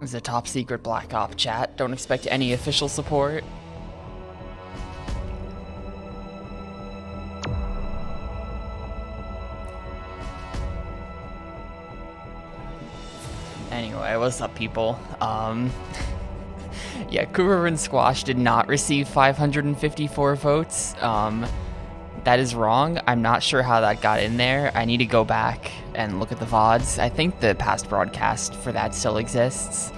It's a top secret Black Op chat. Don't expect any official support. Anyway, what's up, people? Yeah, Cougar and Squash did not receive 554 votes. That is wrong. I'm not sure how that got in there. I need to go back and look at the VODs. I think the past broadcast for that still exists.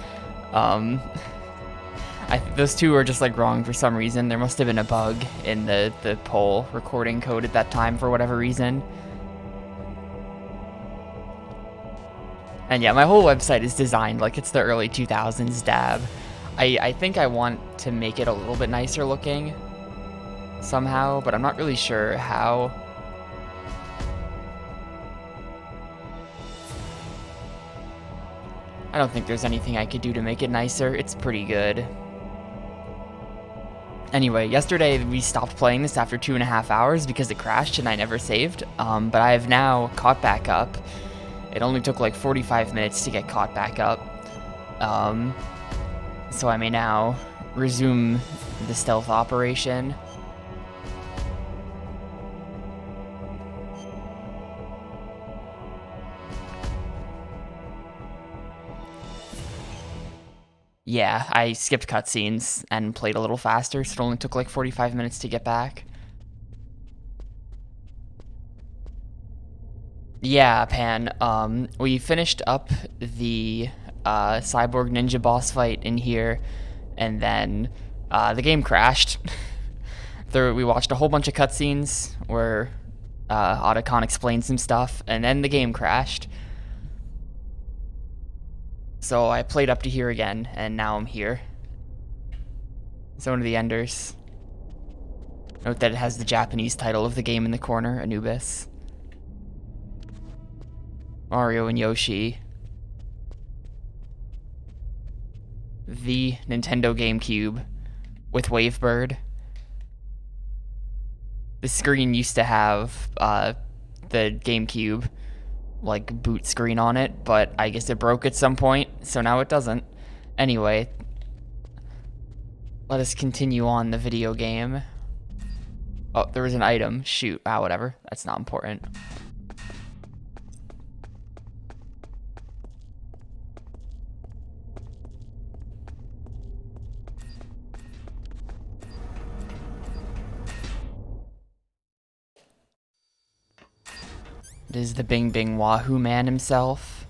Those two are just like wrong for some reason. There must have been a bug in the poll recording code at that time for whatever reason. And yeah, my whole website is designed like it's the early 2000s dab. I think I want to make it a little bit nicer looking somehow, but I'm not really sure how. I don't think there's anything I could do to make it nicer. It's pretty good. Anyway, yesterday we stopped playing this after 2.5 hours because it crashed and I never saved, but I have now caught back up. It only took like 45 minutes to get caught back up. So I may now resume the stealth operation. Yeah, I skipped cutscenes and played a little faster, so it only took like 45 minutes to get back. Yeah, Pan, we finished up the Cyborg Ninja boss fight in here, and then the game crashed. We watched a whole bunch of cutscenes where Otacon explained some stuff, and then the game crashed. So I played up to here again, and now I'm here. Zone of the Enders. Note that it has the Japanese title of the game in the corner, Anubis. Mario and Yoshi. The Nintendo Gamecube with Wavebird. The screen used to have the Gamecube like boot screen on it, but I guess it broke at some point, so now it doesn't. Anyway, let us continue on the video game. Oh, there was an item. Shoot. Ah, whatever. That's not important. It is the Bing Bing Wahoo man himself.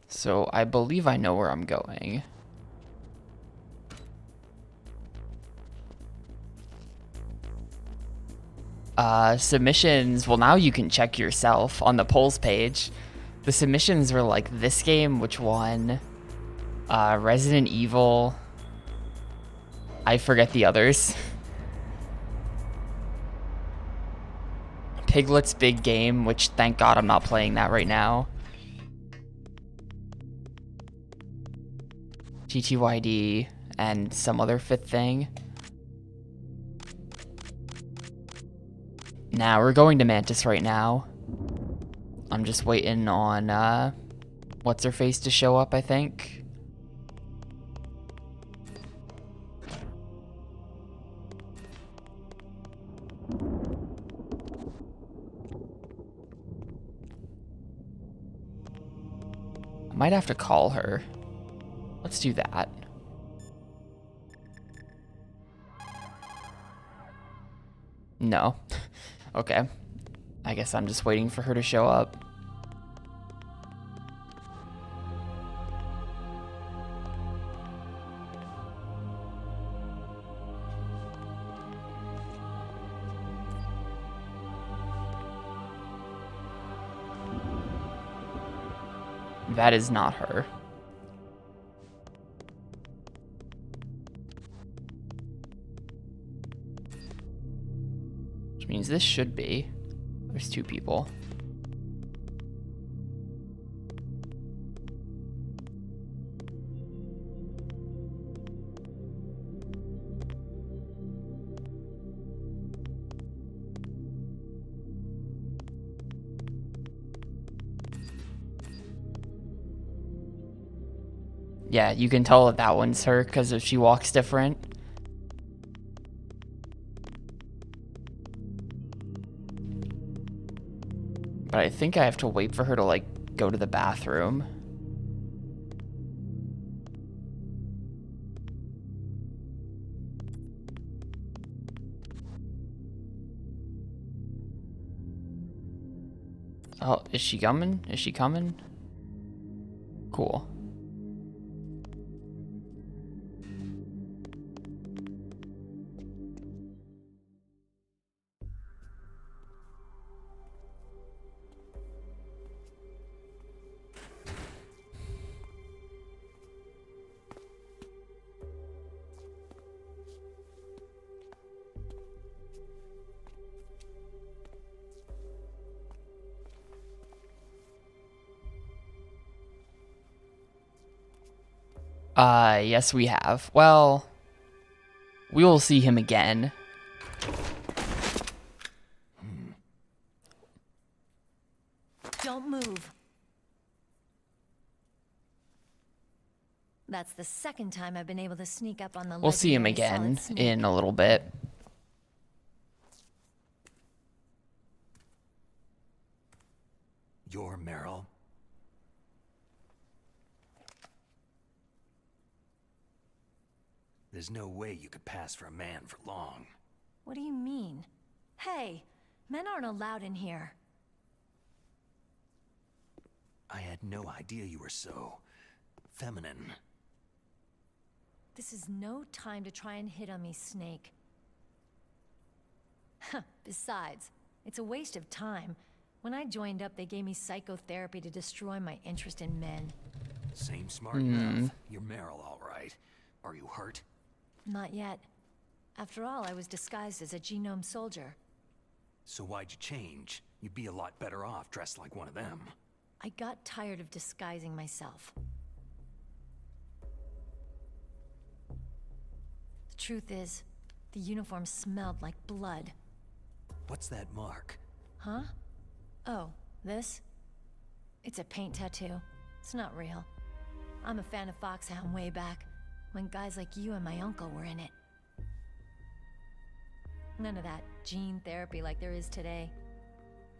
So I believe I know where I'm going. Submissions, well, now you can check yourself on the polls page. The submissions were like this game, which one? Resident Evil. I forget the others. Piglet's Big Game, which thank God I'm not playing that right now. TTYD and some other fifth thing. Now we're going to Mantis right now. I'm just waiting on, what's-her-face to show up, I think. I might have to call her. Let's do that. No. Okay. I guess I'm just waiting for her to show up. That is not her. Which means this should be. There's two people. Yeah, you can tell that one's her because she walks different. But I think I have to wait for her to, like, go to the bathroom. Oh, is she coming? Is she coming? Cool. Yes, we have. Well, we will see him again. Don't move. That's the second time I've been able to sneak up on the We'll see him legendary again solid snake. in a little bit. You're Meryl. There's no way you could pass for a man for long. What do you mean? Hey, men aren't allowed in here. I had no idea you were so feminine. This is no time to try and hit on me, Snake. Besides, it's a waste of time. When I joined up, they gave me psychotherapy to destroy my interest in men. Same smart enough. You're Meryl, all right. Are you hurt? Not yet. After all, I was disguised as a genome soldier. So why'd you change? You'd be a lot better off dressed like one of them. I got tired of disguising myself. The truth is, the uniform smelled like blood. What's that mark? Huh? Oh, this? It's a paint tattoo. It's not real. I'm a fan of Foxhound way back, when guys like you and my uncle were in it. None of that gene therapy like there is today.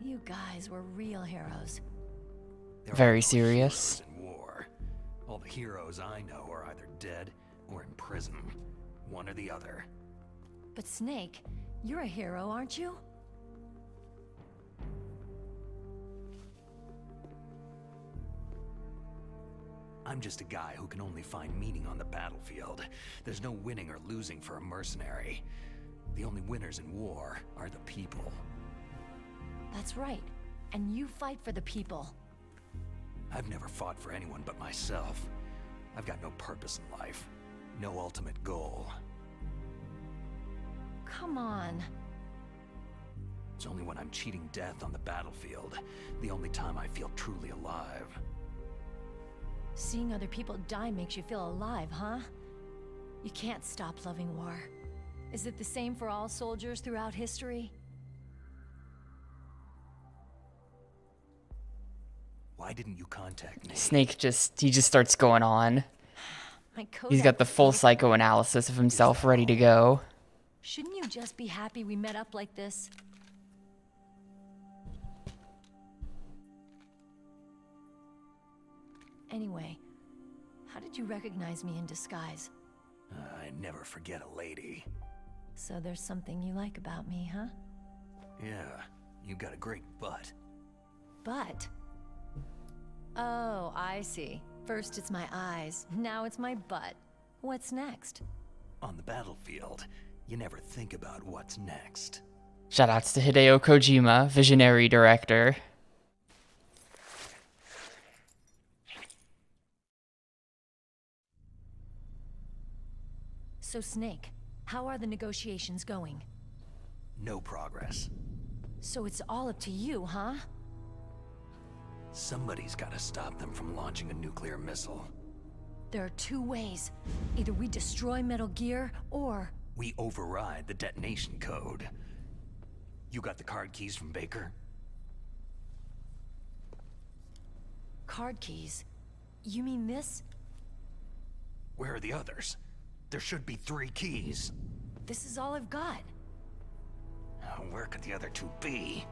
You guys were real heroes. There Very are no serious. heroes in war. All the heroes I know are either dead or in prison. One or the other. But Snake, you're a hero, aren't you? I'm just a guy who can only find meaning on the battlefield. There's no winning or losing for a mercenary. The only winners in war are the people. That's right. And you fight for the people. I've never fought for anyone but myself. I've got no purpose in life. No ultimate goal. Come on. It's only when I'm cheating death on the battlefield, the only time I feel truly alive. Seeing other people die makes you feel alive, huh? You can't stop loving war. Is it the same for all soldiers throughout history? Why didn't you contact me? Snake he just starts going on. My He's got the full psychoanalysis of himself ready to go. Shouldn't you just be happy we met up like this? Anyway, how did you recognize me in disguise? I never forget a lady. So there's something you like about me, huh? Yeah, you got a great butt. Butt? Oh, I see. First it's my eyes, now it's my butt. What's next? On the battlefield, you never think about what's next. Shoutouts to Hideo Kojima, visionary director. So Snake, how are the negotiations going? No progress. So it's all up to you, huh? Somebody's gotta stop them from launching a nuclear missile. There are two ways. Either we destroy Metal Gear, or... We override the detonation code. You got the card keys from Baker? Card keys? You mean this? Where are the others? There should be 3 keys. This is all I've got. Where could the other 2 be?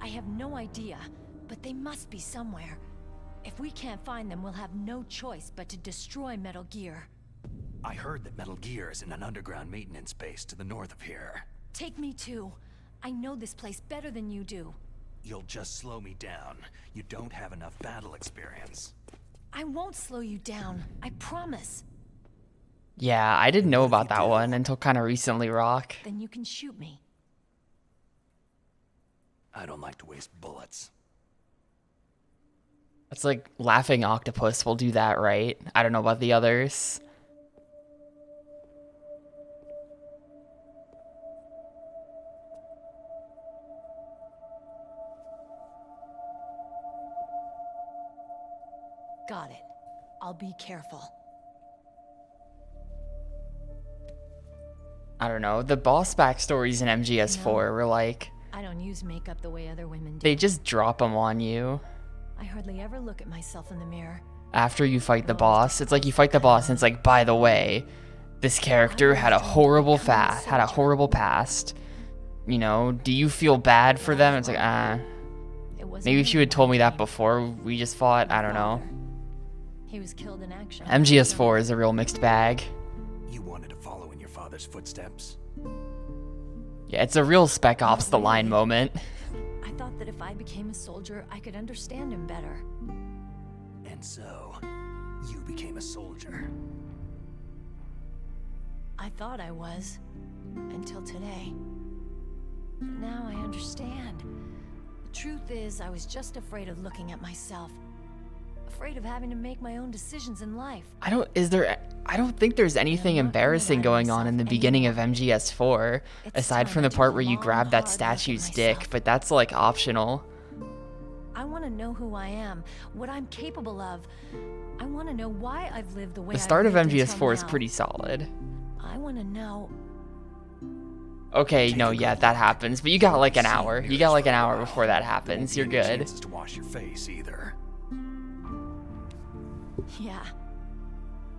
I have no idea, but they must be somewhere. If we can't find them, we'll have no choice but to destroy Metal Gear. I heard that Metal Gear is in an underground maintenance base to the north of here. Take me too. I know this place better than you do. You'll just slow me down. You don't have enough battle experience. I won't slow you down. I promise. Yeah, I didn't know about that one until kind of recently, Rock. Then you can shoot me. I don't like to waste bullets. It's like Laughing Octopus will do that, right? I don't know about the others. Got it. I'll be careful. I don't know. The boss backstories in MGS4 were like, I don't use makeup the way other women do. they just drop them on you. I hardly ever look at myself in the mirror. After you fight the boss, it's like you fight the boss and it's like, by the way, this character had a horrible past. You know, do you feel bad for them? It's like, maybe if you had told me that before we just fought, I don't know. He was killed in action. MGS4 is a real mixed bag. You wanted to follow in your father's footsteps? Yeah, it's a real Spec Ops The Line moment. I thought that if I became a soldier, I could understand him better. And so, you became a soldier. I thought I was, until today. But now I understand. The truth is, I was just afraid of looking at myself. Afraid of having to make my own decisions in life. I don't think there's anything embarrassing going on in the beginning of MGS4, aside from the part where you grab that statue's dick, but that's like optional. I want to know who I am, what I'm capable of. I want to know why I've lived the way The start of I've lived MGS4 is until now. pretty solid. I want to know. Okay, no, yeah, that happens, but you got like an hour. You got like an hour before that happens. You're good. Chances to wash your face either. Yeah.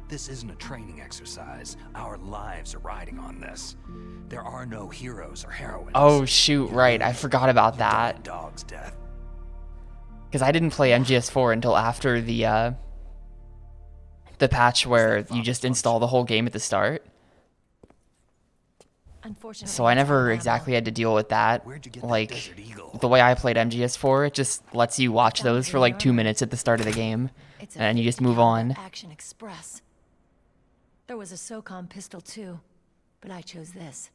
This isn't a training exercise. Our lives are riding on this. There are no heroes or heroines. Oh shoot, right, I forgot about You die a that. dog's death. Because I didn't play MGS4 until after the patch where you just install the whole game at the start. Unfortunately, So I it's never Alabama. exactly had to deal with that. Where'd you get that Like, Desert Eagle? the way I played MGS4, it just lets you watch those for like 2 minutes at the start of the game, It's a and then you just move 50 caliber on. Action Express. There was a SOCOM pistol too, but I chose this.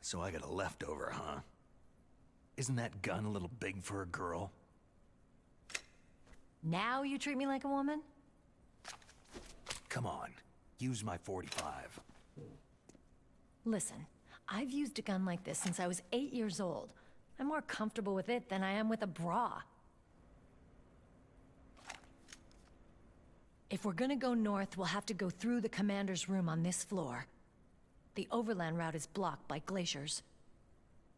So I got a leftover, huh? Isn't that gun a little big for a girl? Now you treat me like a woman? Come on, use my 45. Listen, I've used a gun like this since I was 8 years old. I'm more comfortable with it than I am with a bra. If we're gonna go north, we'll have to go through the commander's room on this floor. The overland route is blocked by glaciers.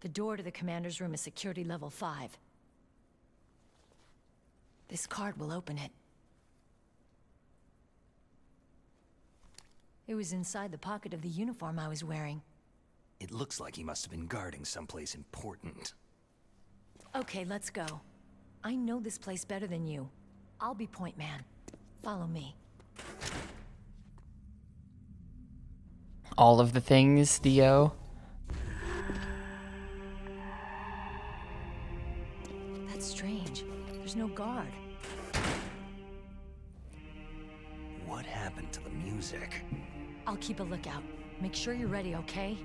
The door to the commander's room is security level 5. This card will open it. It was inside the pocket of the uniform I was wearing. It looks like he must have been guarding someplace important. Okay, let's go. I know this place better than you. I'll be point man. Follow me. All of the things, Theo. That's strange. There's no guard. What happened to the music? I'll keep a lookout. Make sure you're ready, okay?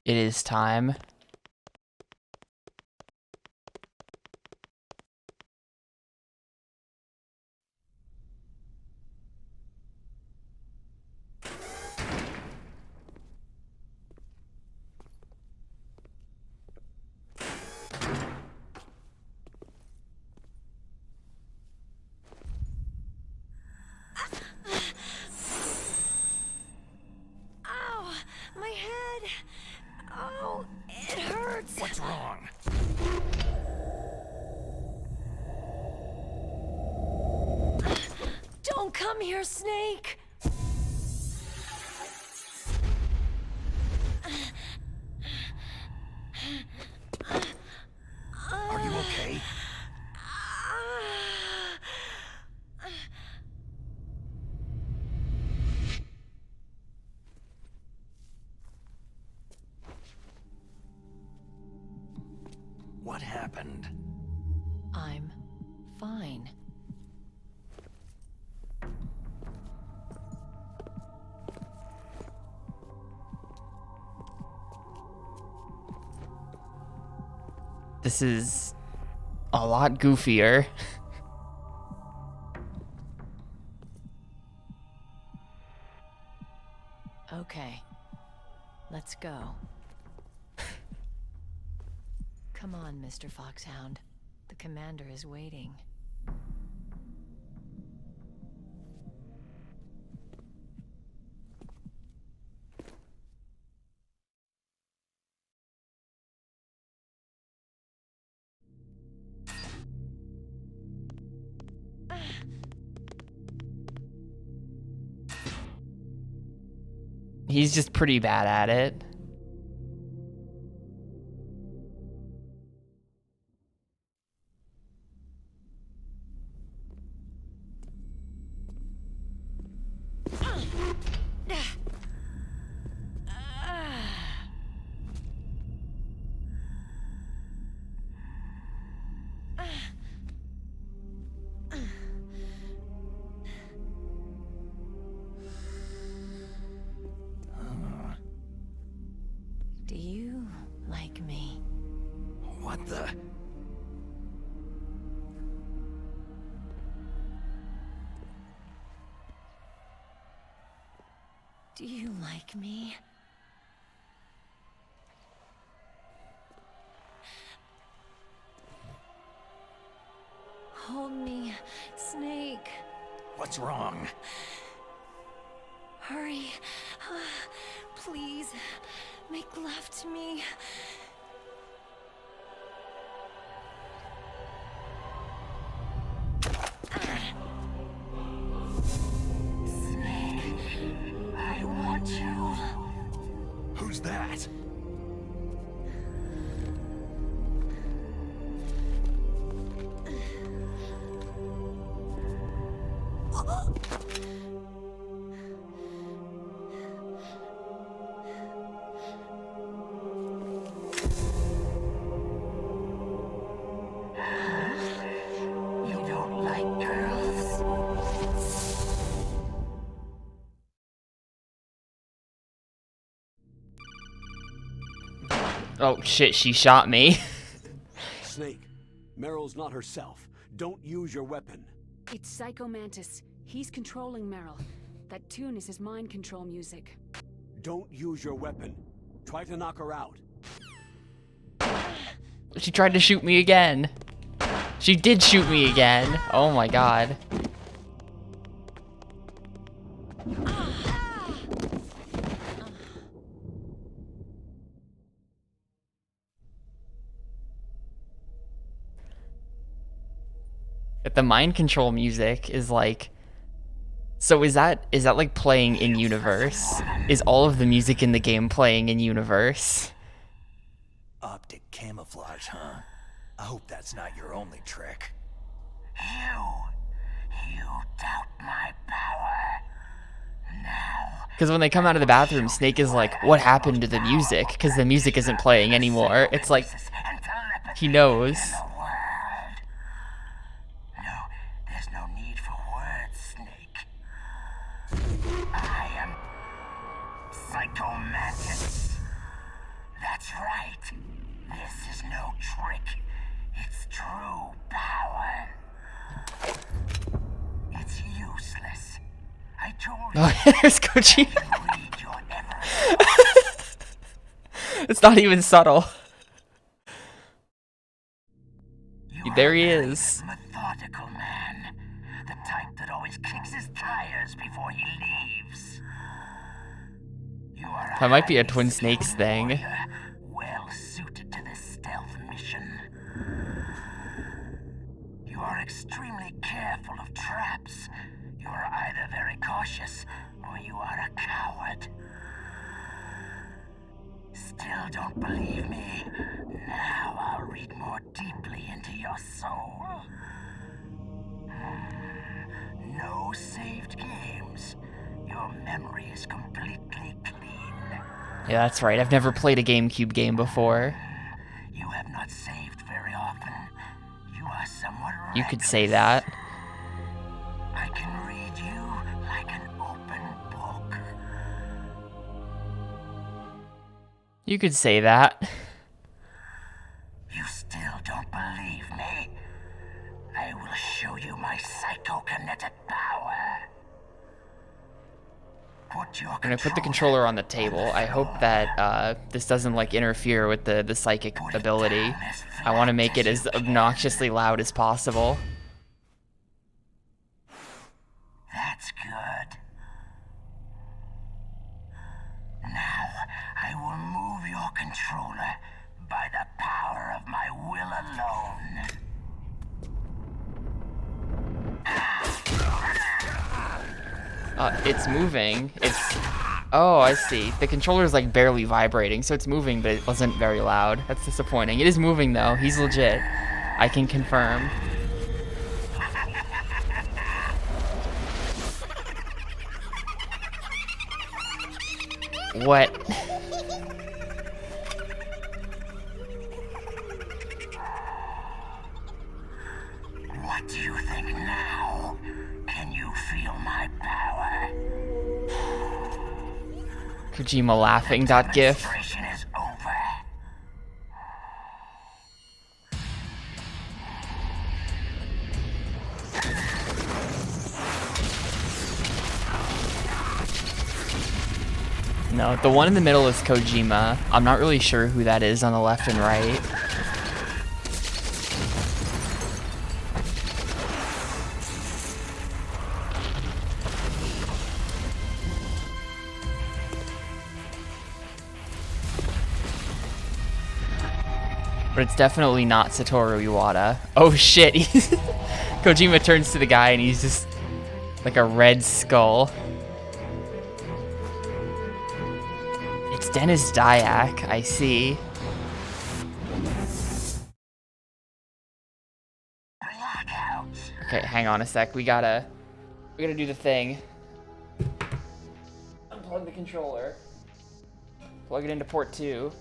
It is time. Ow! My head! God! Oh, it hurts! What's wrong? Don't come here, Snake! Are you okay? What happened? I'm fine. This is a lot goofier. Okay, let's go. Come on, Mr. Foxhound. The commander is waiting. He's just pretty bad at it. Do you like me? What the? Do you like me? Hold me, Snake. What's wrong? Hurry. Please, make love to me. Snake, I want you. Who's that? You don't like girls? Oh shit, she shot me. Snake, Meryl's not herself. Don't use your weapon. It's Psycho Mantis. He's controlling Meryl. That tune is his mind control music. Don't use your weapon. Try to knock her out. She tried to shoot me again. She did shoot me again. Oh my god. But the mind control music is like, so is that like playing in universe? Is all of the music in the game playing in universe? Optic camouflage, huh? I hope that's not your only trick. You doubt my power. Now, Because when they come out of the bathroom, Snake is like, what happened to the music? Because the music isn't playing anymore. It's like, and telepathy he knows. in the world. No, there's no need for words, Snake. I am Psycho Mantis. That's right. This is no trick. It's true power. It's useless. I told you. Oh, there's Kochi. Read your ever. It's not even subtle. You There are he a very is. Methodical man. The type that always kicks his tires before he leaves. That might be a Twin Snakes thing. Well suited to this stealth mission. You are extremely careful of traps. You are either very cautious or you are a coward. Still don't believe me? Now I'll read more deeply into your soul. No saved games. Your memory is completely clean. Yeah, that's right. I've never played a GameCube game before. You have not saved very often. You are somewhat You could reckless. say that. I can read you like an open book. You could say that. You still don't believe me? I will show you my psychokinetic power. I'm gonna put the controller on the table. I hope that this doesn't like interfere with the psychic ability. I want to make it as obnoxiously loud as possible. That's good. Now, I will move your controller by the power of my will alone. It's moving. Oh, I see. The controller's like barely vibrating, so it's moving, but it wasn't very loud. That's disappointing. It is moving though. He's legit. I can confirm. What? What do you think now? Can you feel my power? Kojima laughing.gif. Demonstration is over. No, the one in the middle is Kojima. I'm not really sure who that is on the left and right. But it's definitely not Satoru Iwata. Oh shit, Kojima turns to the guy and he's just like a red skull. It's Dennis Dyack, I see. Okay, hang on a sec. We gotta do the thing. Unplug the controller. Plug it into port 2.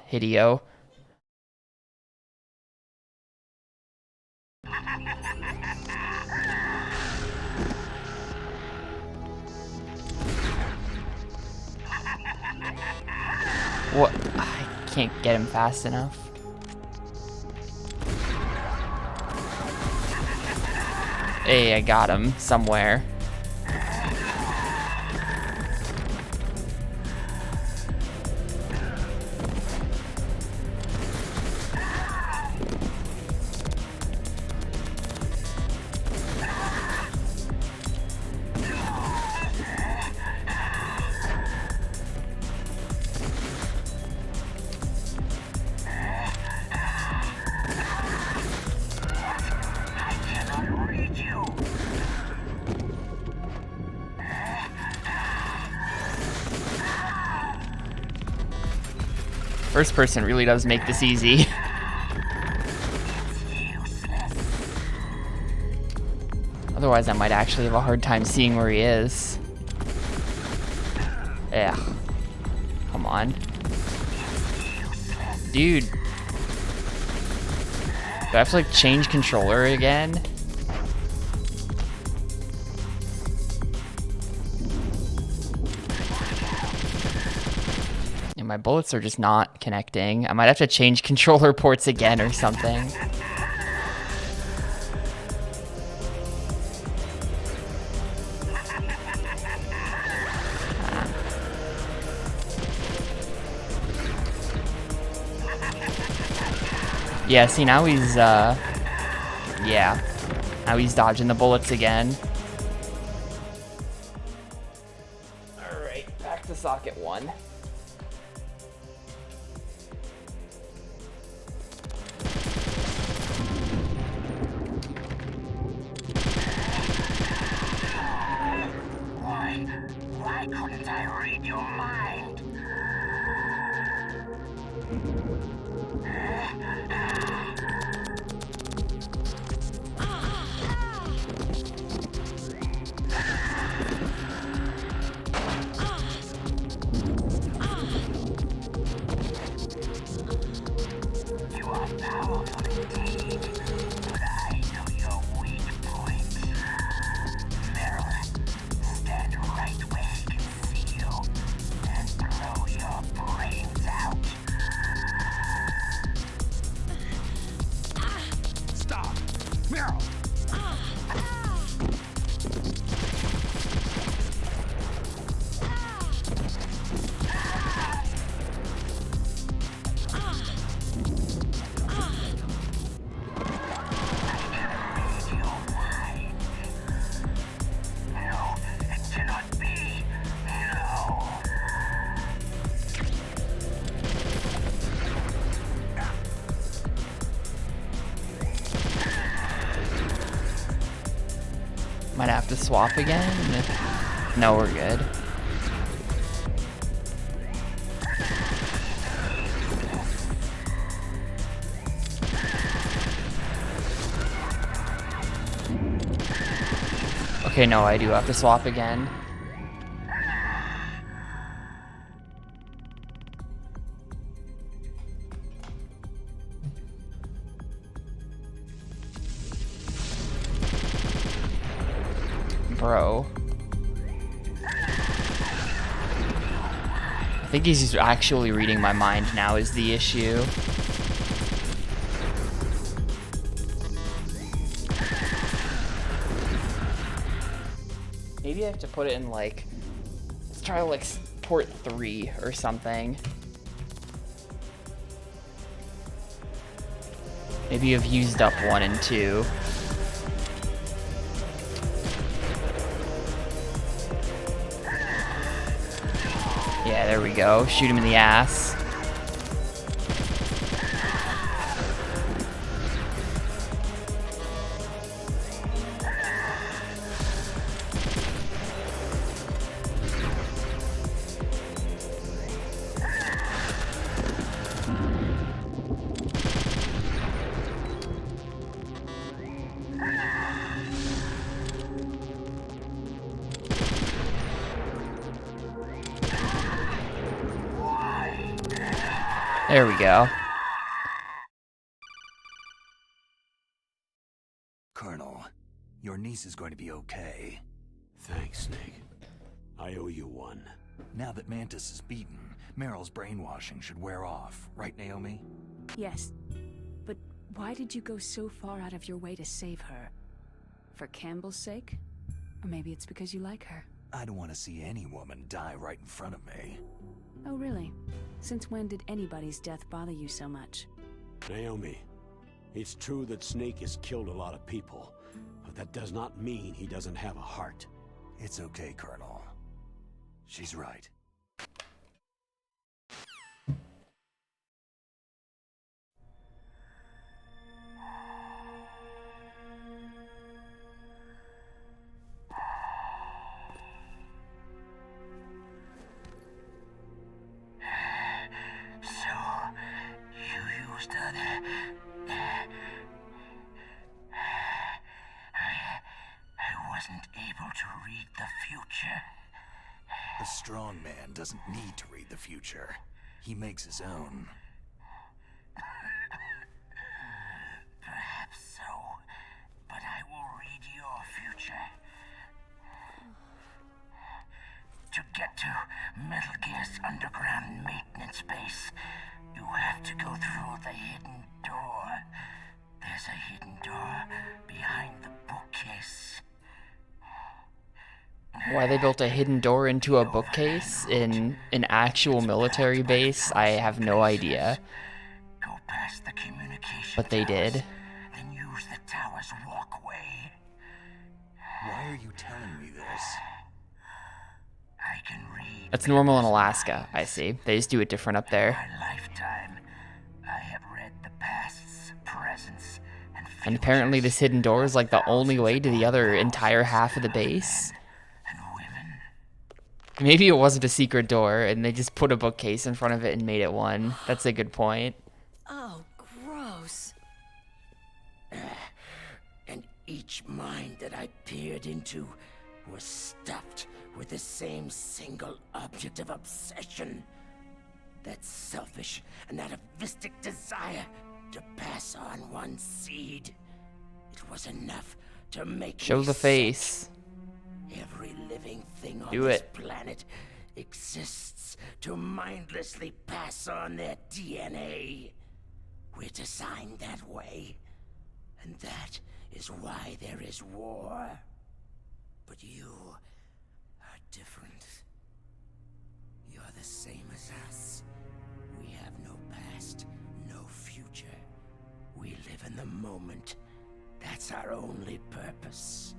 Hideo. What? I can't get him fast enough. Hey, I got him somewhere. First person really does make this easy. Otherwise, I might actually have a hard time seeing where he is. Yeah. Come on. Dude. Do I have to like change controller again? My bullets are just not connecting. I might have to change controller ports again or something. Yeah, see now he's, yeah. Now he's dodging the bullets again. Alright, back to socket 1. Why couldn't I read your mind? You are powerful indeed, but I know your weak point. Meryl, stand right where he can see you and blow your brains out. Stop! Meryl! No, it cannot be. No. Might have to swap again. No, we're good. Okay, no, I do have to swap again. Bro. I think he's actually reading my mind now is the issue. Maybe I have to put it in like, let's try like port 3 or something. Maybe you've used up 1 and 2. Yeah, there we go. Shoot him in the ass. There we go. Colonel, your niece is going to be okay. Thanks, Snake. I owe you one. Now that Mantis is beaten, Meryl's brainwashing should wear off, right, Naomi? Yes. But why did you go so far out of your way to save her? For Campbell's sake? Or maybe it's because you like her. I don't want to see any woman die right in front of me. Oh, really? Since when did anybody's death bother you so much? Naomi, it's true that Snake has killed a lot of people, but that does not mean he doesn't have a heart. It's okay, Colonel. She's right. I wasn't able to read the future. A strong man doesn't need to read the future. He makes his own. Perhaps so, but I will read your future. To get to Metal Gear's underground maintenance base, you have to go through the hidden door. There's a hidden door behind the bookcase. Why they built a hidden door into a bookcase in an actual military base, I have no idea. Go past the communication But they towers, did. Then use the tower's walkway. Why are you telling me this? I can read. That's normal in Alaska, I see. They just do it different up there. My lifetime, I have read the pasts, presents, And apparently this hidden door is like the only way to the other entire half of the base. and women. Maybe it wasn't a secret door and they just put a bookcase in front of it and made it one. That's a good point. Oh, gross. And each mind that I peered into was stuffed with the same single object of obsession. That selfish and atavistic desire to pass on one seed. It was enough to make Show me the sick. face. Every living thing on Do this it. planet exists to mindlessly pass on their DNA. We're designed that way. And that is why there is war. But you are different. You're the same as us. We have no past, no future. We live in the moment. That's our only purpose.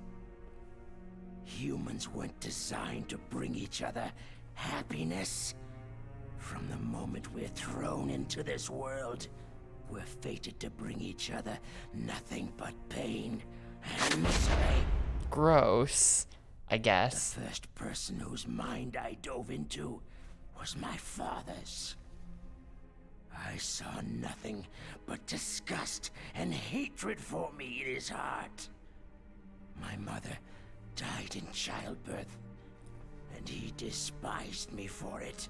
Humans weren't designed to bring each other happiness. From the moment we're thrown into this world, we're fated to bring each other nothing but pain and misery. Gross, I The guess. first person whose mind I dove into was my father's. I saw nothing but disgust and hatred for me in his heart. My mother died in childbirth, and he despised me for it.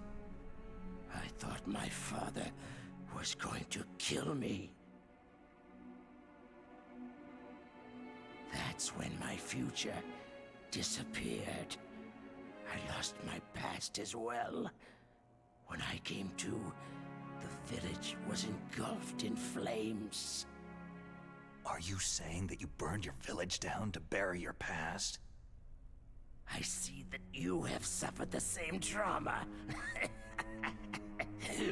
I thought my father was going to kill me. That's when my future disappeared. I lost my past as well. When I came to, the village was engulfed in flames. Are you saying that you burned your village down to bury your past? I see that you have suffered the same trauma.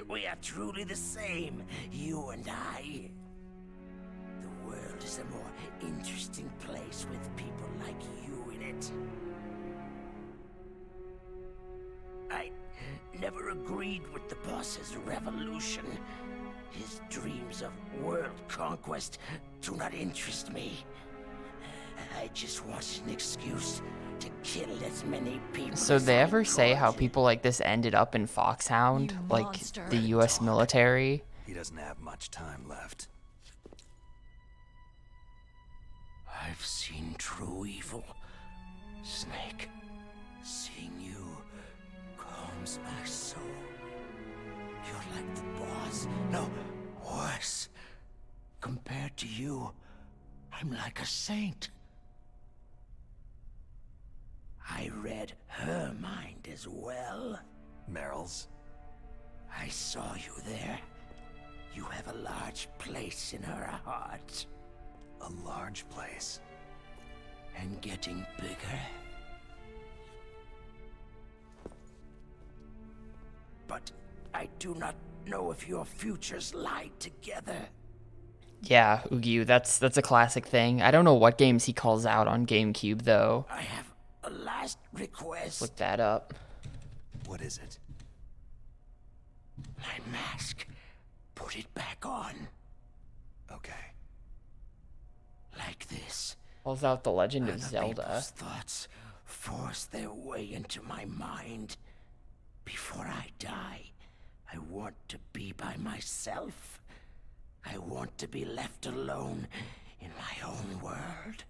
We are truly the same, you and I. The world is a more interesting place with people like you in it. I never agreed with the boss's revolution. His dreams of world conquest do not interest me. I just wanted an excuse to kill as many people So as they I ever say how could. people like this ended up in Foxhound? You Like monster. the US military? He doesn't have much time left. I've seen true evil. Snake, seeing you calms my soul. You're like the boss. No, worse. Compared to you, I'm like a saint. I read her mind as well. Meryl's? I saw you there. You have a large place in her heart. A large place. And getting bigger. But I do not know if your futures lie together. Yeah, Ugyu, that's a classic thing. I don't know what games he calls out on GameCube though. I have a last request. Look that up. What is it? My mask. Put it back on. Okay. Like this. Calls out The Legend of Other Zelda. people's thoughts force their way into my mind. Before I die, I want to be by myself. I want to be left alone in my own world.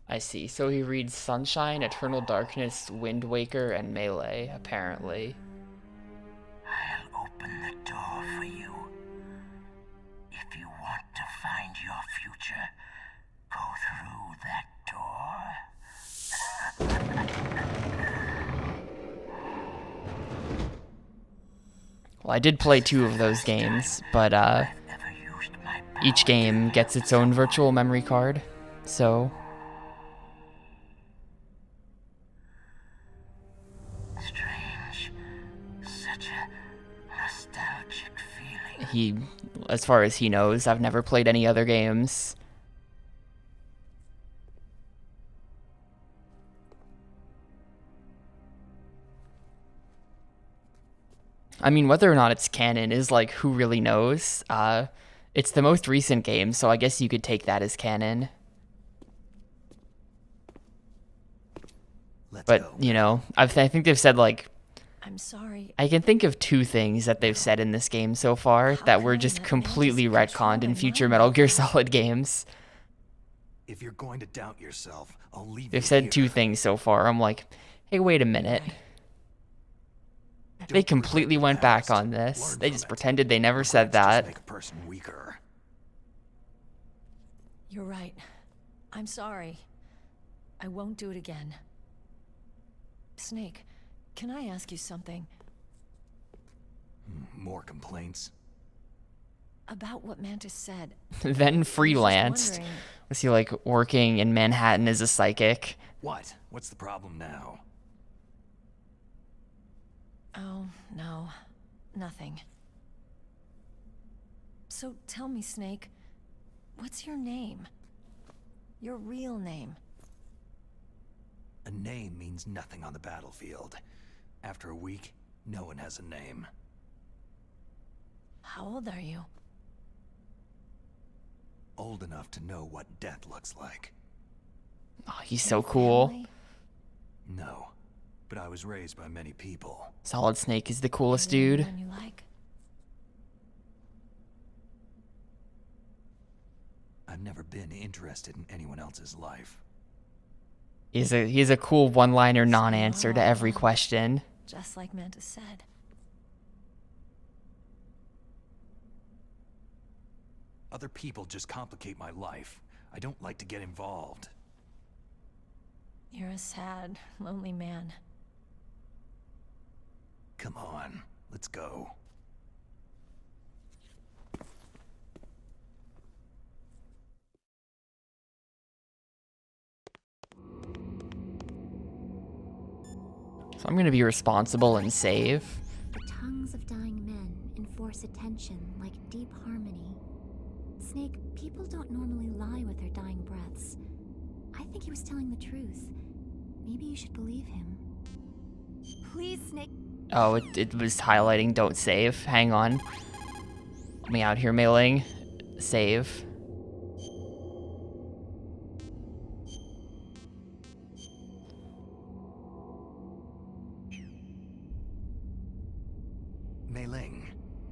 I see. So he reads Sunshine, Eternal Darkness, Wind Waker, and Melee, apparently. I'll open the door for you. If you want to find your future, go through that door. Well, I did play 2 of those games, but Never used my each game gets its own virtual memory card. So such a nostalgic feeling. He, as far as he knows, I've never played any other games. I mean, whether or not it's canon is like, who really knows? It's the most recent game, so I guess you could take that as canon. Let's But, go. you know, I think they've said, like, I'm sorry. I can think of 2 things that they've said in this game so far How that could were I just let completely Mantis control retconned in my future mind Metal like Gear that? Solid games. If you're going to doubt yourself, I'll leave They've you said here. 2 things so far. I'm like, hey, wait a minute. Right. They Don't completely regret the went back past. on this. Learn They from just it. pretended they never said Regrets just that. make a person weaker. You're right. I'm sorry. I won't do it again. Snake, can I ask you something? More complaints? About what Mantis said. Then I was just freelanced. wondering- Was he like working in Manhattan as a psychic? What? What's the problem now? Oh, no. Nothing. So tell me, Snake, what's your name? Your real name? A name means nothing on the battlefield. After a week, no one has a name. How old are you? Old enough to know what death looks like. Oh, he's so cool. Family? No, but I was raised by many people. Solid Snake is the coolest Is there dude. anyone you like? I've never been interested in anyone else's life. He has a cool one-liner non-answer to every question. Just like Mantis said. Other people just complicate my life. I don't like to get involved. You're a sad, lonely man. Come on, let's go. So I'm gonna be responsible and save. The tongues of dying men enforce attention like deep harmony. Snake, people don't normally lie with their dying breaths. I think he was telling the truth. Maybe you should believe him. Please, Snake. Oh, it was highlighting don't save. Hang on. Me out here mailing. Save. Mei Ling,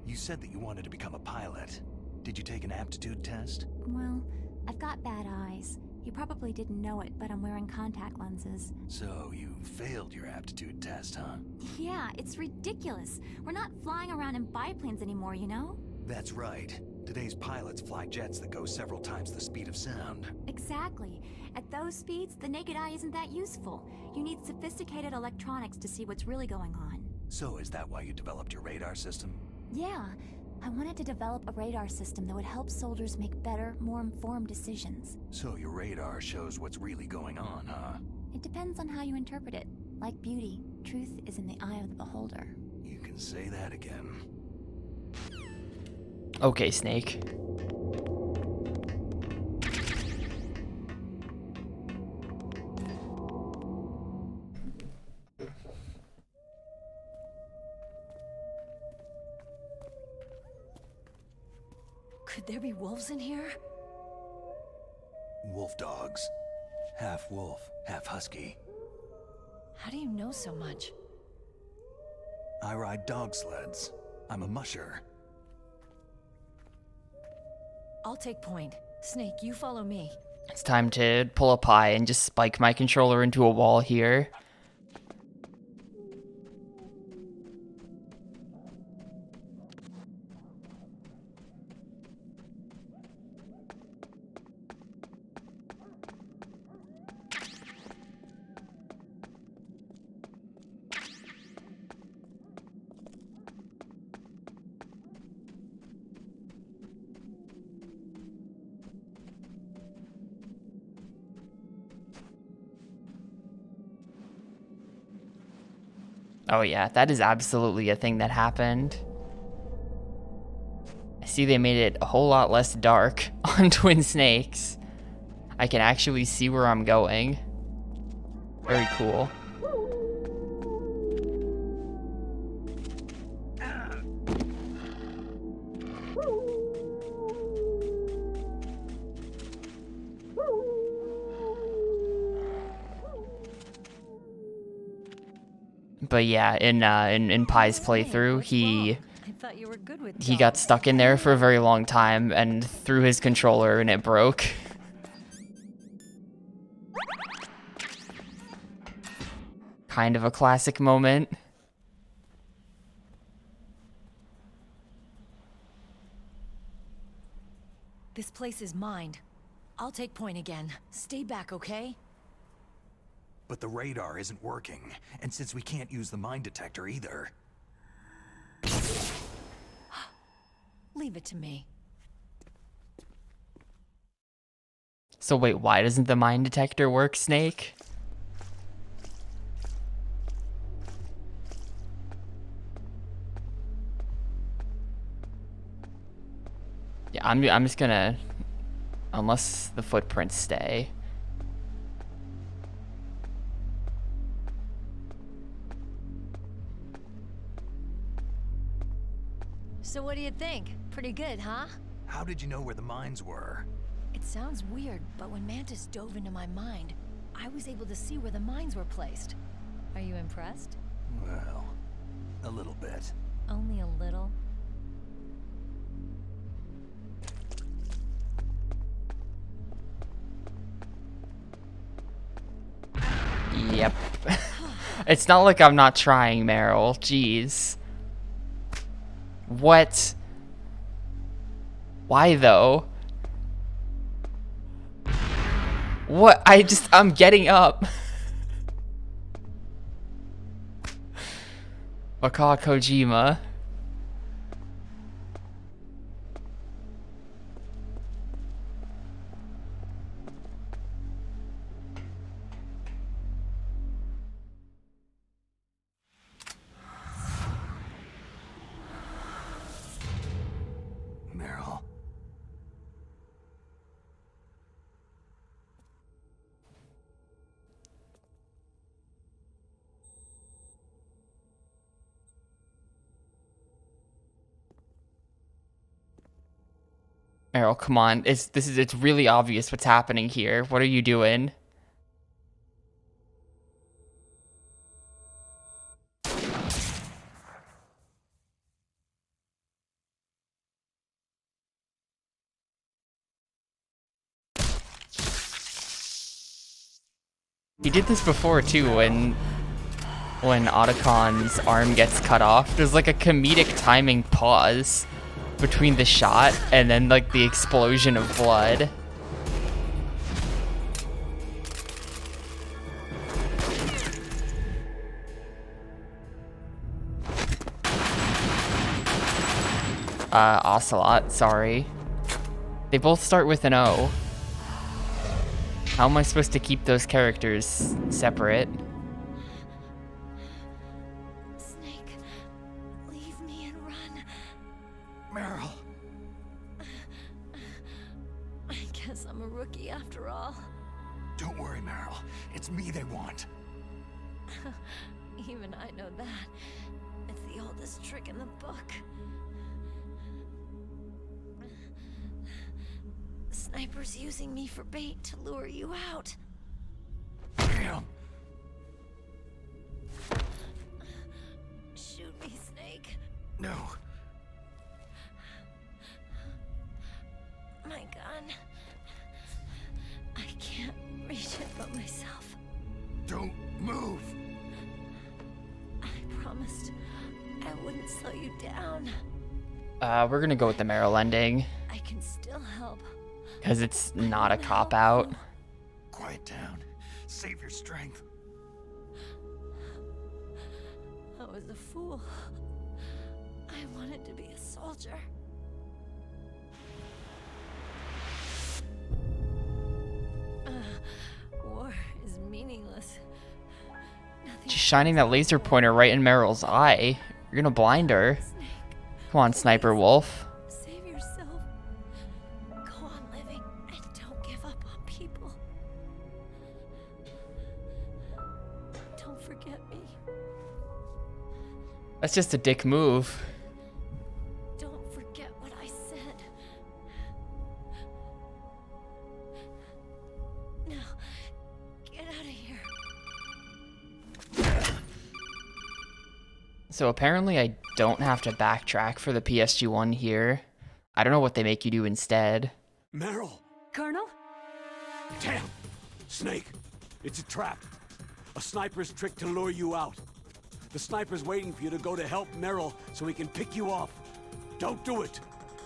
you said that you wanted to become a pilot. Did you take an aptitude test? Well, I've got bad eyes. You probably didn't know it, but I'm wearing contact lenses. So you failed your aptitude test, huh? Yeah, it's ridiculous. We're not flying around in biplanes anymore, you know? That's right. Today's pilots fly jets that go several times the speed of sound. Exactly. At those speeds, the naked eye isn't that useful. You need sophisticated electronics to see what's really going on. So is that why you developed your radar system? Yeah, I wanted to develop a radar system that would help soldiers make better, more informed decisions. So your radar shows what's really going on, huh? It depends on how you interpret it. Like beauty, truth is in the eye of the beholder. You can say that again. Okay, Snake. Could there be wolves in here? Wolf dogs. Half wolf, half husky. How do you know so much? I ride dog sleds. I'm a musher. I'll take point. Snake, you follow me. It's time to pull a pie and just spike my controller into a wall here. Oh yeah, that is absolutely a thing that happened. I see they made it a whole lot less dark on Twin Snakes. I can actually see where I'm going. Very cool. But yeah, in Pai's playthrough, he I thought you were good with got dogs. stuck in there for a very long time and threw his controller and it broke. Kind of a classic moment. This place is mine. I'll take point again. Stay back, okay? But the radar isn't working, and since we can't use the mine detector either... Leave it to me. So wait, why doesn't the mine detector work, Snake? Yeah, I'm just gonna, unless the footprints stay. So what do you think? Pretty good, huh? How did you know where the mines were? It sounds weird, but when Mantis dove into my mind, I was able to see where the mines were placed. Are you impressed? Well, a little bit. Only a little. Yep. It's not like I'm not trying, Meryl. Jeez. What? Why though? What? I'm getting up. Waka Kojima. Meryl. Meryl, come on. It's really obvious what's happening here. What are you doing? He did this before too when Otacon's arm gets cut off. There's like a comedic timing pause between the shot and then like the explosion of blood. Ocelot, sorry. They both start with an O. How am I supposed to keep those characters separate? Snake, leave me and run. Meryl. I guess I'm a rookie after all. Don't worry, Meryl. It's me they want. Even I know that. It's the oldest trick in the book. The sniper's using me for bait to lure you out. Damn. Shoot me, Snake. No. My gun. I can't reach it but myself. Don't move. I promised I wouldn't slow you down. We're gonna go with the Meryl ending. I can still help. Because it's not a cop-out. Quiet down. Save your strength. I was a fool. I wanted to be a soldier. War is meaningless. She's shining that laser pointer right in Meryl's eye. You're gonna blind her. Snake, Come on, Sniper Wolf. save yourself. Go on living and don't give up on people. Don't forget me. That's just a dick move. Don't forget what I said. Now, get out of here. So apparently I don't have to backtrack for the PSG-1 here. I don't know what they make you do instead. Meryl! Colonel? Damn! Snake! It's a trap. A sniper's trick to lure you out. The sniper's waiting for you to go to help Meryl so he can pick you off. Don't do it!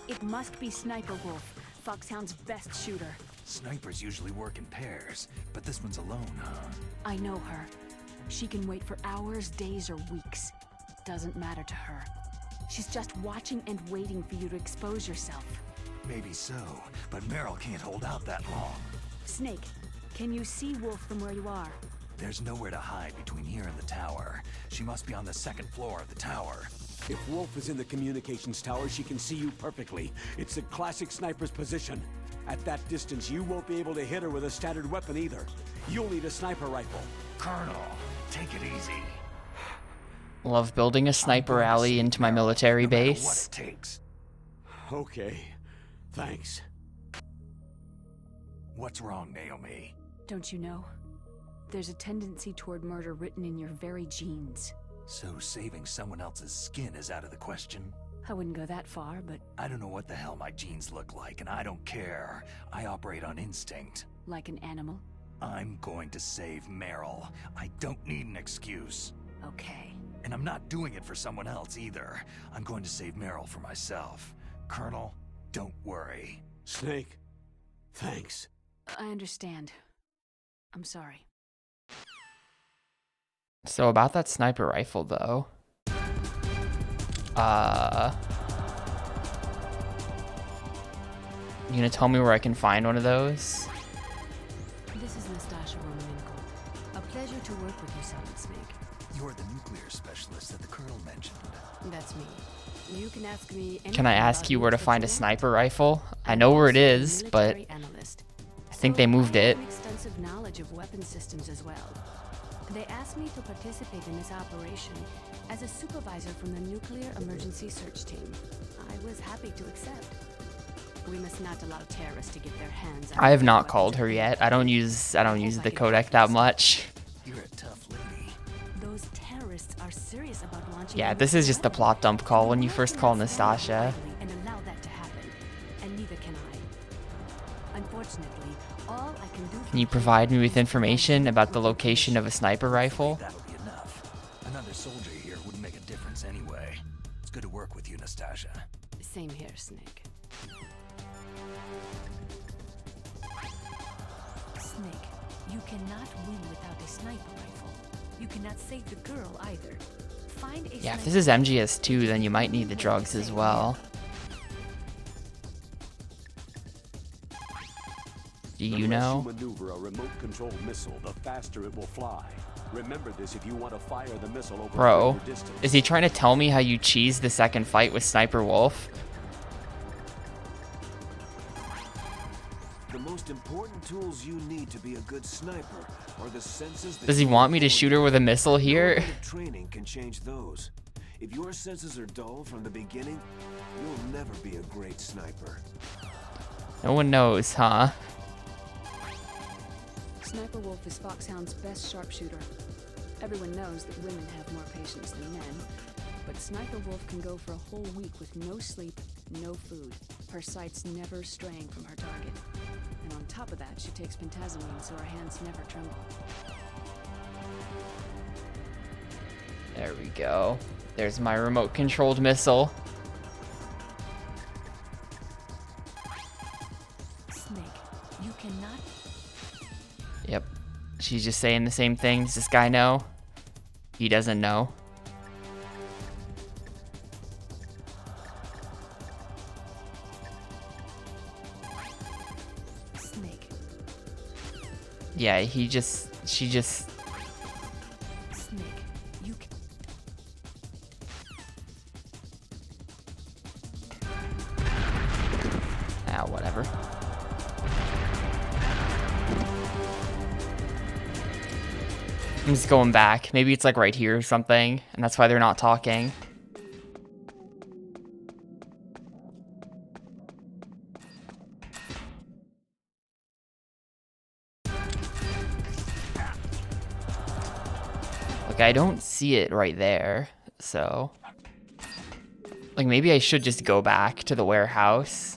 It must be Sniper Wolf, Foxhound's best shooter. Snipers usually work in pairs, but this one's alone, huh? I know her. She can wait for hours, days, or weeks. Doesn't matter to her. She's just watching and waiting for you to expose yourself. Maybe so, but Meryl can't hold out that long. Snake, can you see Wolf from where you are? There's nowhere to hide between here and the tower. She must be on the second floor of the tower. If Wolf is in the communications tower, she can see you perfectly. It's a classic sniper's position. At that distance, you won't be able to hit her with a standard weapon either. You'll need a sniper rifle. Colonel, take it easy. Love building a sniper alley into my military No matter base. what it takes. Okay. Thanks. What's wrong, Naomi? Don't you know? There's a tendency toward murder written in your very genes. So saving someone else's skin is out of the question? I wouldn't go that far, but I don't know what the hell my genes look like, and I don't care. I operate on instinct. like an animal? I'm going to save Meryl. I don't need an excuse. Okay. And I'm not doing it for someone else either. I'm going to save Meryl for myself. Colonel, don't worry. Snake, thanks. I understand. I'm sorry. So about that sniper rifle though. You gonna tell me where I can find one of those? This is Nastasha Romanenko. A pleasure to work with you, Solid Snake. You're the nuclear specialist that the Colonel mentioned. That's me. You can ask me Can I ask you where to find a sniper rifle? I know where it is, but I think they moved it. I have an extensive knowledge of weapon systems as well. They asked me to participate in this operation as a supervisor from the Nuclear Emergency Search Team. I was happy to accept. We must not allow terrorists to get their hands on I have not weapons called of her war. yet. I don't use the codec that much. You're a tough lady. Those terrorists are serious about launching. Yeah, a this is just the weapon. plot dump call when you The first world call cannot stand Nastasha. idly and allow that to happen, and neither can I. Unfortunately, all I can do. Can you provide me with information about the location of a sniper rifle? That'll be enough. Another soldier here wouldn't make a difference anyway. It's good to work with you, Nastasha. Same here, Snake. Snake, you cannot win without a sniper rifle. You cannot save the girl either. Find a Yeah, if sniper this is MGS2, then you might need the drugs as well. Do The you less know? you maneuver a remote-controlled missile, the faster it will fly. Remember this if you want to fire the missile over Bro, greater distance. is he trying to tell me how you cheese the second fight with Sniper Wolf? The most important tools you need to be a good sniper are the senses that Does he you want me to afford. shoot her with a missile No here? amount of training can change those. If your senses are dull from the beginning, you'll never be a great sniper. No one knows, huh? Sniper Wolf is Foxhound's best sharpshooter. Everyone knows that women have more patience than men, but Sniper Wolf can go for a whole week with no sleep, no food. Her sights never straying from her target. And on top of that, she takes pentazamine so her hands never tremble. There we go. There's my remote-controlled missile. Snake, you cannot. Yep. She's just saying the same thing. Does this guy know? He doesn't know. Snake, Yeah, she just... Snake, Ah, whatever. I'm just going back. Maybe it's like right here or something, and that's why they're not talking. Like, I don't see it right there, so... Like, maybe I should just go back to the warehouse.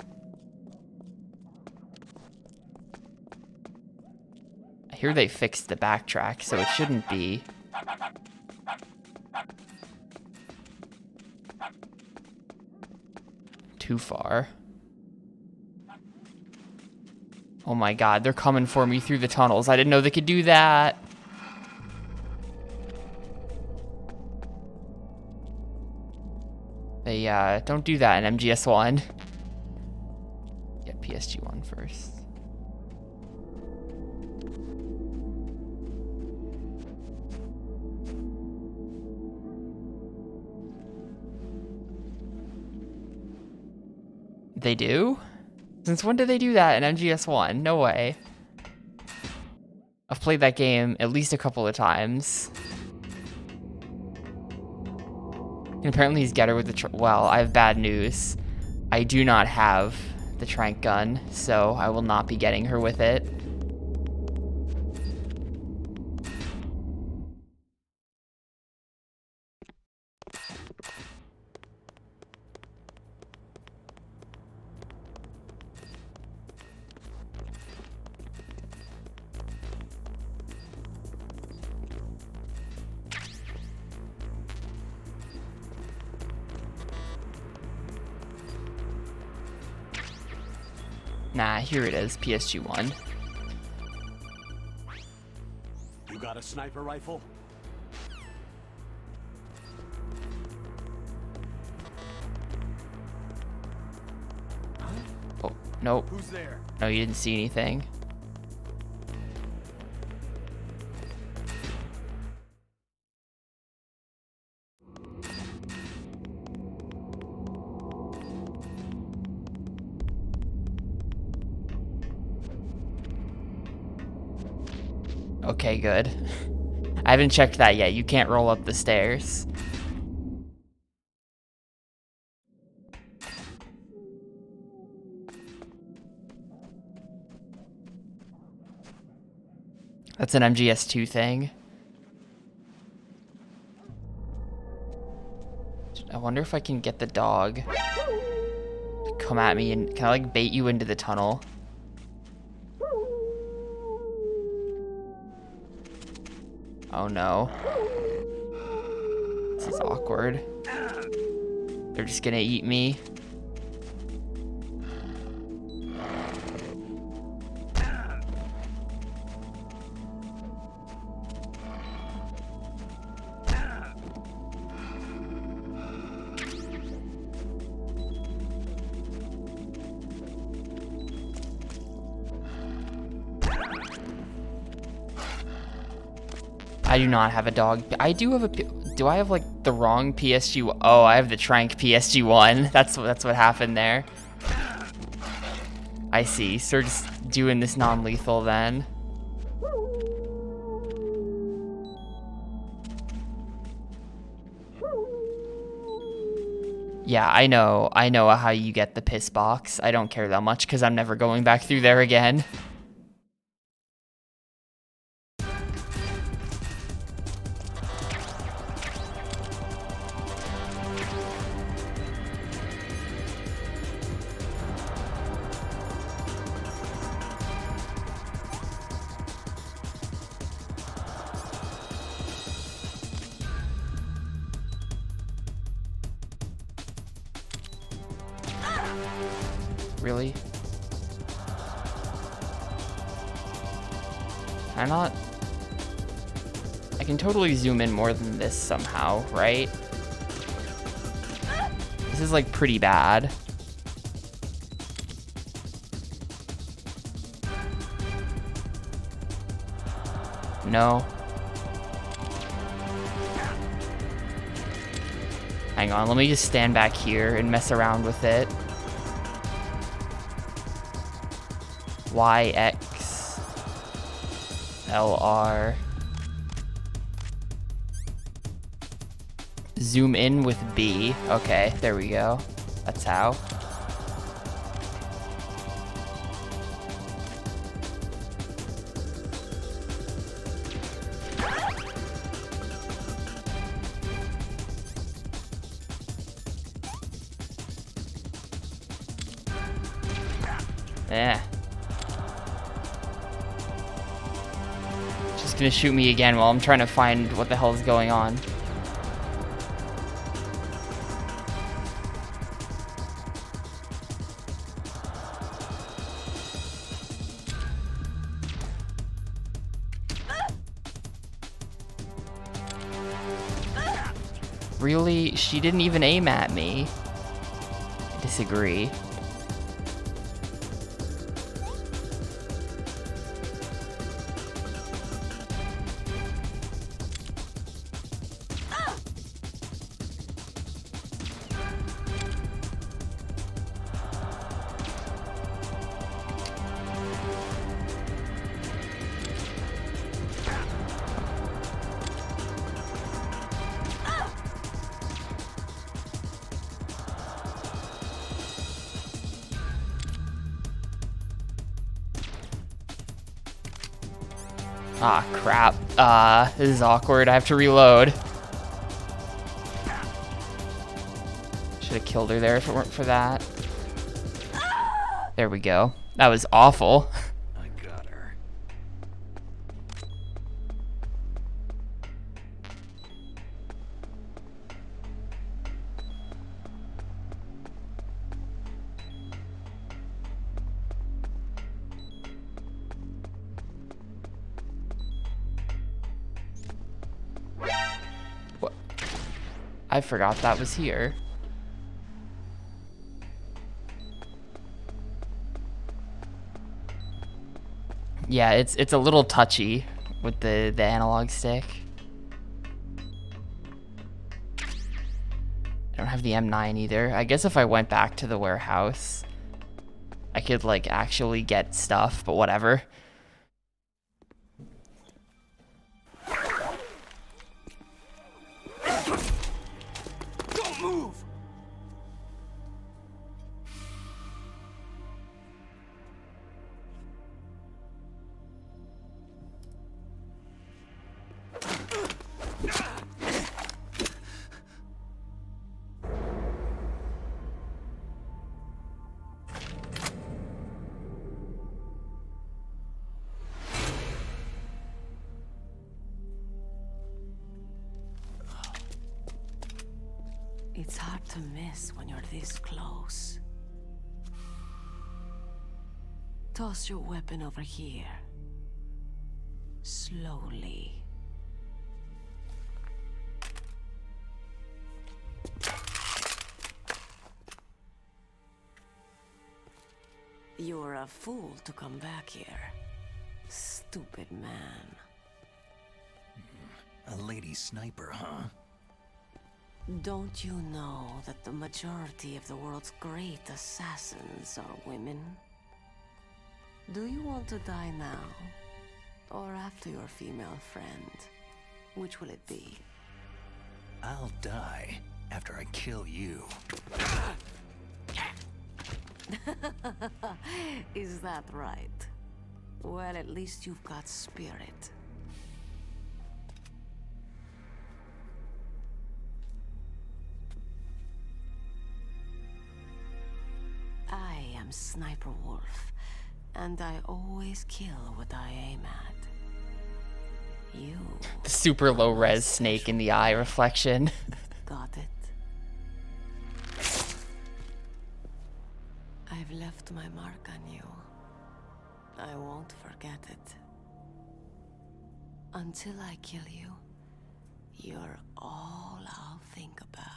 I hear they fixed the backtrack, so it shouldn't be... too far. Oh my god, they're coming for me through the tunnels. I didn't know they could do that. They, don't do that in MGS1. Get PSG1 first. They do? Since when did they do that in MGS1? No way. I've played that game at least a couple of times. And apparently he's getter with the well, I have bad news. I do not have the trank gun, so I will not be getting her with it. Nah, here it is, PSG1. You got a sniper rifle? Oh, nope. Who's there? No, you didn't see anything. Okay, good. I haven't checked that yet. You can't roll up the stairs. That's an MGS2 thing. I wonder if I can get the dog to come at me and can I like bait you into the tunnel? Oh no. This is awkward. They're just gonna eat me. I do not have a dog. I do have a... Do I have, like, the wrong PSG... Oh, I have the Trank PSG1. That's what happened there. I see. So we're just doing this non-lethal then. Yeah, I know how you get the piss box. I don't care that much because I'm never going back through there again. Really? I'm not... I can totally zoom in more than this somehow, right? This is like pretty bad. No. Hang on, let me just stand back here and mess around with it. YX LR. Zoom in with B. Okay, there we go. That's how. Yeah. Just gonna shoot me again while I'm trying to find what the hell is going on. Really? She didn't even aim at me. I disagree. Ah, crap. This is awkward. I have to reload. Should have killed her there if it weren't for that. There we go. That was awful. I got her. What? I forgot that was here. Yeah, it's a little touchy with the analog stick. I don't have the M9 either. I guess if I went back to the warehouse, I could like actually get stuff, but whatever. Don't move! It's hard to miss when you're this close. Toss your weapon over here. Slowly. You're a fool to come back here. Stupid man. A lady sniper, huh? Don't you know that the majority of the world's great assassins are women? Do you want to die now? Or after your female friend? Which will it be? I'll die after I kill you. Is that right? Well, at least you've got spirit. I am Sniper Wolf, and I always kill what I aim at. You. The super low res snake in the eye reflection. Got it? I've left my mark on you. I won't forget it. Until I kill you, you're all I'll think about.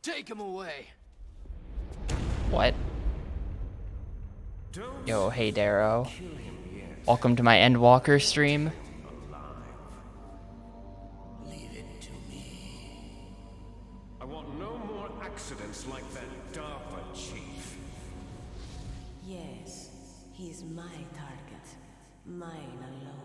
Take him away. What? Don't Yo, hey Darrow. kill him yet. Welcome to my Endwalker stream. Leave it to me. I want no more accidents like that DARPA chief. Yes, he's my target. Mine alone.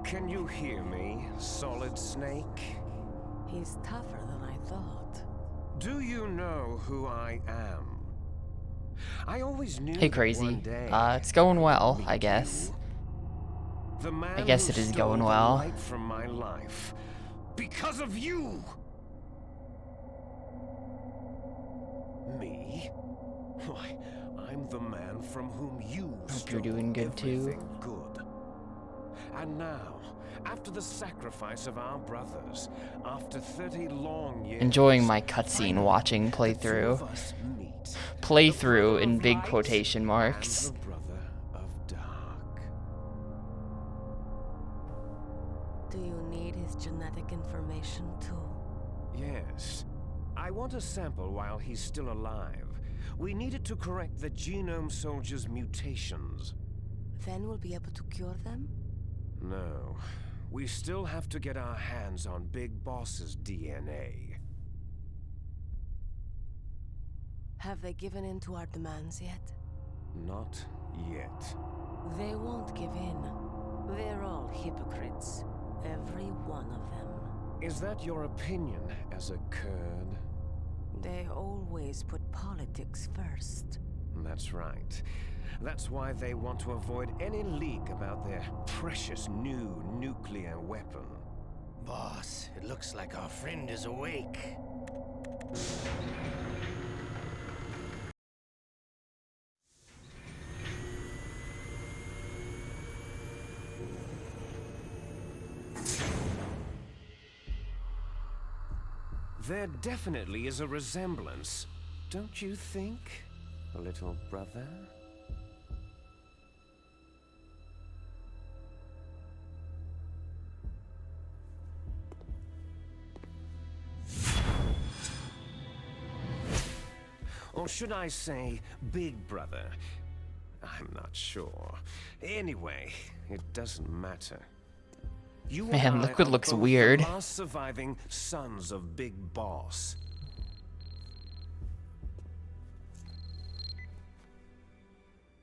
Can you hear me, Solid Snake? He's tougher than I thought. Do you know who I am? I always knew Hey that Crazy. one day It's going well, meet I guess. you. The man I guess who it is stole going the well. light from my life. Because of you! Me? Why, I'm the man from whom you Hope you're stole doing good too. everything good. And now, after the sacrifice of our brothers, after 30 long years, Enjoying my cutscene finally, watching the two playthrough. of us meet. The Playthrough brother in of big light quotation marks. and the brother of dark. Do you need his genetic information too? Yes. I want a sample while he's still alive. We need it to correct the Genome Soldier's mutations. Then we'll be able to cure them? No. We still have to get our hands on Big Boss's DNA. Have they given in to our demands yet? Not yet. They won't give in. They're all hypocrites. Every one of them. Is that your opinion as a Kurd? They always put politics first. That's right. That's why they want to avoid any leak about their precious new nuclear weapon. Boss, it looks like our friend is awake. There definitely is a resemblance, don't you think, little brother? Or should I say, big brother? I'm not sure. Anyway, it doesn't matter. You and Man, I look what are looks both weird. the last surviving sons of Big Boss.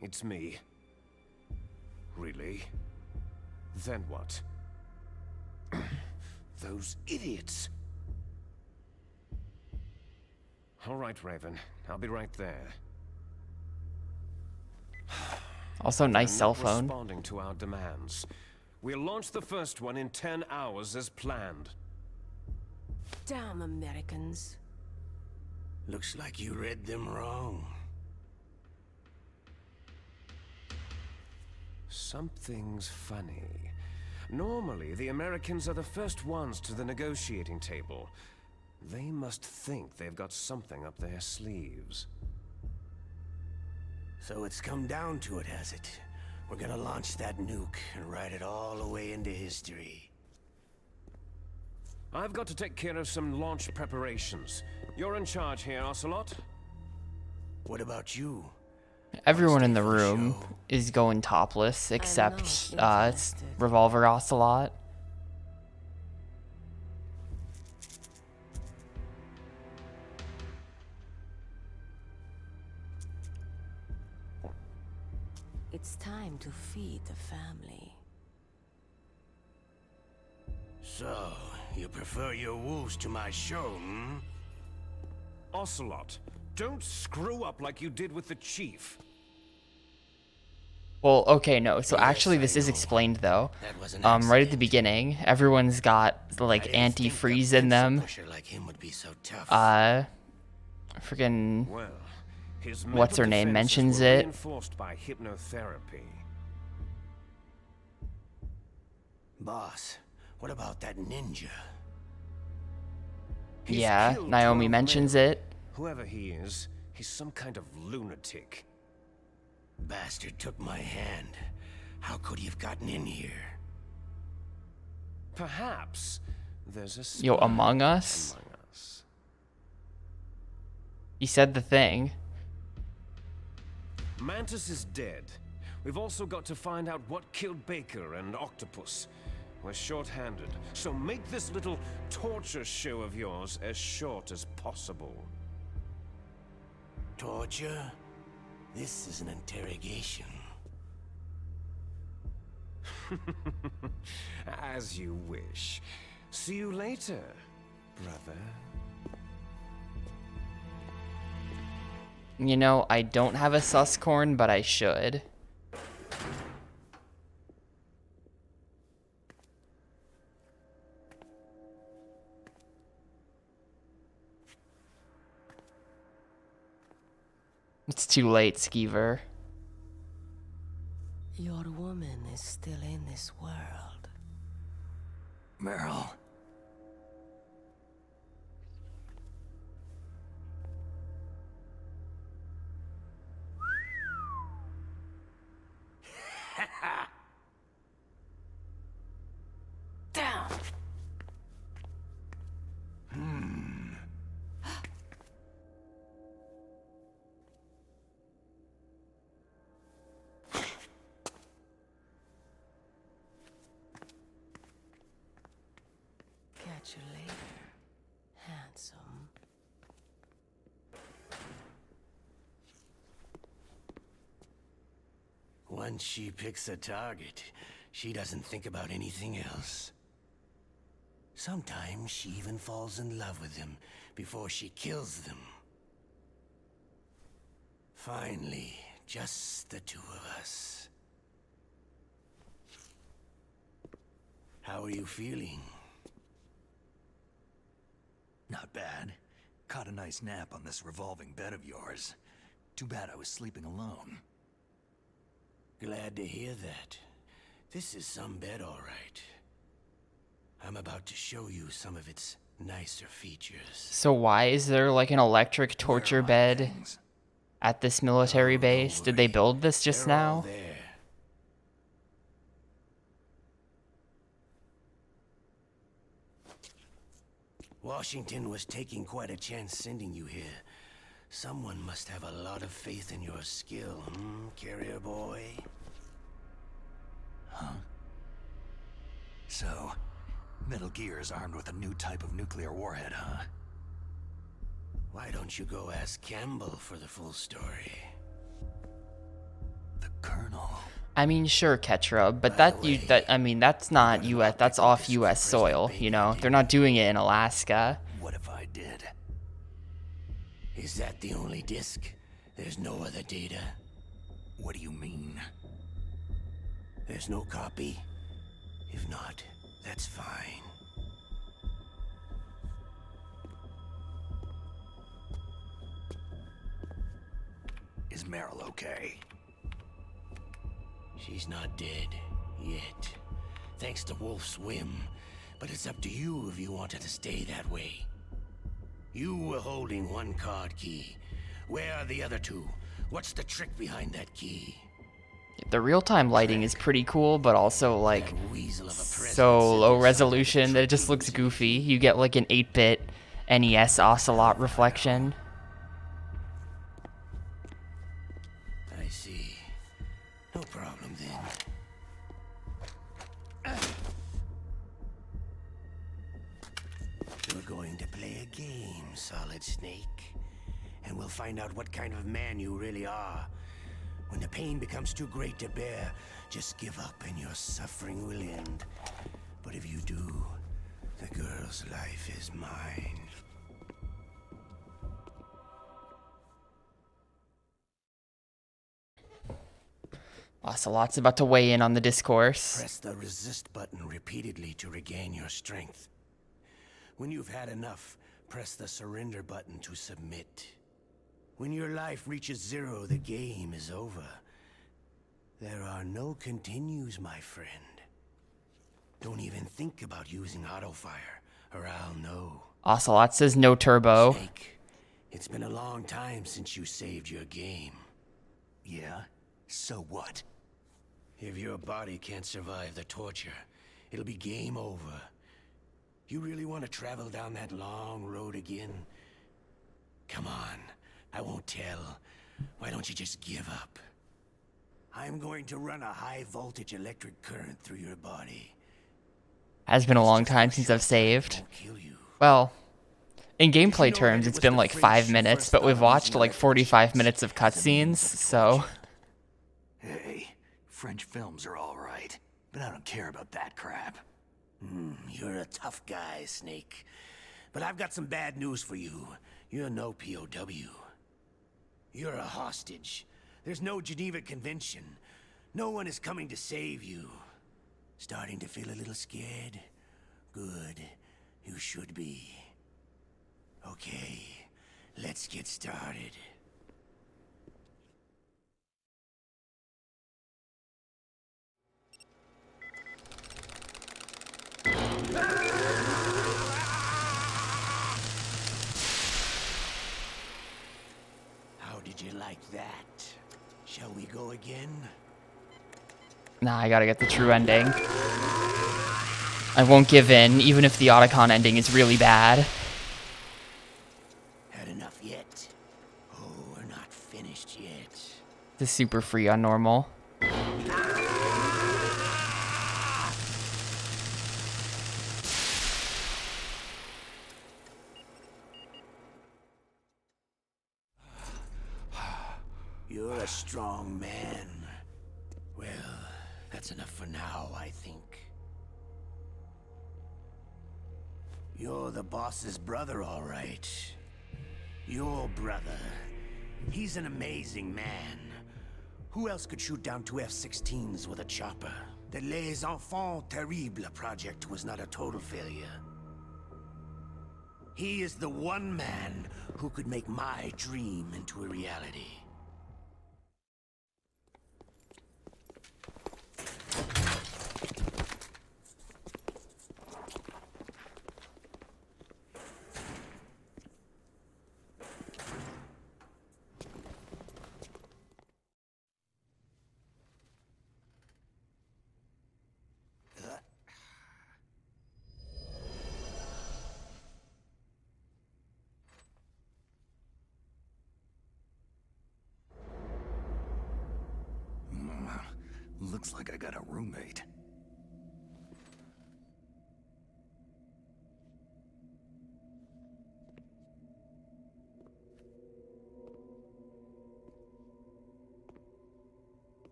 It's me. Really? Then what? Those idiots. All right, Raven. I'll be right there. Also, nice They're cell not phone. responding to our demands. We'll launch the first one in 10 hours as planned. Damn Americans. Looks like you read them wrong. Something's funny. Normally, the Americans are the first ones to the negotiating table. They must think they've got something up their sleeves. So it's come down to it, has it? We're gonna launch that nuke and ride it all the way into history. I've got to take care of some launch preparations. You're in charge here, Ocelot. What about you? Everyone in the Stay for the room show. is going topless except it's interested. Revolver Ocelot. It's time to feed the family. So, you prefer your wolves to my show, hmm? Ocelot, don't screw up like you did with the chief. Well, okay, no. So Yes, actually, I this is know. explained though. That was an Right at the accident. beginning, everyone's got I like didn't think a antifreeze in pencil them. pusher like him would be so tough. Freaking Well, his What's her mental name defenses mentions were it. reinforced by hypnotherapy. Boss, what about that ninja? He's yeah. killed Naomi 12 mentions men. it. Whoever he is, he's some kind of lunatic. Bastard took my hand. How could he have gotten in here? Perhaps there's a Yo, spy Among Us? among us. He said the thing. Mantis is dead. We've also got to find out what killed Baker and Octopus. We're short-handed, so make this little torture show of yours as short as possible. Torture? This is an interrogation. As you wish. See you later, brother. You know, I don't have a suscorn, but I should. It's too late, Skeever. Your woman is still in this world. Meryl. Down! Catch you later, handsome. Once she picks a target, she doesn't think about anything else. Sometimes she even falls in love with them before she kills them. Finally, just the two of us. How are you feeling? Not bad. Caught a nice nap on this revolving bed of yours. Too bad I was sleeping alone. Glad to hear that. This is some bed, all right. I'm about to show you some of its nicer features. So why is there like an electric torture Where are my bed things? at this military base? Did they build this just They're all now? there. Washington was taking quite a chance sending you here. Someone must have a lot of faith in your skill, carrier boy? So, Metal Gear is armed with a new type of nuclear warhead, huh? Why don't you go ask Campbell for the full story? The Colonel. I mean, sure, Ketra, but By the way, I mean, that's not gotta US, not that's pick up off this for US soil, President you Bacon, know? do They're you? not doing it in Alaska. What if I did? Is that the only disc? There's no other data? What do you mean? There's no copy? If not, that's fine. Is Meryl okay? She's not dead, yet. Thanks to Wolf's whim. But it's up to you if you want her to stay that way. You were holding one card key. Where are the other two? What's the trick behind that key? The real-time lighting is pretty cool, but also like That weasel of a president so said low there's resolution some that it just trick looks being goofy. used. You get like an 8-bit NES Ocelot reflection. I see. No problem then. We're going to play a game, Solid Snake. And we'll find out what kind of man you really are. When the pain becomes too great to bear, just give up and your suffering will end. But if you do, the girl's life is mine. Ocelot's about to weigh in on the discourse. Press the resist button repeatedly to regain your strength. When you've had enough, press the surrender button to submit. When your life reaches 0, the game is over. There are no continues, my friend. Don't even think about using auto-fire, or I'll know. Ocelot says no turbo. Snake, it's been a long time since you saved your game. Yeah? So what? If your body can't survive the torture, it'll be game over. You really want to travel down that long road again? Come on, I won't tell. Why don't you just give up? I'm going to run a high-voltage electric current through your body. Has been a long time since I've saved. Won't kill you. Well, in Did you gameplay know terms, that it it's was been the like French 5 who minutes, first but we've thought of watched using like 45 electric minutes of as a means cutscenes, of so... torture? Hey, French films are all right, but I don't care about that crap. You're a tough guy, Snake. But I've got some bad news for you. You're no POW. You're a hostage. There's no Geneva Convention. No one is coming to save you. Starting to feel a little scared? Good. You should be. Okay, let's get started. How did you like that? Shall we go again? Nah, I gotta get the true ending. I won't give in, even if the Otacon ending is really bad. Had enough yet? Oh, we're not finished yet. The super free on normal. You're a strong man. Well, that's enough for now, I think. You're the boss's brother, all right. Your brother. He's an amazing man. Who else could shoot down 2 F-16s with a chopper? The Les Enfants Terribles project was not a total failure. He is the one man who could make my dream into a reality. Looks like I got a roommate.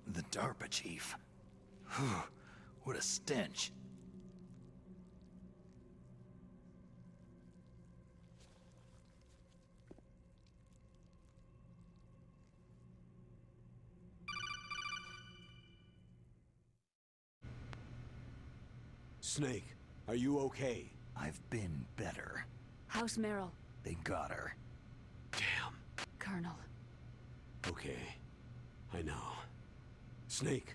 The DARPA chief. Whew, what a stench. Snake, are you okay? I've been better. How's Meryl? They got her. Damn. Colonel. Okay. I know. Snake,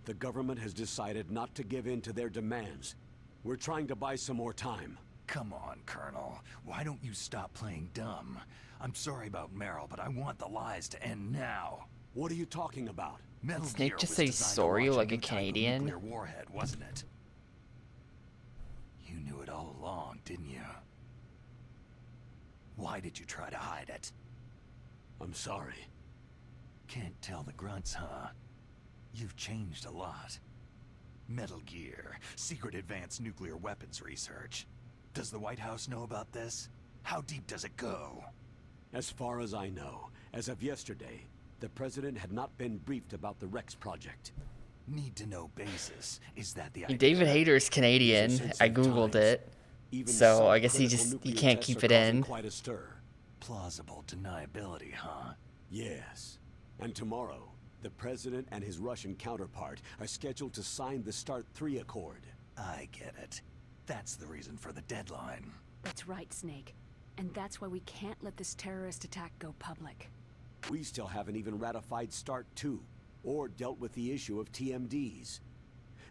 the government has decided not to give in to their demands. We're trying to buy some more time. Come on, Colonel. Why don't you stop playing dumb? I'm sorry about Meryl, but I want the lies to end now. What are you talking about? Metal Snake Gear just was say designed to sorry launch like a new type of Canadian? nuclear warhead, wasn't it? You knew it all along, didn't you? Why did you try to hide it? I'm sorry. Can't tell the grunts, huh? You've changed a lot. Metal Gear, secret advanced nuclear weapons research. Does the White House know about this? How deep does it go? As far as I know, as of yesterday, the president had not been briefed about the Rex project. Need to know basis. Is that the idea? David Hayter's Canadian. These are I sensitive googled times. it. Even So, some I guess he critical nuclear can't tests keep are it causing in. Quite a stir. Plausible deniability, huh? Yes. And tomorrow, the president and his Russian counterpart are scheduled to sign the START 3 Accord. I get it. That's the reason for the deadline. That's right, Snake. And that's why we can't let this terrorist attack go public. We still haven't even ratified START 2, or dealt with the issue of TMDs.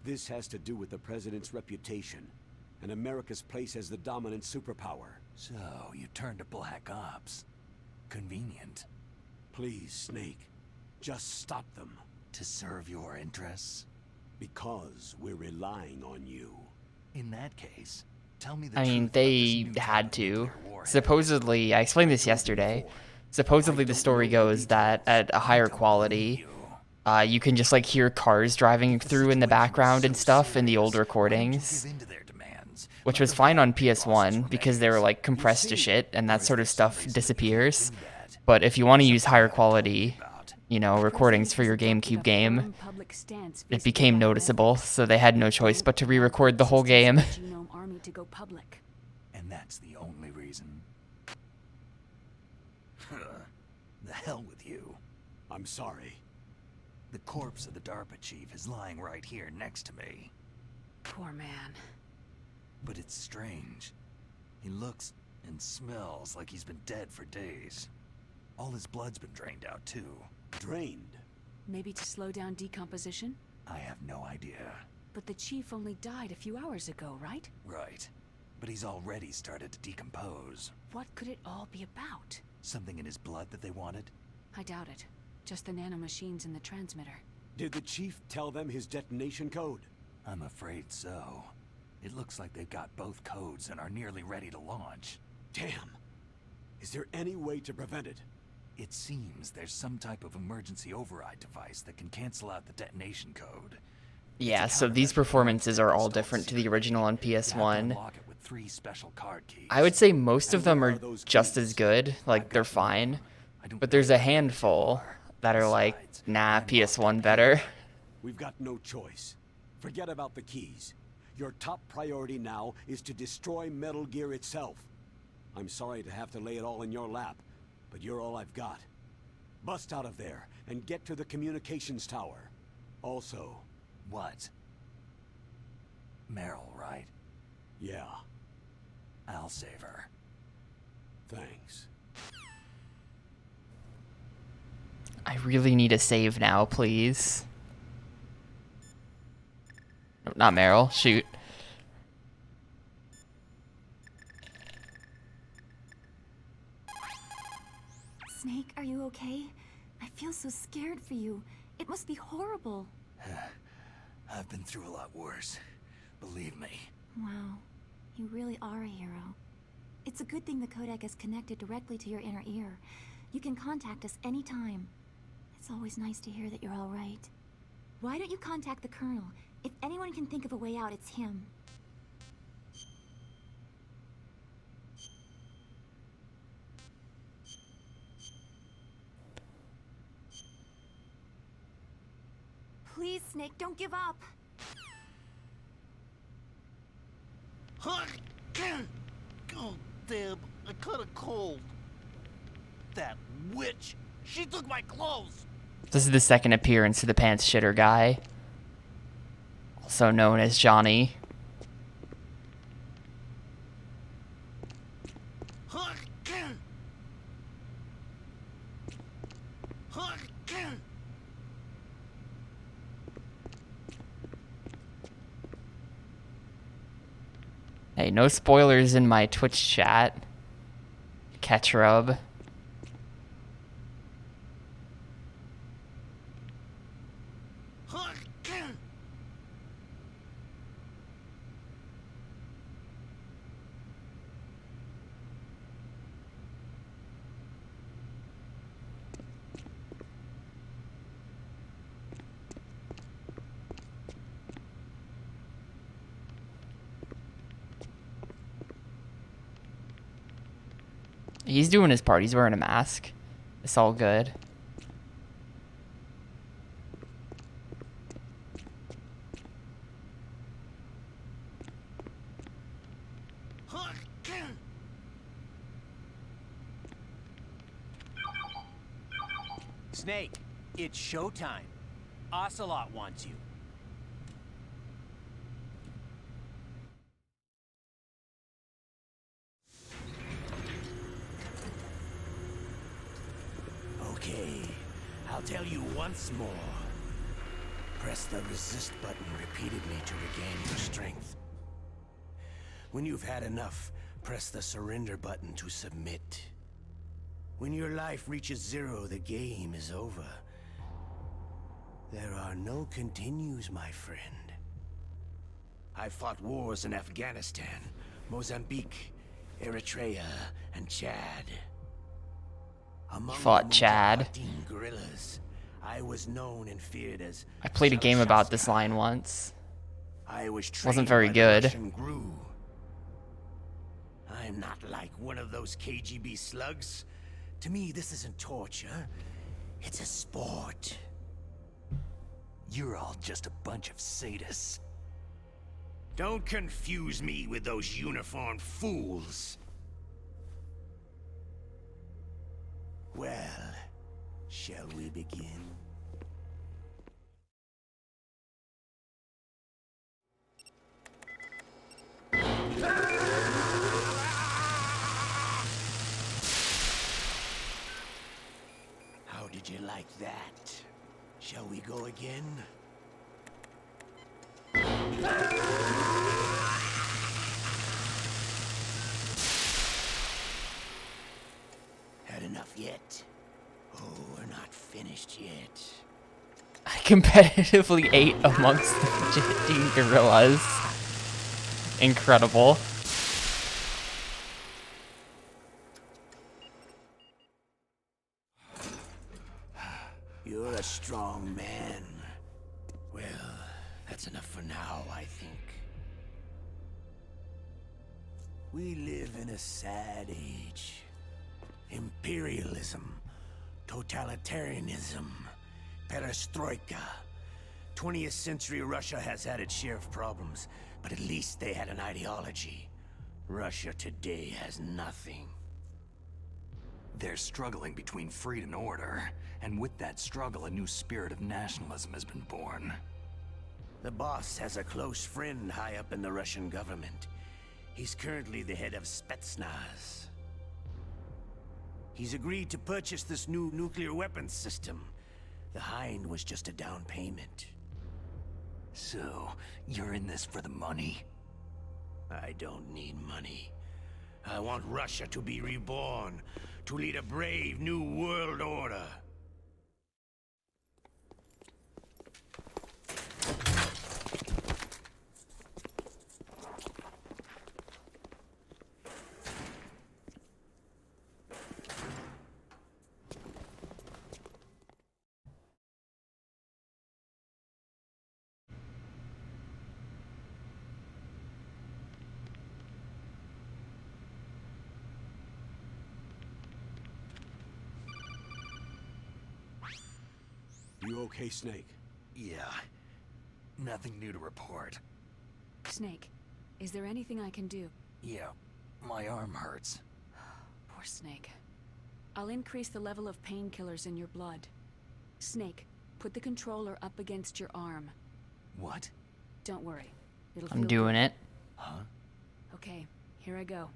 This has to do with the president's reputation, and America's place as the dominant superpower. So, you turned to Black Ops. Convenient. Please, Snake, just stop them. To serve your interests? Because we're relying on you. In that case, tell me the I truth mean, about this they new had type of to. nuclear warhead. Supposedly, I explained this yesterday. Supposedly, the story goes that at a higher quality, you can just like hear cars driving through in the background and stuff in the old recordings, which was fine on PS1 because they were like compressed to shit and that sort of stuff disappears. But if you want to use higher quality, you know, recordings for your GameCube game, it became noticeable, so they had no choice but to re-record the whole game. And that's the only reason? The hell with you. I'm sorry. The corpse of the DARPA chief is lying right here next to me. Poor man. But it's strange. He looks and smells like he's been dead for days. All his blood's been drained out too. Drained? Maybe to slow down decomposition? I have no idea. But the chief only died a few hours ago, right? Right. But he's already started to decompose. What could it all be about? Something in his blood that they wanted? I doubt it. Just the nanomachines in the transmitter. Did the chief tell them his detonation code? I'm afraid so. It looks like they've got both codes and are nearly ready to launch. Damn. Is there any way to prevent it? It seems there's some type of emergency override device that can cancel out the detonation code. Yeah, so these performances are all different to the original on PS1. Unlock it with 3 special card keys. I would say most of them are just as good, like they're fine, but there's a handful that are like, nah, PS1 better. We've got no choice. Forget about the keys. Your top priority now is to destroy Metal Gear itself. I'm sorry to have to lay it all in your lap, but you're all I've got. Bust out of there and get to the communications tower. Also... What? Meryl, right? Yeah, I'll save her. thanks. I really need a save now, please. No, not Meryl, shoot. Snake, are you okay? I feel so scared for you. It must be horrible. I've been through a lot worse. Believe me. Wow, you really are a hero. It's a good thing the codec is connected directly to your inner ear. You can contact us anytime. It's always nice to hear that you're all right. Why don't you contact the Colonel? If anyone can think of a way out, it's him. Please, Snake, don't give up. Oh, damn, I caught a cold. That witch, she took my clothes. This is the second appearance of the pants shitter guy, also known as Johnny. Hey, no spoilers in my Twitch chat. Catch rub. He's doing his part. He's wearing a mask. It's all good. Snake, it's showtime. Ocelot wants you. Okay, I'll tell you once more. Press the resist button repeatedly to regain your strength. When you've had enough, press the surrender button to submit. When your life reaches zero, the game is over. There are no continues, my friend. I fought wars in Afghanistan, Mozambique, Eritrea, and Chad. Among Fought the Chad. Mujahideen guerrillas, I was known and feared as I played a game about this Shasta. line once. I was Wasn't trained very by the good. Russian GRU. I'm not like one of those KGB slugs. To me, this isn't torture. It's a sport. You're all just a bunch of sadists. Don't confuse me with those uniformed fools. Well, shall we begin? How did you like that? Shall we go again? Had enough yet? Oh, we're not finished yet. I competitively ate amongst the Mujahideen gorillas. Incredible. You're a strong man. Well, that's enough for now, I think. We live in a sad age. Imperialism, totalitarianism, perestroika. 20th century Russia has had its share of problems, but at least they had an ideology. Russia today has nothing. They're struggling between freedom and order, and with that struggle, a new spirit of nationalism has been born. The boss has a close friend high up in the Russian government. He's currently the head of Spetsnaz. He's agreed to purchase this new nuclear weapons system. The Hind was just a down payment. So, you're in this for the money? I don't need money. I want Russia to be reborn, to lead a brave new world order. You okay, Snake? Yeah. Nothing new to report. Snake, is there anything I can do? Yeah, my arm hurts. Poor Snake. I'll increase the level of painkillers in your blood. Snake, put the controller up against your arm. What? Don't worry. It'll I'm feel doing it. Huh? good. Okay, here I go.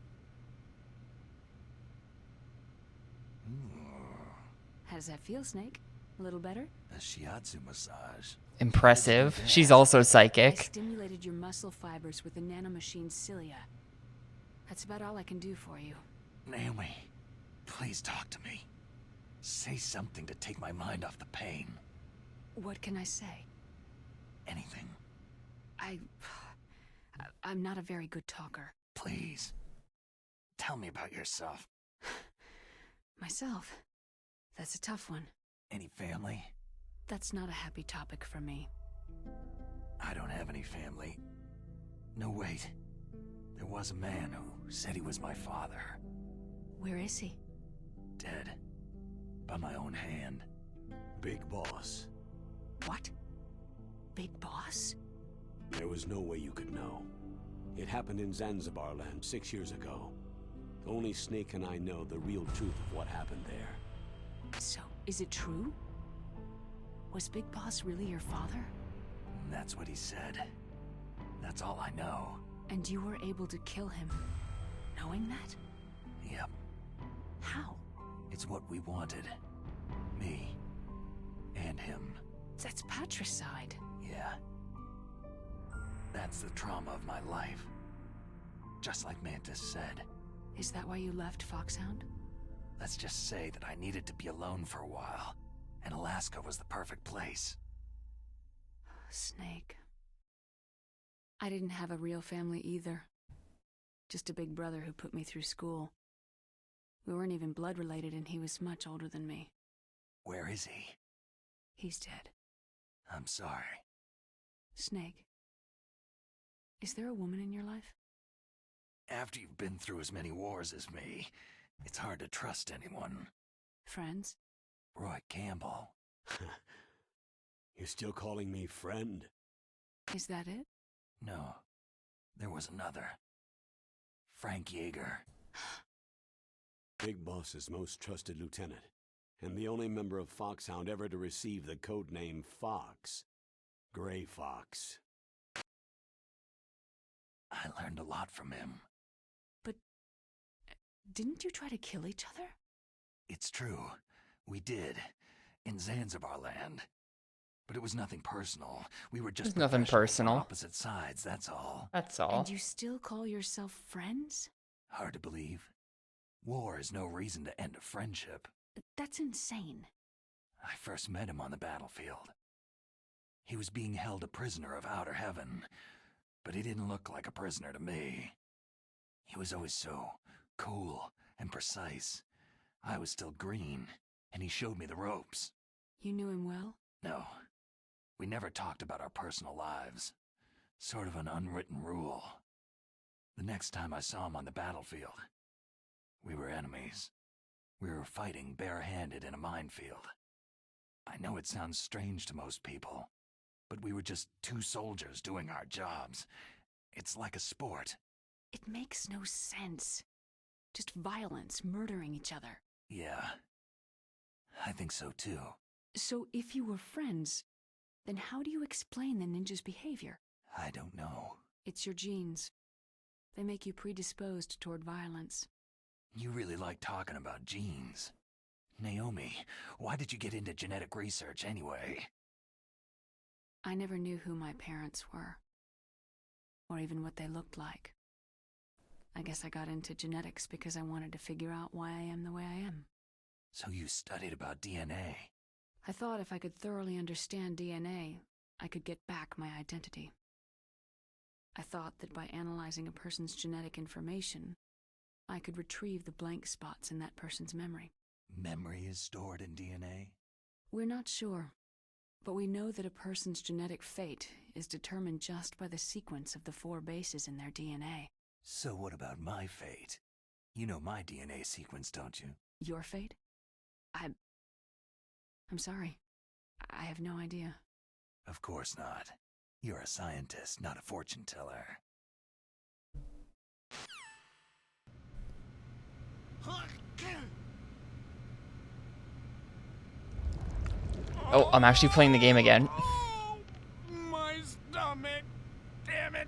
How does that feel, Snake? A little better? A shiatsu massage. Impressive. She's also I psychic. stimulated your muscle fibers with the nanomachine cilia. That's about all I can do for you. Naomi, please talk to me. Say something to take my mind off the pain. What can I say? Anything. I'm not a very good talker. Please. Tell me about yourself. Myself? That's a tough one. Any family? That's not a happy topic for me. I don't have any family. No, wait. There was a man who said he was my father. Where is he? Dead. By my own hand. Big Boss. What? Big Boss? There was no way you could know. It happened in Zanzibar land 6 years ago. Only Snake and I know the real truth of what happened there. So, is it true? Was Big Boss really your father? That's what he said. That's all I know. And you were able to kill him, knowing that? Yep. How? It's what we wanted. Me. And him. That's patricide. Yeah. That's the trauma of my life. just like Mantis said. Is that why you left Foxhound? Let's just say that I needed to be alone for a while, and Alaska was the perfect place. Snake. I didn't have a real family either. Just a big brother who put me through school. We weren't even blood related, and he was much older than me. Where is he? He's dead. I'm sorry. Snake. Is there a woman in your life? After you've been through as many wars as me, it's hard to trust anyone. Friends? Roy Campbell. You're still calling me friend? Is that it? No, there was another. Frank Yeager. Big Boss's most trusted lieutenant, and the only member of Foxhound ever to receive the code name Fox. Gray Fox. I learned a lot from him. But didn't you try to kill each other? It's true. We did. In Zanzibar land. But it was nothing personal. We were just It's nothing professional personal. on opposite sides, that's all. That's all. And you still call yourself friends? Hard to believe. War is no reason to end a friendship. That's insane. I first met him on the battlefield. He was being held a prisoner of outer heaven, but he didn't look like a prisoner to me. He was always so cool and precise. I was still green, and he showed me the ropes. You knew him well? No, we never talked about our personal lives. Sort of an unwritten rule. The next time I saw him on the battlefield, we were enemies. We were fighting barehanded in a minefield. I know it sounds strange to most people, but we were just two soldiers doing our jobs. It's like a sport. It makes no sense. Just violence, murdering each other. Yeah, I think so too. So if you were friends, then how do you explain the ninja's behavior? I don't know. It's your genes. They make you predisposed toward violence. You really like talking about genes. Naomi, why did you get into genetic research anyway? I never knew who my parents were, or even what they looked like. I guess I got into genetics because I wanted to figure out why I am the way I am. So you studied about DNA. I thought if I could thoroughly understand DNA, I could get back my identity. I thought that by analyzing a person's genetic information, I could retrieve the blank spots in that person's memory. Memory is stored in DNA? We're not sure, but we know that a person's genetic fate is determined just by the sequence of the 4 bases in their DNA. So what about my fate? You know my DNA sequence, don't you? Your fate? I'm sorry. I have no idea. Of course not. You're a scientist, not a fortune teller. Oh, I'm actually playing the game again. Oh, my stomach! Damn it!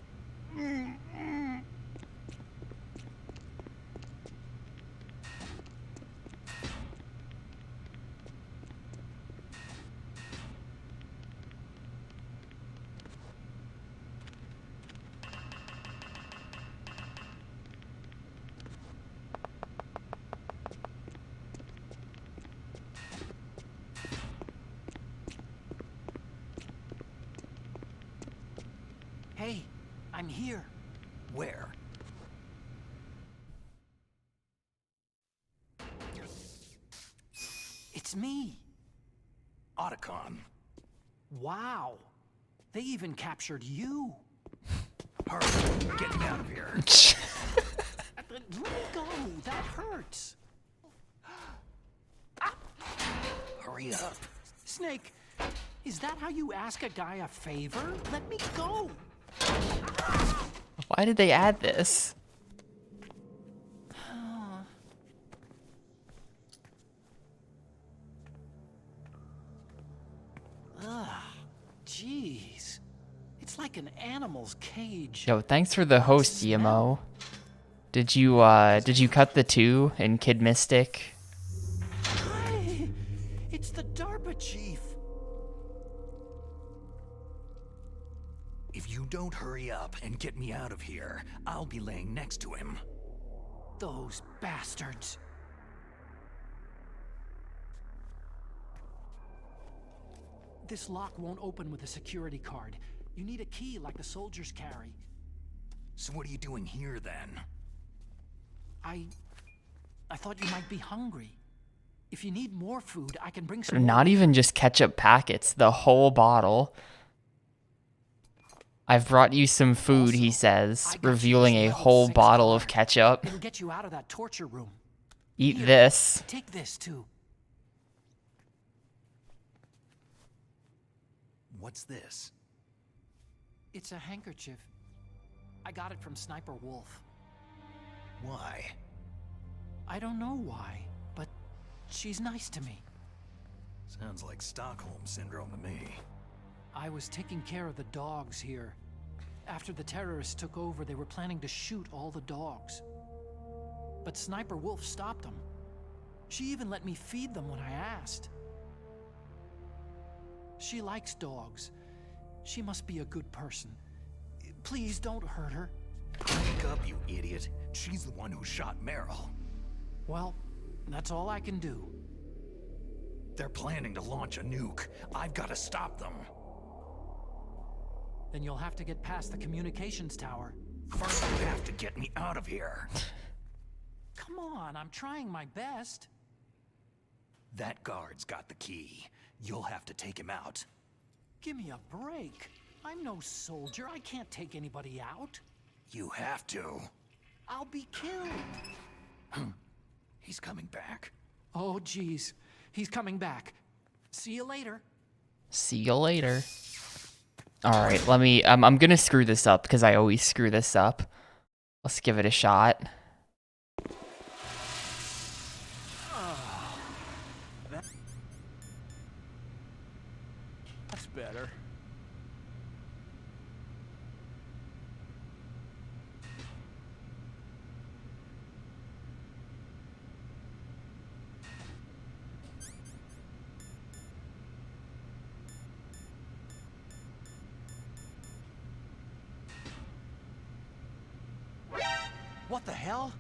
Hey, I'm here. Where? It's me. Otacon. Wow. They even captured you. Hurry, get me out of here. Let me go. That hurts. Hurry up. Snake, is that how you ask a guy a favor? Let me go. Why did they add this? Jeez. It's like an animal's cage. Yo, thanks for the host, Yemo. Did you cut the 2 in Kid Mystic? Hi, it's the DARPA chief. If you don't hurry up and get me out of here, I'll be laying next to him. Those bastards. This lock won't open with a security card. You need a key like the soldiers carry. So what are you doing here then? I thought you might be hungry. If you need more food, I can bring some Not more. even just ketchup packets, the whole bottle. I've brought you some food, he says, revealing a whole bottle of ketchup. It'll get you out of that torture room. Eat Here, this. Take this too. What's this? It's a handkerchief. I got it from Sniper Wolf. Why? I don't know why, but she's nice to me. Sounds like Stockholm Syndrome to me. I was taking care of the dogs here. After the terrorists took over, they were planning to shoot all the dogs. But Sniper Wolf stopped them. She even let me feed them when I asked. She likes dogs. She must be a good person. Please don't hurt her. Wake up, you idiot. She's the one who shot Meryl. Well, that's all I can do. They're planning to launch a nuke. I've got to stop them. Then you'll have to get past the communications tower. First, you have to get me out of here. Come on, I'm trying my best. That guard's got the key. You'll have to take him out. Give me a break. I'm no soldier. I can't take anybody out. You have to. I'll be killed. He's coming back. Oh, geez. He's coming back. See you later. See you later. All right, let me. I'm gonna screw this up because I always screw this up. Let's give it a shot. That's better. What the hell?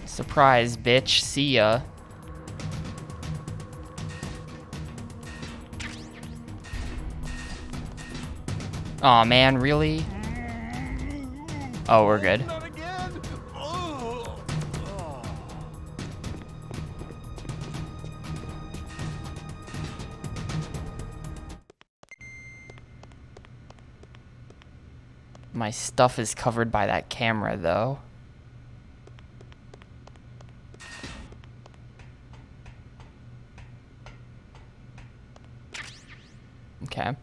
Surprise, bitch. See ya. Aw, man, really? Oh, we're good. Not again! Oh. Oh. My stuff is covered by that camera, though. Okay.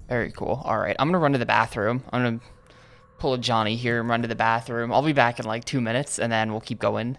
Very cool. All right, I'm gonna run to the bathroom. I'm gonna pull a Johnny here and run to the bathroom. I'll be back in like 2 minutes, and then we'll keep going.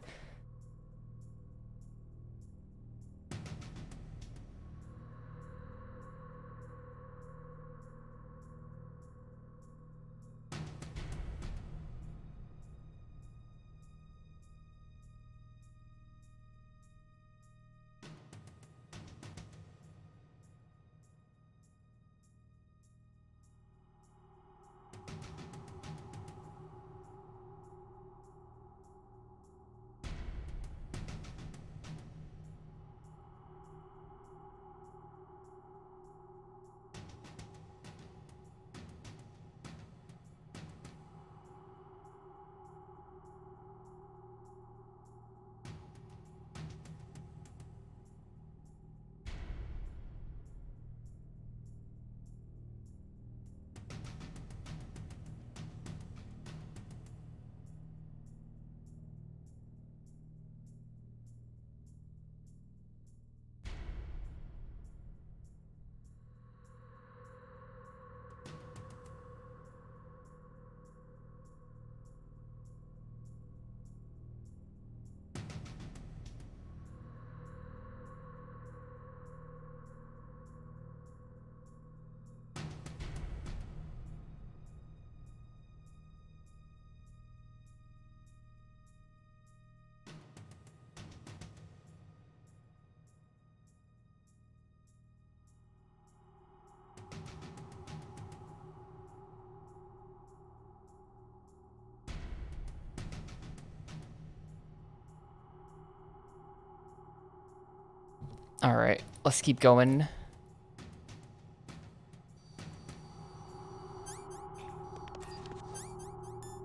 Alright, let's keep going.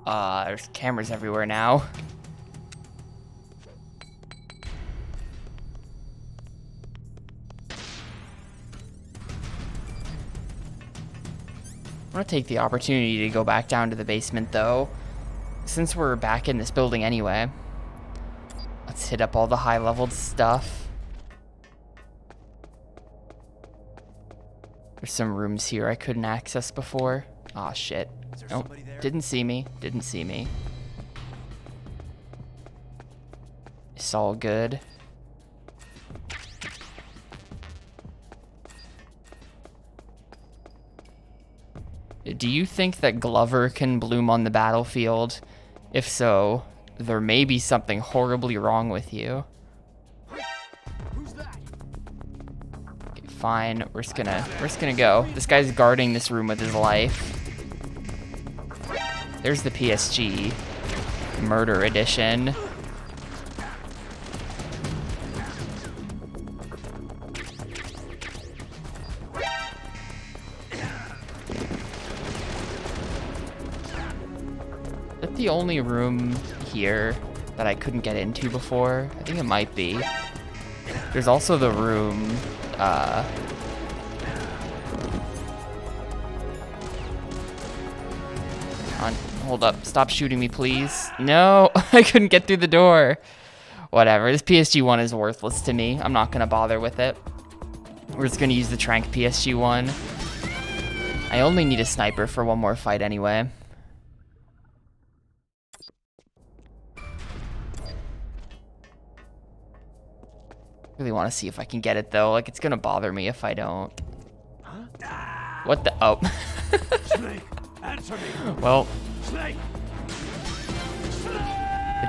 There's cameras everywhere now. I'm gonna take the opportunity to go back down to the basement though. Since we're back in this building anyway. Let's hit up all the high-leveled stuff. There's some rooms here I couldn't access before. Aw, shit. Nope, didn't see me. Didn't see me. It's all good. Do you think that Glover can bloom on the battlefield? If so, there may be something horribly wrong with you. Who's that? Okay, fine, we're just gonna go. This guy's guarding this room with his life. There's the PSG Murder Edition. Is that the only room here that I couldn't get into before? I think it might be. There's also the room, hold up, stop shooting me, please. No, I couldn't get through the door. Whatever, this PSG-1 is worthless to me. I'm not gonna bother with it. We're just gonna use the Trank PSG-1. I only need a sniper for one more fight anyway. Really want to see if I can get it though. Like, it's gonna bother me if I don't. What the? Oh. Snake, answer me. Well, Snake.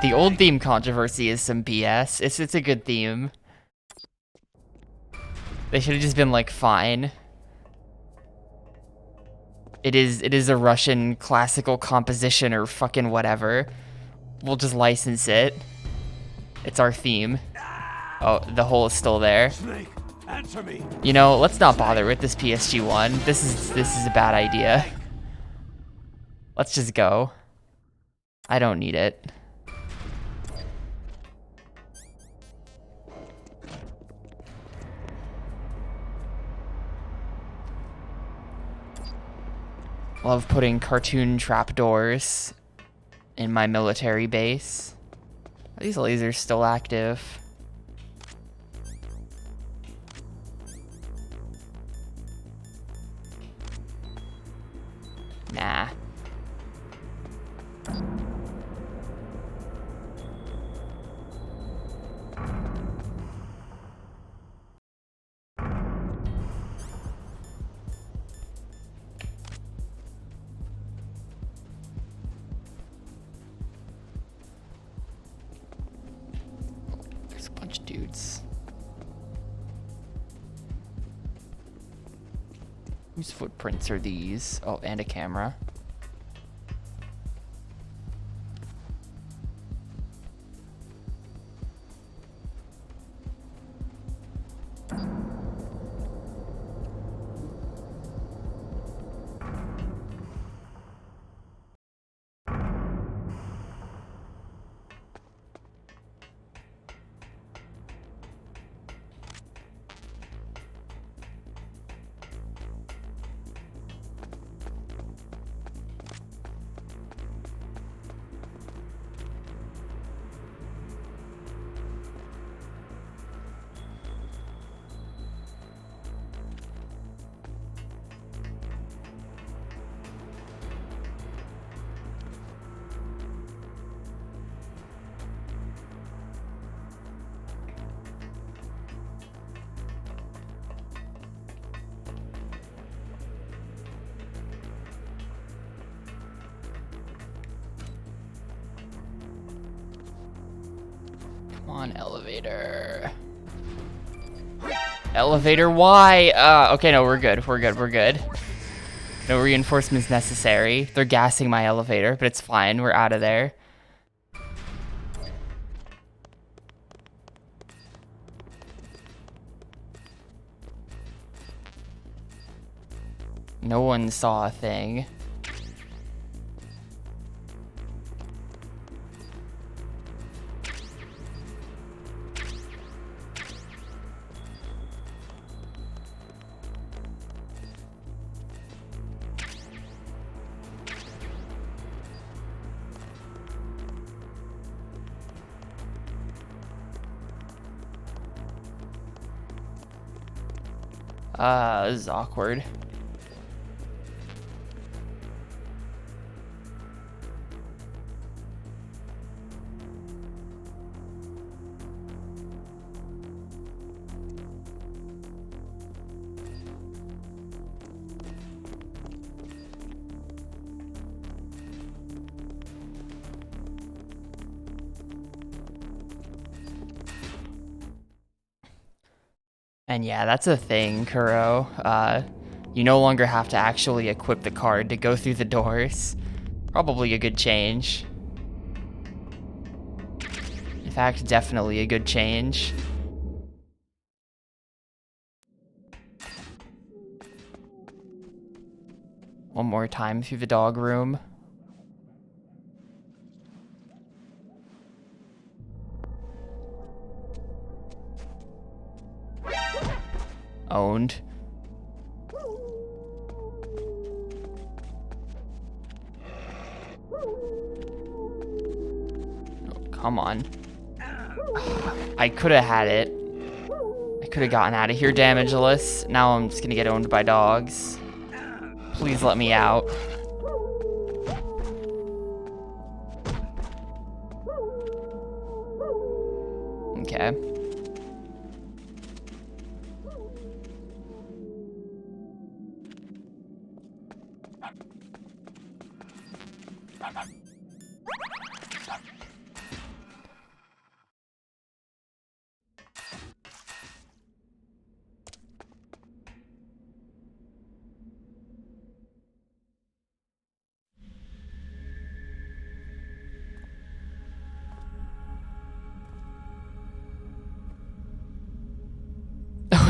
the old theme controversy is some BS. It's a good theme. They should have just been like, fine. It is a Russian classical composition or fucking whatever. We'll just license it. It's our theme. Oh, the hole is still there. Snake, answer me. You know, let's not bother with this PSG-1. This is a bad idea. Let's just go. I don't need it. Love putting cartoon trapdoors in my military base. Are these lasers still active? Nah. There's a bunch of dudes. Whose footprints are these? Oh, and a camera. Come on, elevator. Elevator, why? Okay, no, we're good. We're good. We're good. No reinforcements necessary. They're gassing my elevator, but it's fine. We're out of there. No one saw a thing. This is awkward. And yeah, that's a thing, Kuro. You no longer have to actually equip the card to go through the doors. Probably a good change. In fact, definitely a good change. One more time through the dog room. Owned. Oh, come on. I could have had it. I could have gotten out of here damageless. Now I'm just gonna get owned by dogs. Please let me out. Okay.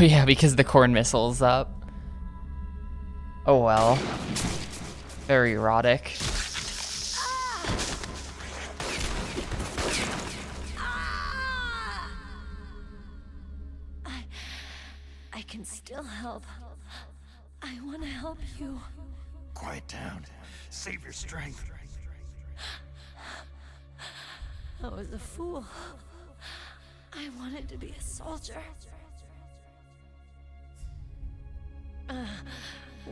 Oh yeah, because the corn missile's up. Oh well. Very erotic. I can still help. I want to help you. Quiet down. Save your strength. I was a fool. I wanted to be a soldier.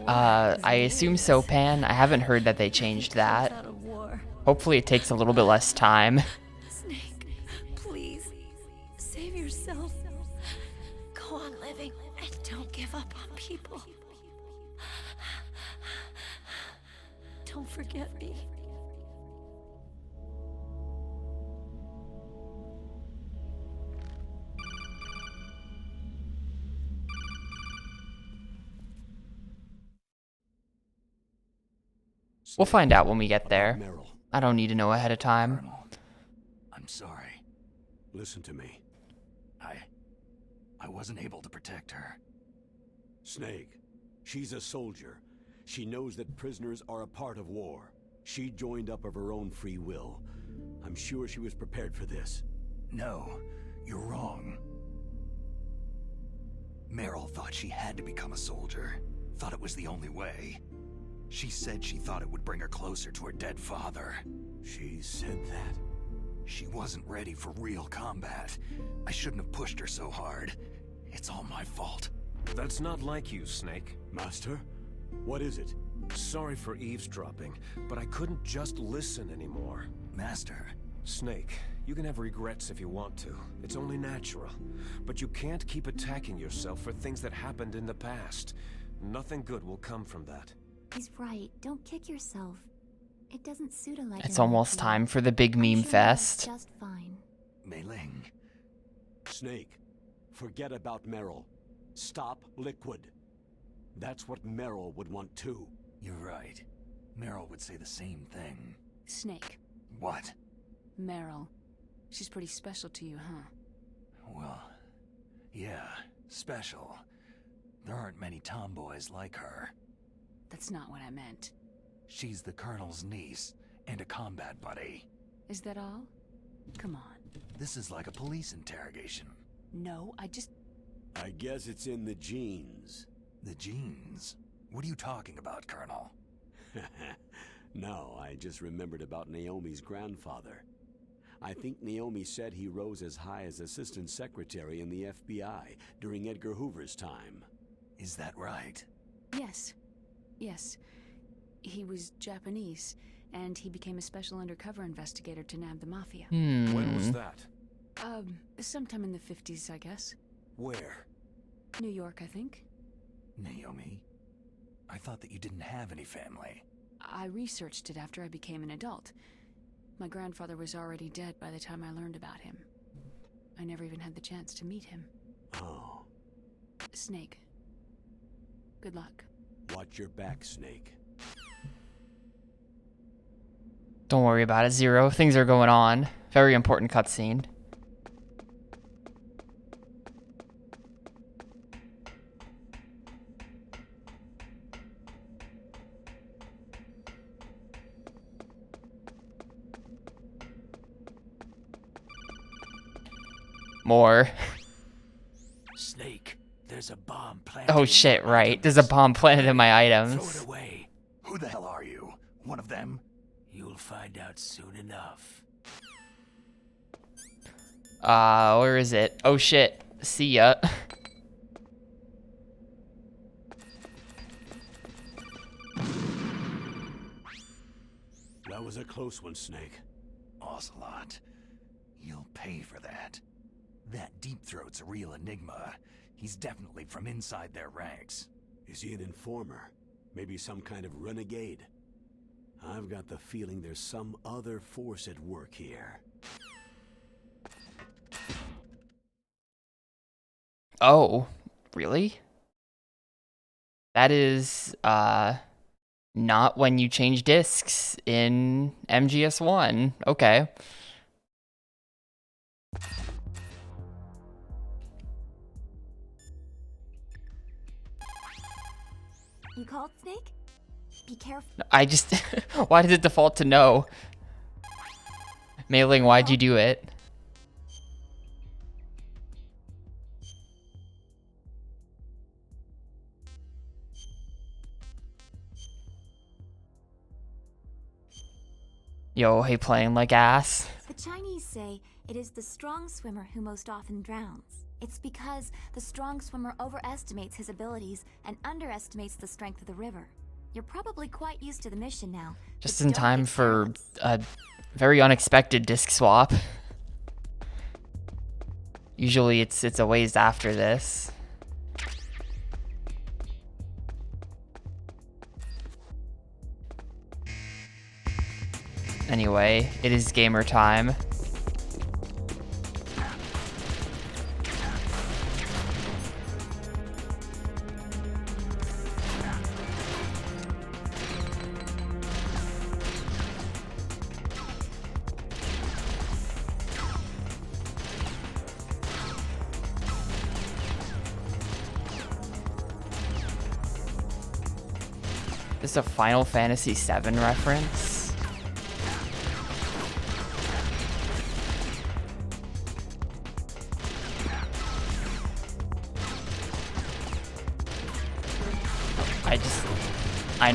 I assume so, Pan. I haven't heard that they changed that. Out of war. Hopefully it takes a little bit less time. Snake, please, save yourself. Go on living and don't give up on people. Don't forget me. We'll find out when we get there. Meryl, I don't need to know ahead of time. Colonel, I'm sorry. listen to me. I wasn't able to protect her. Snake, she's a soldier. She knows that prisoners are a part of war. She joined up of her own free will. I'm sure she was prepared for this. No, you're wrong. Meryl thought she had to become a soldier. Thought it was the only way. She said she thought it would bring her closer to her dead father. She said that? She wasn't ready for real combat. I shouldn't have pushed her so hard. It's all my fault. That's not like you, Snake. Master? What is it? Sorry for eavesdropping, but I couldn't just listen anymore. Master. Snake, you can have regrets if you want to. It's only natural. But you can't keep attacking yourself for things that happened in the past. Nothing good will come from that. He's right. Don't kick yourself. It doesn't suit a legend. It's almost like you. time for the big I'm meme sure fest. that's just fine. Mei Ling. Snake, forget about Meryl. Stop Liquid. That's what Meryl would want too. You're right. Meryl would say the same thing. Snake. What? Meryl. She's pretty special to you, huh? Well, yeah, special. There aren't many tomboys like her. That's not what I meant. She's the Colonel's niece and a combat buddy. Is that all? Come on. This is like a police interrogation. No, I just... I guess it's in the genes. The genes? What are you talking about, Colonel? No, I just remembered about Naomi's grandfather. I think Naomi said he rose as high as assistant secretary in the FBI during Edgar Hoover's time. Is that right? Yes. Yes. He was Japanese, and he became a special undercover investigator to nab the Mafia. When was that? Sometime in the 50s, I guess. Where? New York, I think. Naomi? I thought that you didn't have any family. I researched it after I became an adult. My grandfather was already dead by the time I learned about him. I never even had the chance to meet him. Oh. Snake. Good luck. Watch your back, Snake. Don't worry about it, Zero. Things are going on. Very important cutscene. More. Snake, there's a bomb planted. Oh shit, right. There's a bomb planted in my Throw items. it away. Who the hell are you? One of them? You'll find out soon enough. Where is it? Oh shit. See ya. That was a close one, Snake. Ocelot. You'll pay for that. That Deep Throat's a real enigma. He's definitely from inside their ranks. Is he an informer? Maybe some kind of renegade? I've got the feeling there's some other force at work here. Oh, really? That is, not when you change discs in MGS1. Okay. You called, Snake? Be careful. I just... Why did it default to no? Mailing, why'd you do it? Yo, hey, playing like ass. The Chinese say it is the strong swimmer who most often drowns. It's because the strong swimmer overestimates his abilities and underestimates the strength of the river. You're probably quite used to the mission now. Just but in don't time get for careless. a very unexpected disc swap. Usually it's a ways after this. Anyway, it is gamer time. This is a Final Fantasy VII reference. I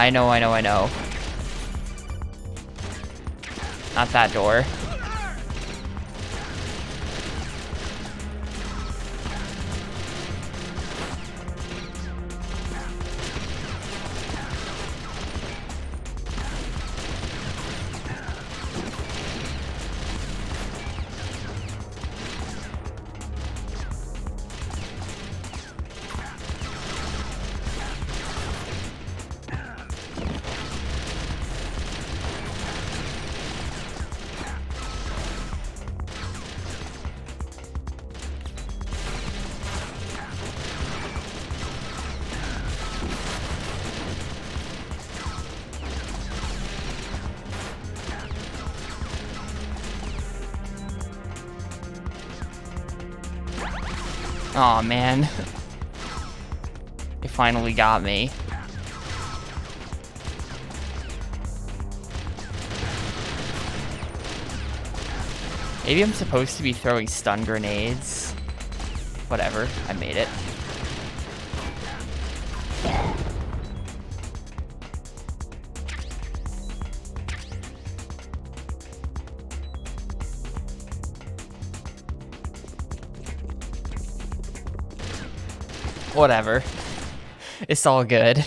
know. Not that door. Aw, man. It finally got me. Maybe I'm supposed to be throwing stun grenades. Whatever, I made it. Whatever. It's all good.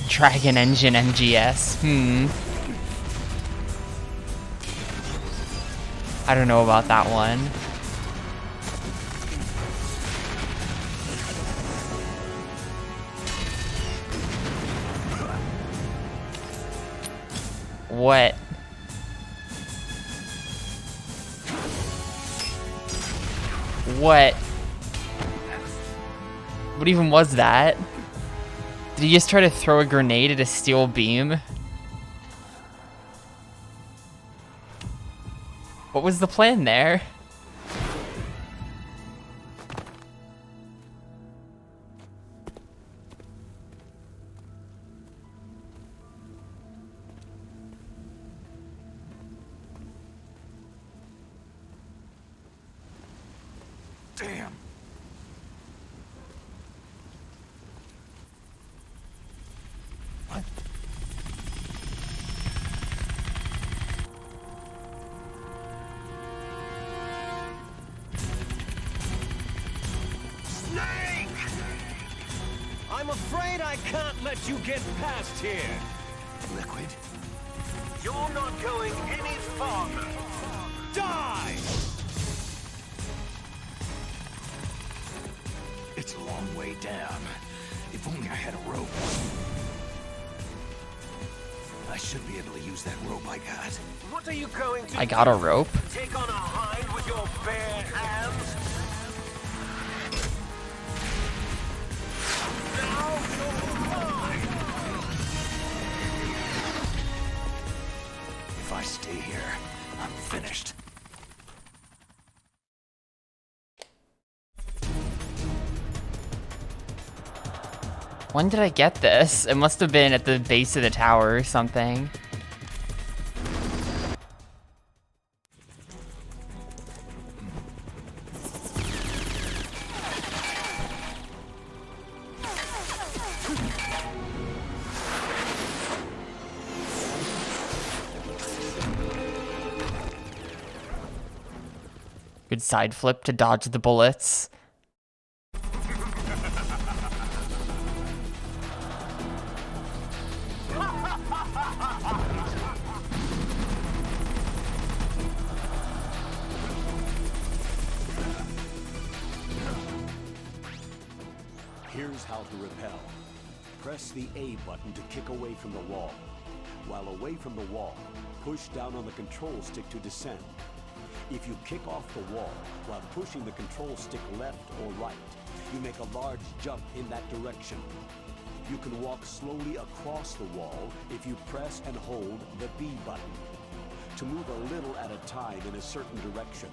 Dragon Engine MGS. I don't know about that one. What? What? What even was that? Did he just try to throw a grenade at a steel beam? What was the plan there? Damn. What? Snake! I'm afraid I can't let you get past here. Liquid? You're not going any farther. Die! It's a long way down. If only I had a rope. I should be able to use that rope I got. What are you going to I got a rope. take on a hind with your bare hands? Now you're mine! If I stay here, I'm finished. When did I get this? It must have been at the base of the tower or something. Good side flip to dodge the bullets. Here's how to repel. Press the A button to kick away from the wall. While away from the wall, push down on the control stick to descend. If you kick off the wall while pushing the control stick left or right, you make a large jump in that direction. You can walk slowly across the wall if you press and hold the B button. To move a little at a time in a certain direction,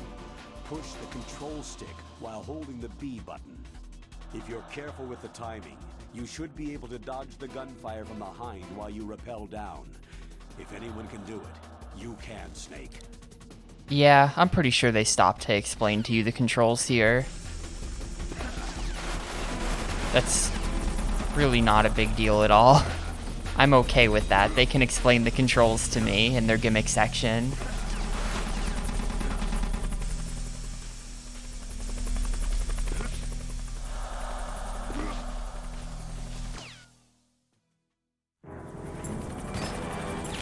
push the control stick while holding the B button. If you're careful with the timing, you should be able to dodge the gunfire from behind while you rappel down. If anyone can do it, you can, Snake. Yeah, I'm pretty sure they stopped to explain to you the controls here. That's really not a big deal at all. I'm okay with that. They can explain the controls to me in their gimmick section.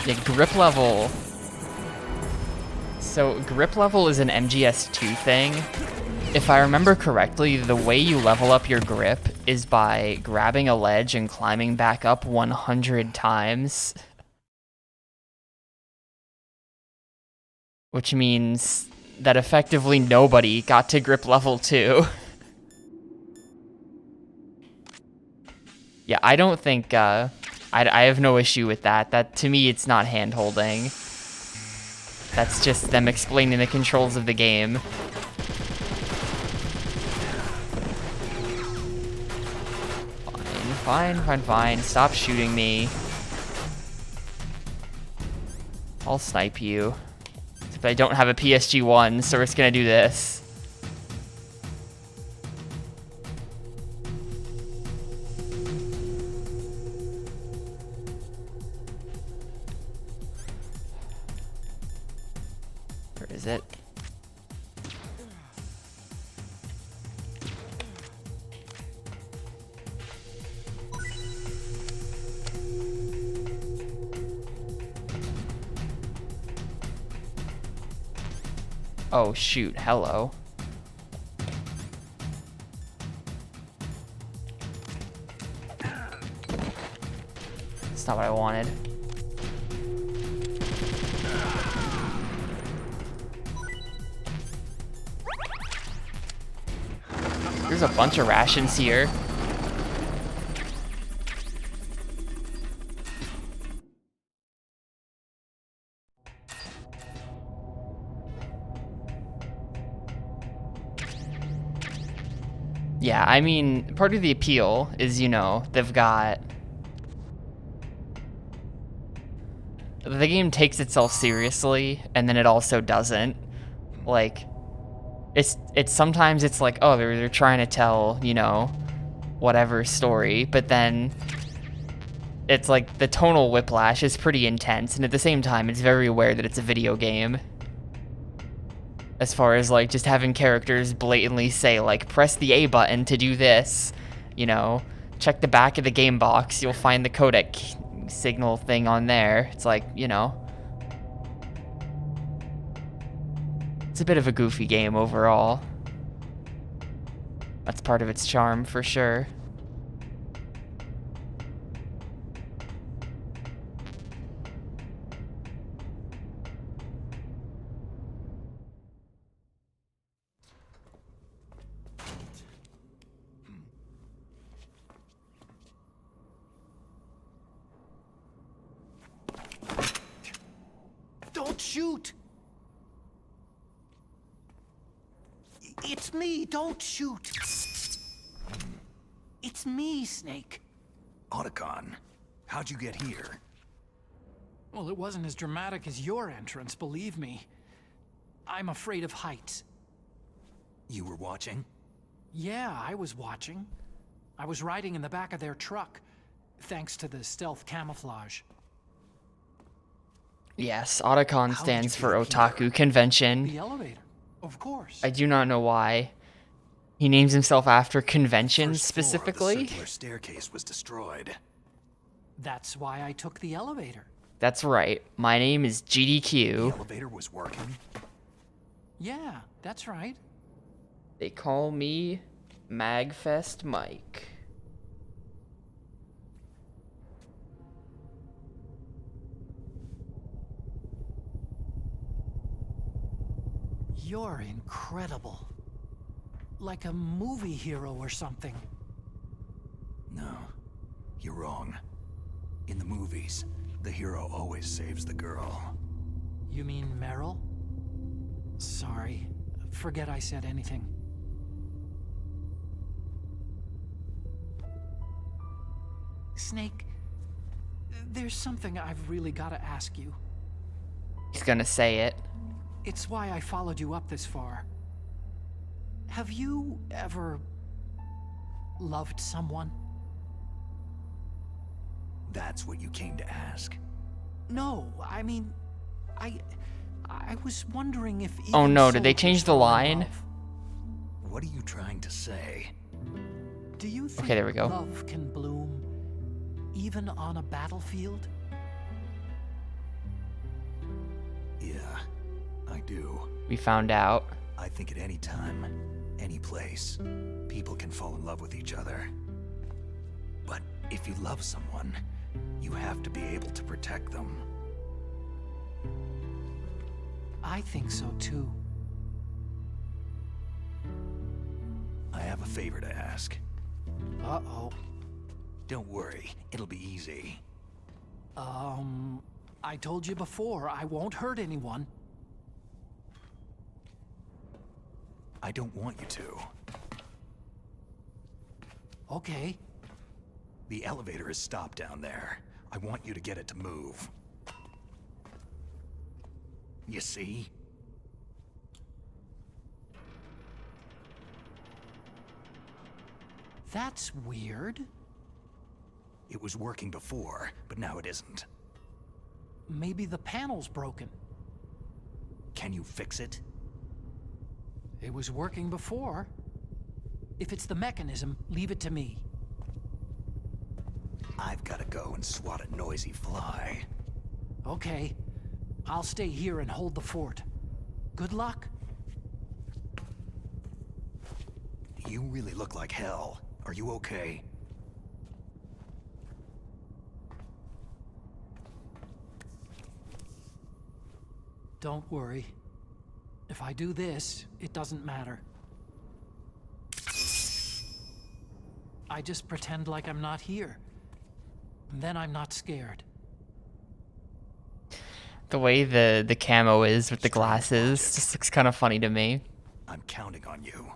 The grip level. So grip level is an MGS2 thing. If I remember correctly, the way you level up your grip is by grabbing a ledge and climbing back up 100 times. Which means that effectively nobody got to grip level 2. Yeah, I don't think, I have no issue with that. That, to me, it's not hand-holding. That's just them explaining the controls of the game. Fine. Stop shooting me. I'll snipe you. Except I don't have a PSG-1, so we're just gonna do this. Where is it? Oh shoot, hello. That's not what I wanted. There's a bunch of rations here. Yeah, I mean, part of the appeal is, you know, they've got... The game takes itself seriously, and then it also doesn't. Like, it's sometimes it's like, oh, they're trying to tell, you know, whatever story, but then it's like the tonal whiplash is pretty intense, and at the same time, it's very aware that it's a video game. As far as, like, just having characters blatantly say, like, press the A button to do this, you know, check the back of the game box, you'll find the codec signal thing on there. It's like, you know, it's a bit of a goofy game overall. That's part of its charm, for sure. Don't shoot! It's me, don't shoot! It's me, Snake. Otacon, how'd you get here? Well, it wasn't as dramatic as your entrance, believe me. I'm afraid of heights. You were watching? Yeah, I was watching. I was riding in the back of their truck, thanks to the stealth camouflage. Yes, Otacon How stands did you for get here? Otaku Convention. The elevator, of course. I do not know why. He names himself after conventions First floor, specifically. the circular staircase was destroyed. That's why I took the elevator. That's right. My name is The GDQ. elevator was working? Yeah, that's right. They call me Magfest Mike. You're incredible. Like a movie hero or something. No, you're wrong. In the movies, the hero always saves the girl. You mean Meryl? Sorry. Forget I said anything. Snake, there's something I've really got to ask you. He's gonna say it. It's why I followed you up this far. Have you ever loved someone? That's what you came to ask? No, I mean, I was wondering if. Oh even no, did they soldiers change the fall in line? love. What are you trying to say? Do you think Okay, there we go. love can bloom even on a battlefield? do. we found out. I think at any time, any place, people can fall in love with each other. But if you love someone, you have to be able to protect them. I think so too. I have a favor to ask. Uh-oh. Don't worry, it'll be easy. I told you before, I won't hurt anyone. I don't want you to. Okay. The elevator is stopped down there. I want you to get it to move. You see? That's weird. It was working before, but now it isn't. Maybe the panel's broken. Can you fix it? It was working before. If it's the mechanism, leave it to me. I've gotta go and swat a noisy fly. Okay. I'll stay here and hold the fort. Good luck. You really look like hell. Are you okay? Don't worry. If I do this, it doesn't matter. I just pretend like I'm not here. And then I'm not scared. The way the camo is with the glasses just looks kind of funny to me. I'm counting on you.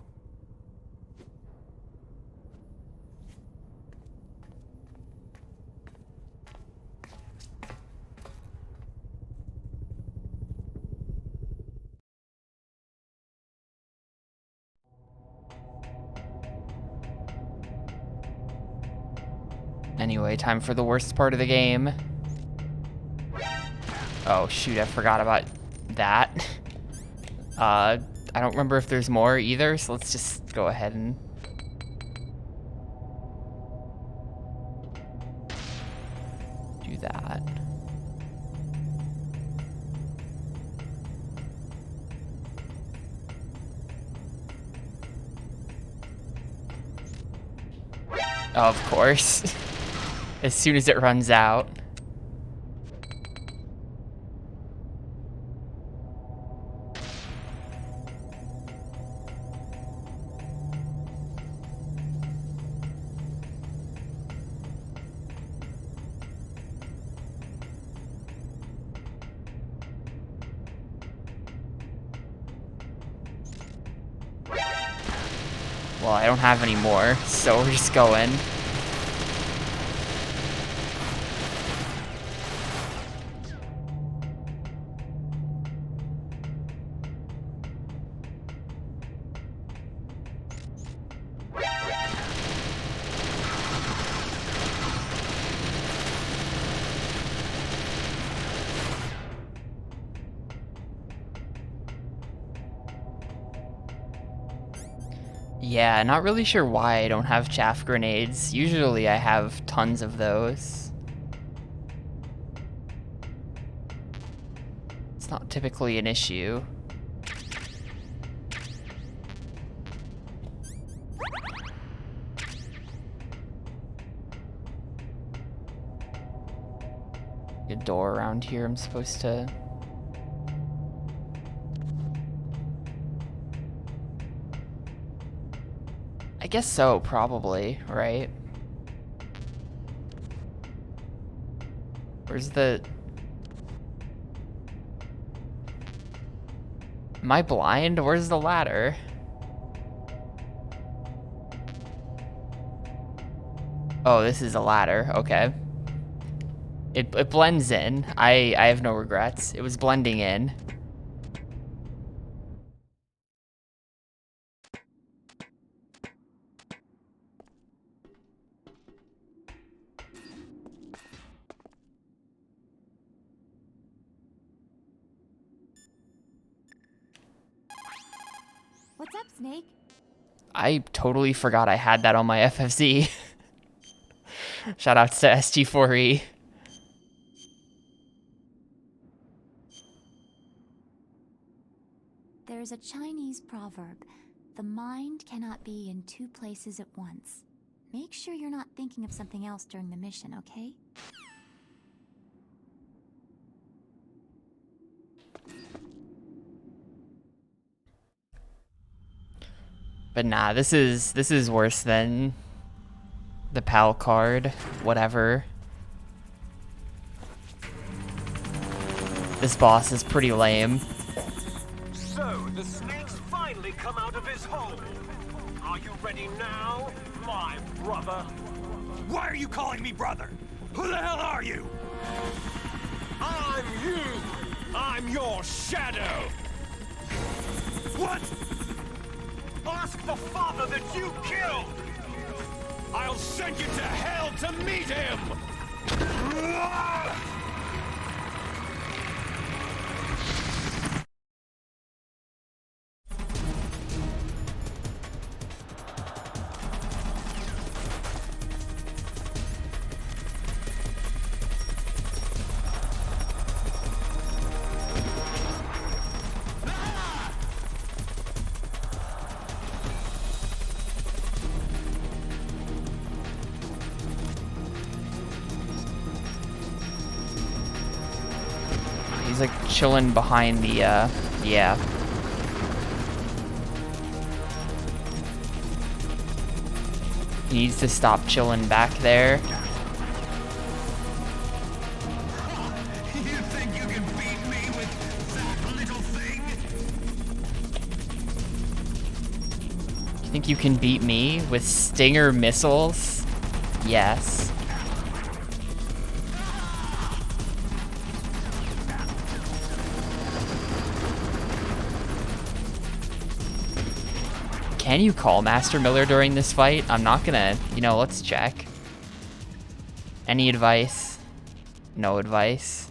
Anyway, time for the worst part of the game. Oh shoot, I forgot about that. I don't remember if there's more either, so let's just go ahead and... do that. Of course. As soon as it runs out. Well, I don't have any more, so we're just going. Yeah, not really sure why I don't have chaff grenades. Usually I have tons of those. It's not typically an issue. A door around here I'm supposed to... I guess so, probably, right? Where's the... Am I blind? Where's the ladder? Oh, this is a ladder, okay. It blends in. I have no regrets. It was blending in. What's up, Snake? I totally forgot I had that on my FFC. Shoutouts to SG4E. There's a Chinese proverb, the mind cannot be in two places at once. Make sure you're not thinking of something else during the mission, okay? But nah, this is worse than the PAL card, whatever. This boss is pretty lame. So, the snake's finally come out of his hole. Are you ready now, my brother? Why are you calling me brother? Who the hell are you? I'm you! I'm your shadow! What? Ask the father that you killed! I'll send you to hell to meet him! He's like chilling behind the, yeah. He needs to stop chilling back there. You think you can beat me with that little thing? You think you can beat me with Stinger missiles? Yes. Can you call Master Miller during this fight? I'm not gonna, let's check. Any advice? No advice.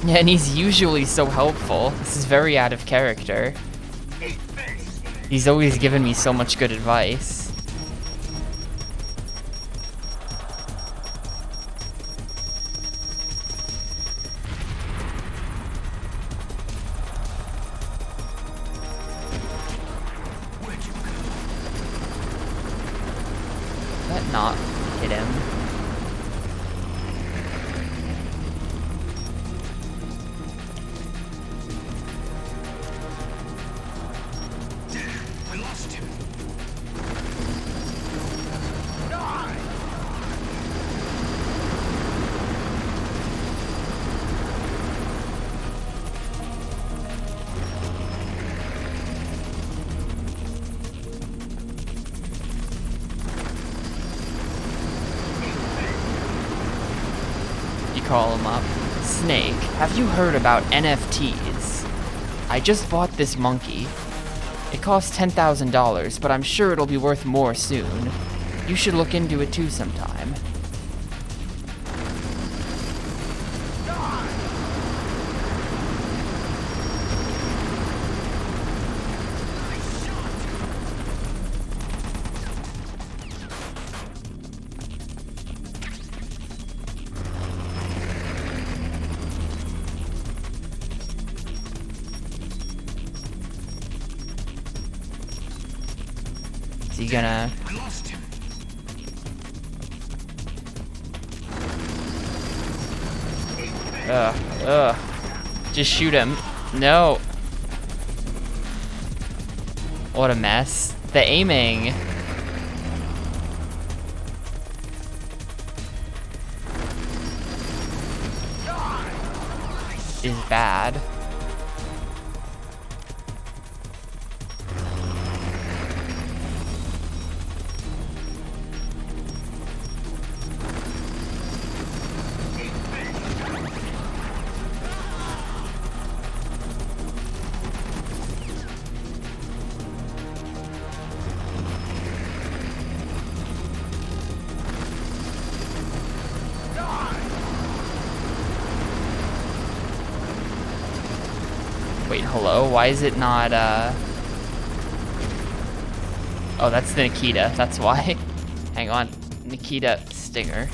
Yeah, and he's usually so helpful. This is very out of character. He's always given me so much good advice. Did that not hit him? Call him up. Snake, have you heard about NFTs? I just bought this monkey. It costs $10,000, but I'm sure it'll be worth more soon. You should look into it too sometime. Is he gonna... I lost him. Just shoot him. No. What a mess. The aiming. Is bad. Hello? Why is it not, Oh, that's the Nikita. That's why. Hang on. Nikita Stinger.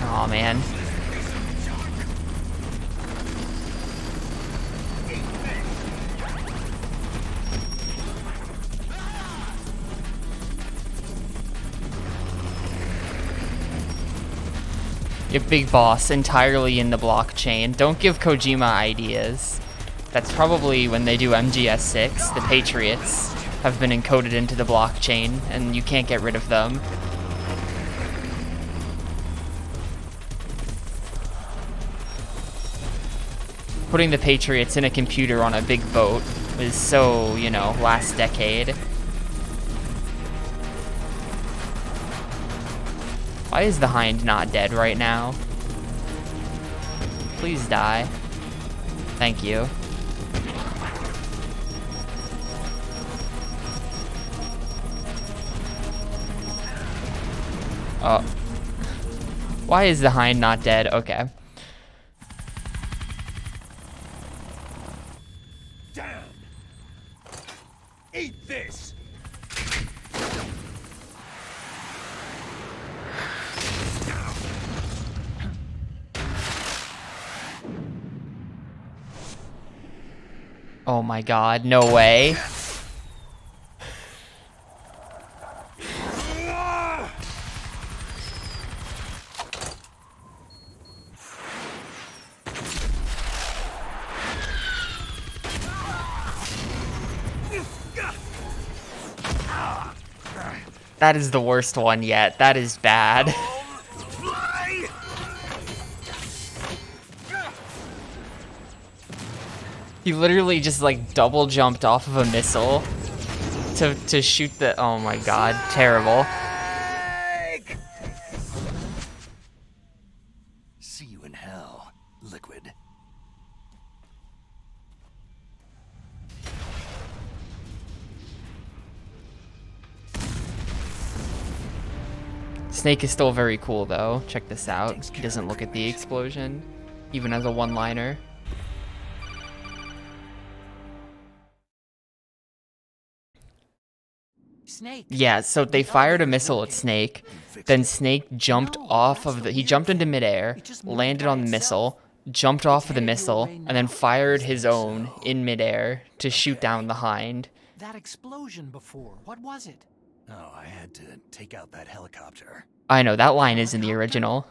Aw, man. Your big boss entirely in the blockchain. Don't give Kojima ideas. That's probably when they do MGS6, the Patriots have been encoded into the blockchain, and you can't get rid of them. Putting the Patriots in a computer on a big boat was so, you know, last decade. Why is the Hind not dead right now? Please die. Thank you. Oh. Why is the Hind not dead? Okay. Damn! Eat this! Oh my god, no way. That is the worst one yet. That is bad. He literally just like double jumped off of a missile to shoot the, oh my god, terrible. See you in hell, Liquid. Snake is still very cool though. Check this out. He doesn't look at the explosion, even as a one-liner. Snake. Yeah, so they fired a missile at Snake, then Snake jumped off of the, he jumped into midair, landed on the missile, jumped off of the missile, and then fired his own in midair to shoot down the Hind. That explosion before, what was it? Oh, I had to take out that helicopter. I know, that line is in the original.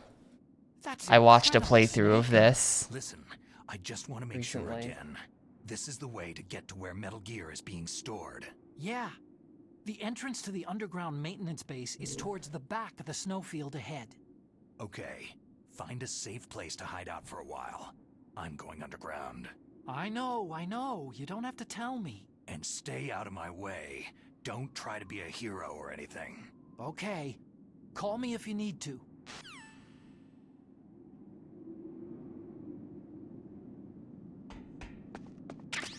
That's I watched a incredible, playthrough of Snake. this. Listen, I just want to make sure Recently. again. This is the way to get to where Metal Gear is being stored. Yeah. The entrance to the underground maintenance base is towards the back of the snowfield ahead. Okay, find a safe place to hide out for a while. I'm going underground. I know. You don't have to tell me. And stay out of my way. Don't try to be a hero or anything. Okay. Call me if you need to.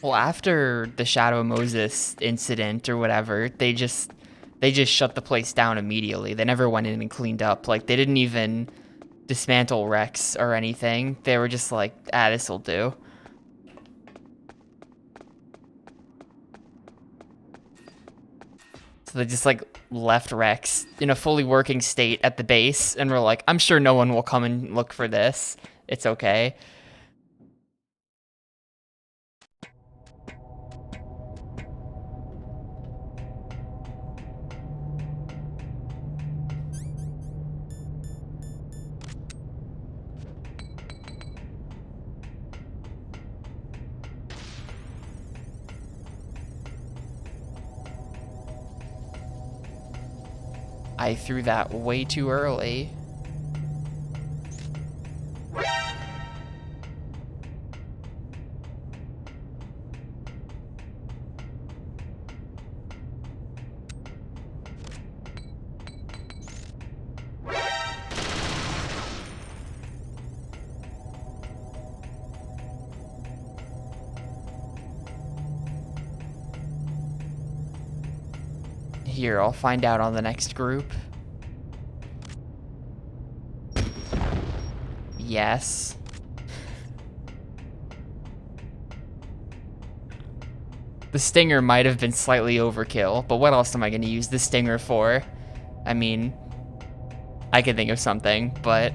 Well, after the Shadow Moses incident or whatever, they just shut the place down immediately. They never went in and cleaned up. Like, they didn't even dismantle Rex or anything. They were just like, ah, this'll do. So they just like left Rex in a fully working state at the base and were like, I'm sure no one will come and look for this. It's okay. I threw that way too early. Here, I'll find out on the next group. Yes. The stinger might have been slightly overkill, but what else am I going to use the stinger for? I mean, I could think of something, but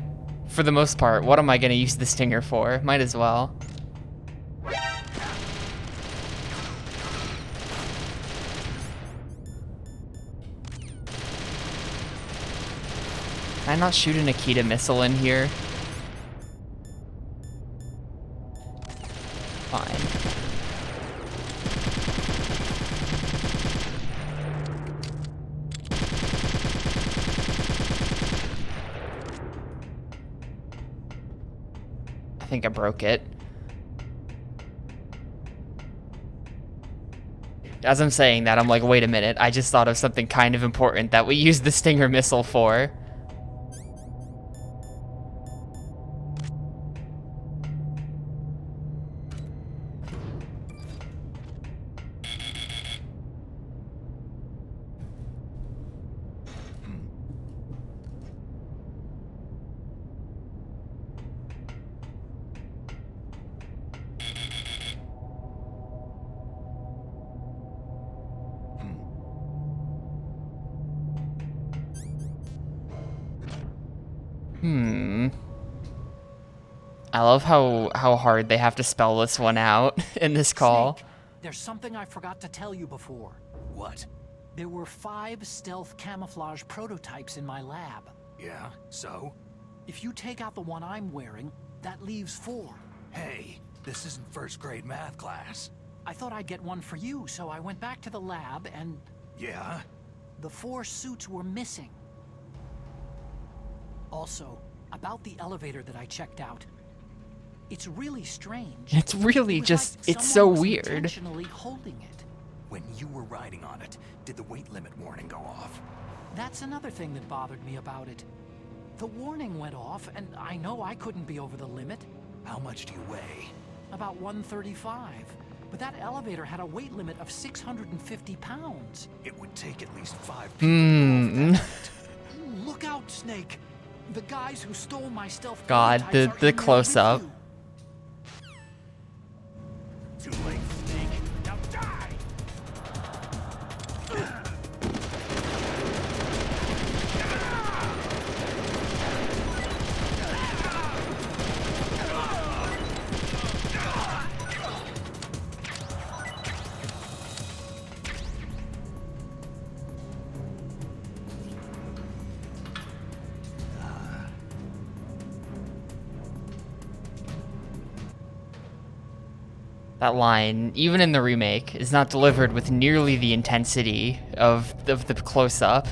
for the most part, what am I going to use the stinger for? Might as well. Can I not shoot a Nikita missile in here? Fine. I think I broke it. As I'm saying that, I'm like, wait a minute, I just thought of something kind of important that we use the Stinger missile for. I love how hard they have to spell this one out in this call. Snake, there's something I forgot to tell you before. What? There were 5 stealth camouflage prototypes in my lab. Yeah, so? If you take out the one I'm wearing, that leaves 4. Hey, this isn't first grade math class. I thought I'd get one for you, so I went back to the lab and... Yeah? The 4 suits were missing. Also, about the elevator that I checked out. It's really strange. It's really just, like it's so someone was weird. intentionally holding it. When you were riding on it, did the weight limit warning go off? That's another thing that bothered me about it. The warning went off, and I know I couldn't be over the limit. How much do you weigh? About 135. But that elevator had a weight limit of 650 pounds. It would take at least 5 people to go over that limit. Look out, Snake! The guys who stole my stealth God, prototypes the are in there close-up. with you. Too late, Snake. Now die! That line, even in the remake, is not delivered with nearly the intensity of the close-up.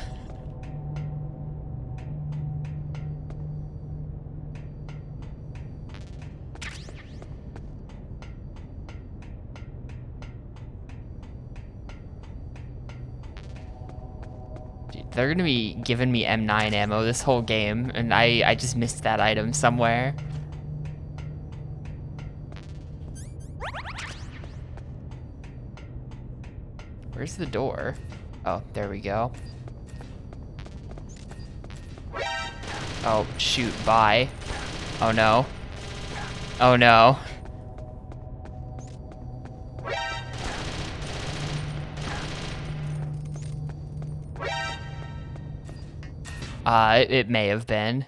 Dude, they're gonna be giving me M9 ammo this whole game, and I just missed that item somewhere. Where's the door? Oh, there we go. Oh, shoot, bye. Oh no. Oh no. It may have been.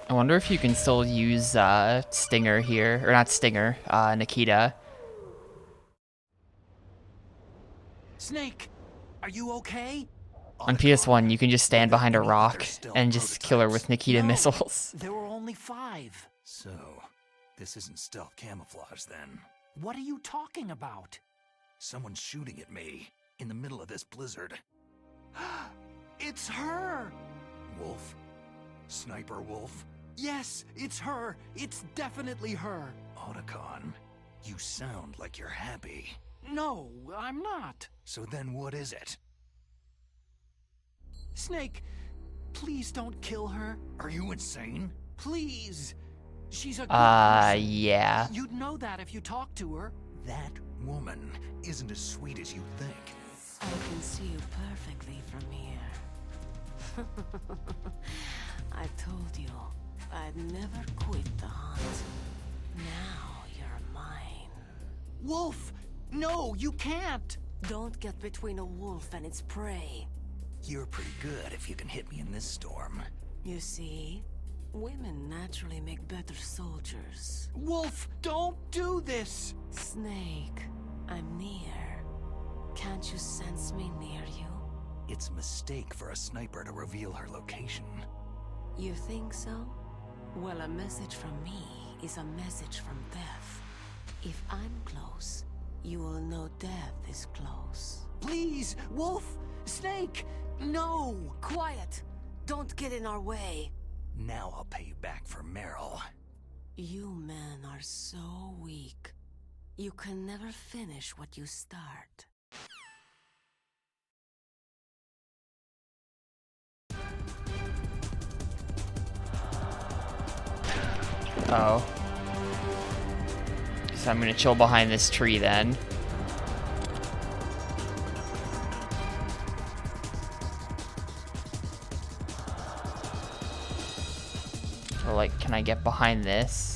I wonder if you can still use Stinger here, or not Stinger, Nikita. Snake, are you okay? On PS1, you can just stand behind a rock and just kill her with Nikita No, missiles. There were only 5. So, this isn't stealth camouflage then. What are you talking about? Someone's shooting at me in the middle of this blizzard. It's her! Wolf? Sniper Wolf? Yes, it's her. It's definitely her. Otacon, you sound like you're happy. No, I'm not. So then what is it? Snake, please don't kill her. Are you insane? Please. She's a good person. Yeah. You'd know that if you talked to her. That woman isn't as sweet as you think. I can see you perfectly from here. I told you, I'd never quit the hunt. Now you're mine. Wolf! No, you can't! Don't get between a wolf and its prey. You're pretty good if you can hit me in this storm. You see, women naturally make better soldiers. Wolf, don't do this! Snake, I'm near. Can't you sense me near you? It's a mistake for a sniper to reveal her location. You think so? Well, a message from me is a message from death. If I'm close, you will know death is close. Please, Wolf! Snake! No! Quiet! Don't get in our way. Now I'll pay you back for Meryl. You men are so weak. You can never finish what you start. Oh. So I'm gonna chill behind this tree then. Or like, can I get behind this?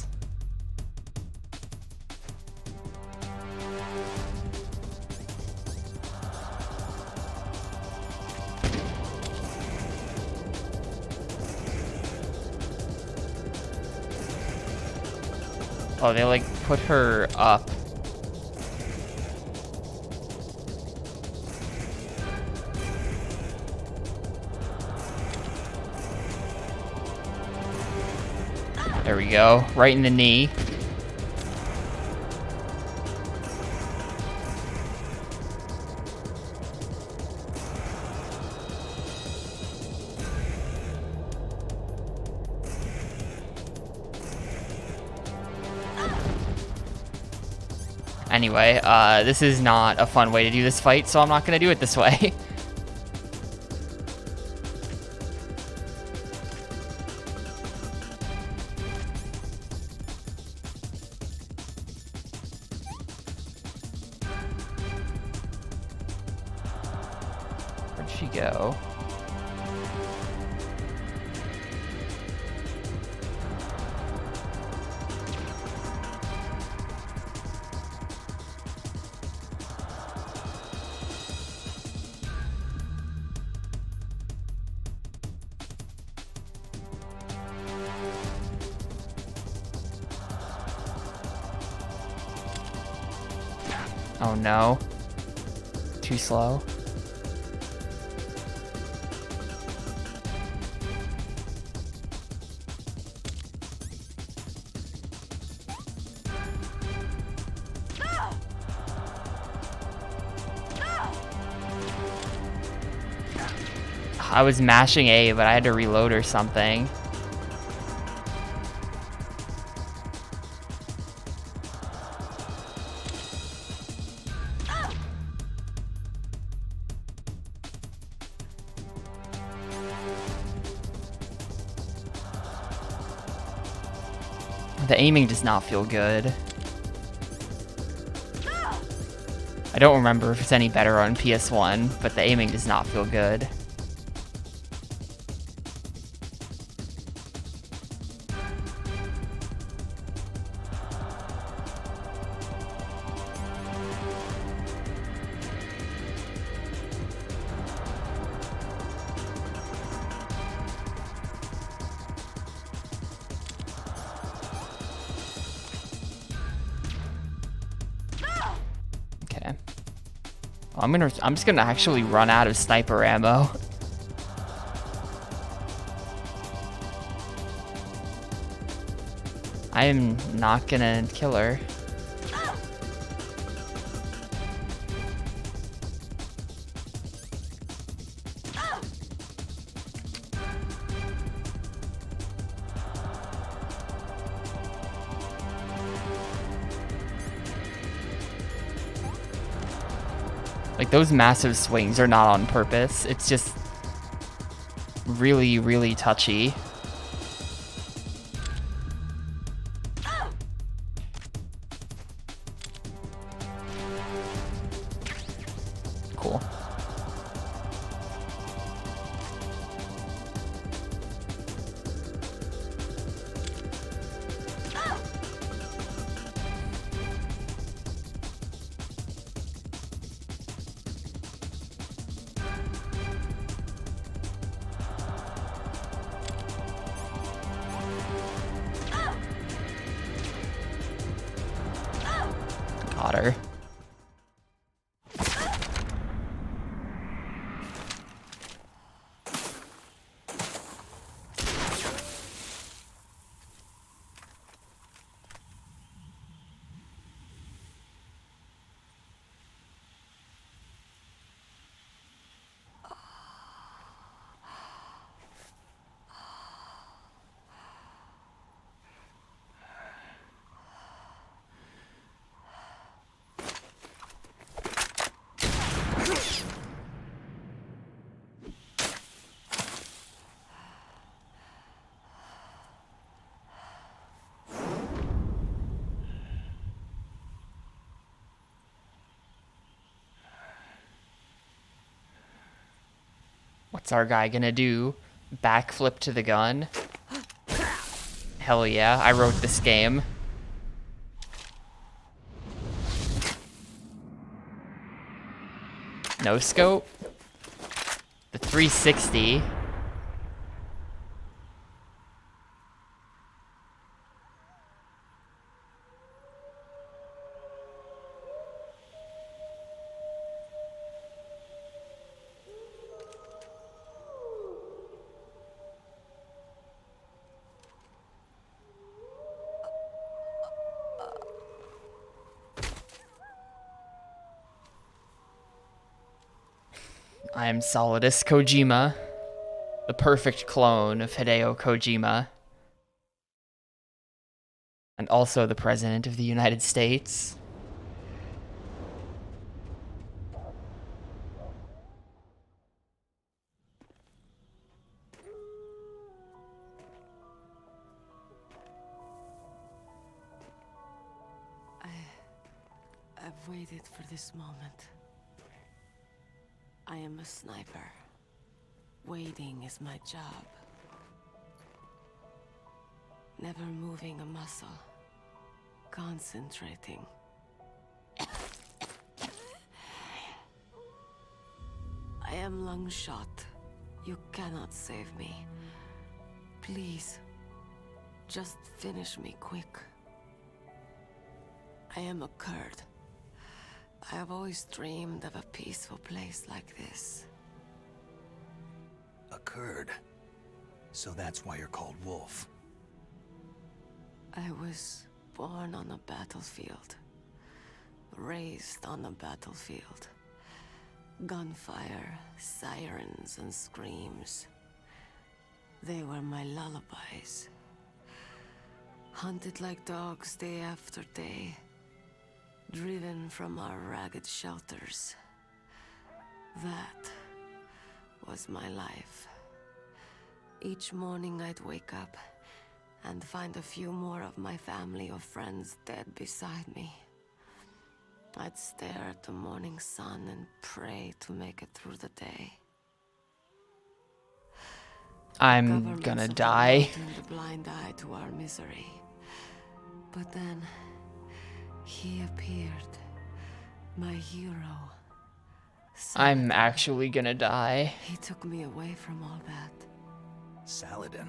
Oh, they like put her up. There we go, right in the knee. Anyway, this is not a fun way to do this fight, so I'm not gonna do it this way. Where'd she go? Oh no. Too slow. I was mashing A, but I had to reload or something. The aiming does not feel good. I don't remember if it's any better on PS1, but the aiming does not feel good. Okay. I'm just gonna actually run out of sniper ammo. I am not gonna kill her. Like, those massive swings are not on purpose. It's just really, really touchy. Cool. Got her. What's our guy gonna do? Backflip to the gun? Hell yeah, I wrote this game. No scope? The 360. I am Solidus Kojima, the perfect clone of Hideo Kojima, and also the President of the United States. I've waited for this moment. I am a sniper. Waiting is my job. Never moving a muscle. Concentrating. I am Lungshot. You cannot save me. Please, just finish me quick. I am a Kurd. I have always dreamed of a peaceful place like this. A Kurd. So that's why you're called Wolf. I was born on a battlefield. Raised on a battlefield. Gunfire, sirens, and screams. They were my lullabies. Hunted like dogs day after day. Driven from our ragged shelters. That was my life. Each morning I'd wake up and find a few more of my family or friends dead beside me. I'd stare at the morning sun and pray to make it through the day. I'm gonna die. Turned a blind eye to our misery. But then he appeared, my hero. I'm actually gonna die. He took me away from all that. Saladin?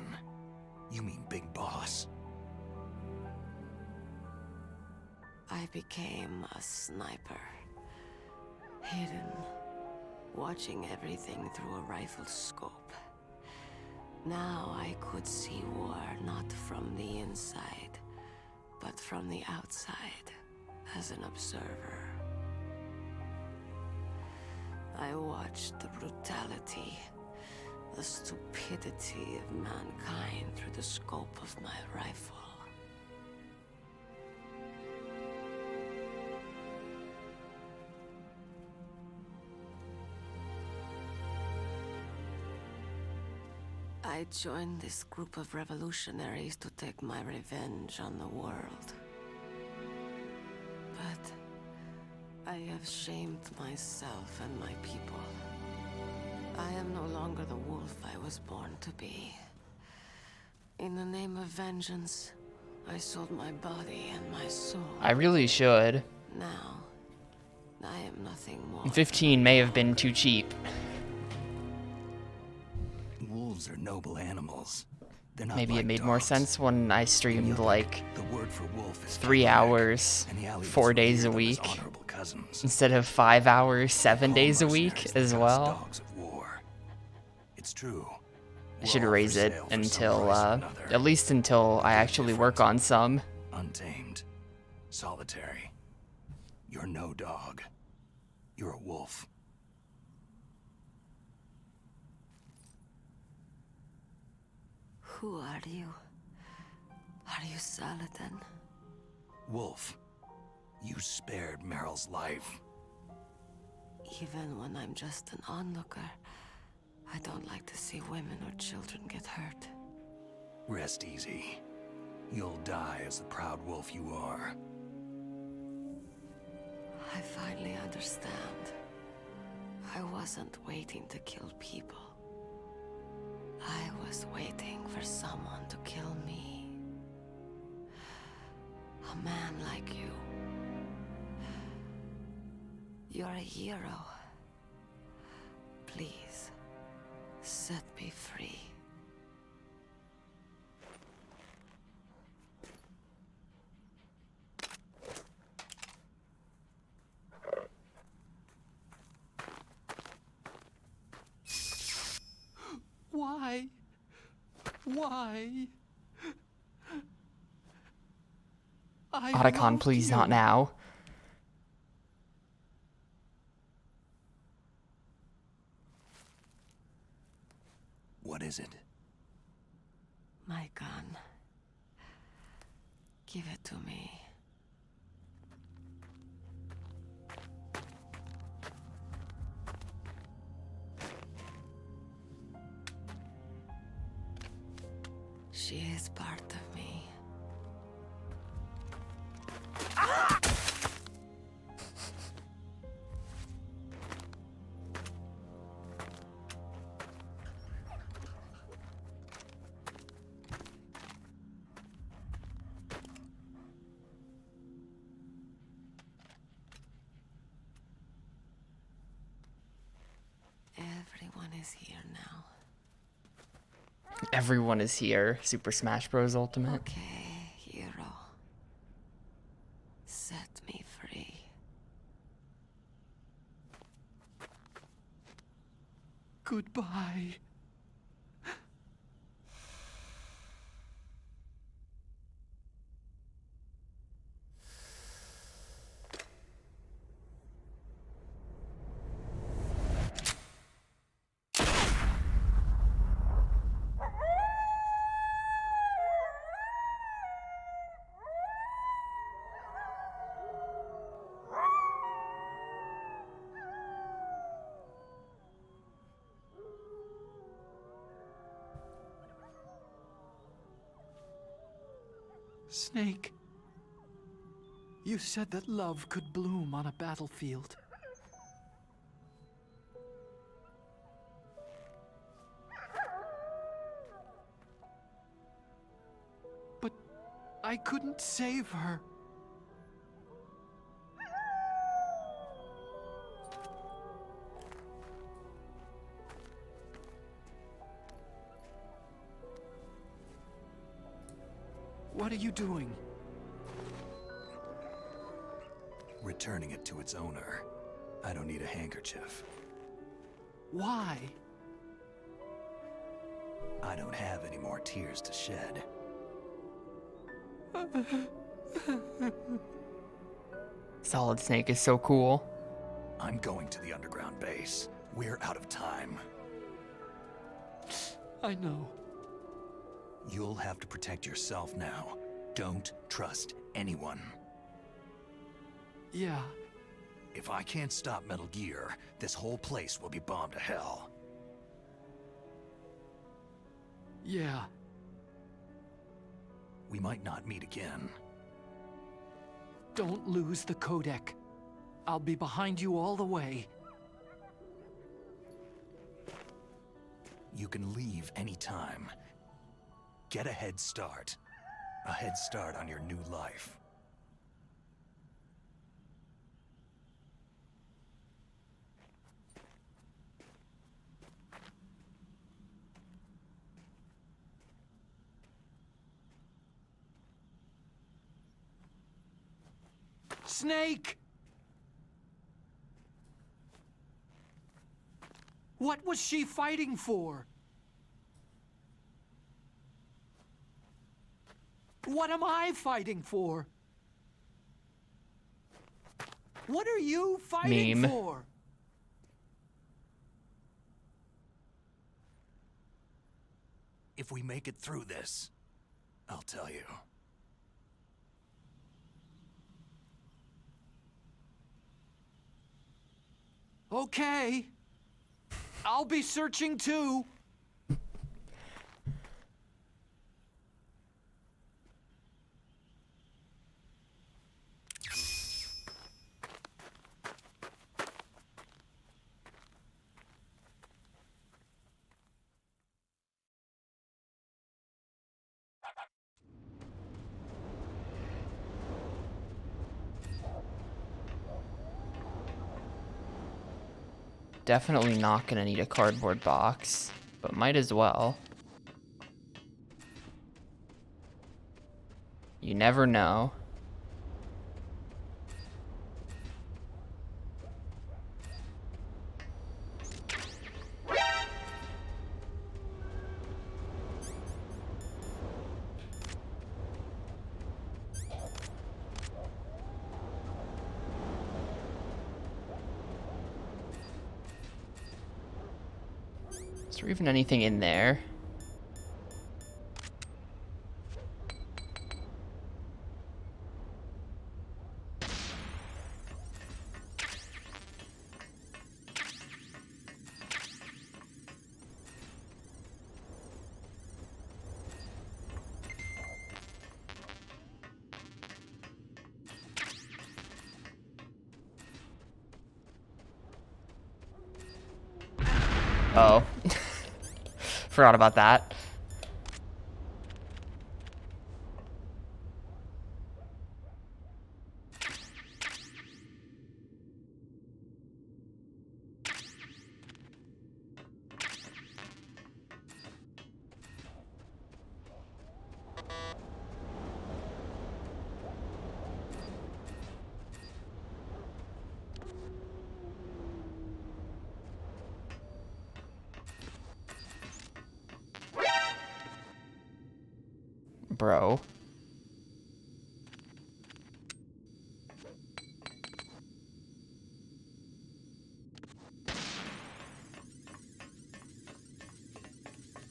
You mean Big Boss? I became a sniper. Hidden, watching everything through a rifle scope. Now I could see war not from the inside, but from the outside, as an observer. I watched the brutality, the stupidity of mankind through the scope of my rifle. I joined this group of revolutionaries to take my revenge on the world. But I have shamed myself and my people. I am no longer the wolf I was born to be. In the name of vengeance, I sold my body and my soul. I really should. Now, I am nothing more. 15 may have been too cheap. Wolves are noble animals. They're not Maybe like it made more dogs. sense when I Can you streamed think? like The word for wolf is 3 Anarak, hours, and the Aliens 4 days a revere them as week, honorable cousins. instead of 5 hours, 7 All days a mercenaries week they as cut well. Dogs of war. It's true. I should We're all raise for it sale for some until, price or another. at least until I actually work on some. Untamed. Solitary. You're no dog. You're a wolf. Who are you? Are you Saladin? Wolf. You spared Meryl's life. Even when I'm just an onlooker, I don't like to see women or children get hurt. Rest easy. You'll die as the proud wolf you are. I finally understand. I wasn't waiting to kill people. I was waiting for someone to kill me. A man like you. You're a hero. Please, set me free. Why? Why? Otacon, loved please you. not now. What is it? My gun. Give it to me. She is part of me. Everyone is here now. Everyone is here. Super Smash Bros. Ultimate. Okay, hero. Set me free. Goodbye. Snake, you said that love could bloom on a battlefield. But I couldn't save her. What are you doing? Returning it to its owner. I don't need a handkerchief. Why? I don't have any more tears to shed. Solid Snake is so cool. I'm going to the underground base. We're out of time. I know. You'll have to protect yourself now. Don't trust anyone. Yeah. If I can't stop Metal Gear, this whole place will be bombed to hell. Yeah. We might not meet again. Don't lose the codec. I'll be behind you all the way. You can leave anytime. Get a head start. A head start on your new life. Snake! What was she fighting for? What am I fighting for? What are you fighting Meme. for? If we make it through this, I'll tell you. Okay. I'll be searching too. Definitely not gonna need a cardboard box, but might as well. You never know. Is there even anything in there? Oh. Forgot about that. Bro.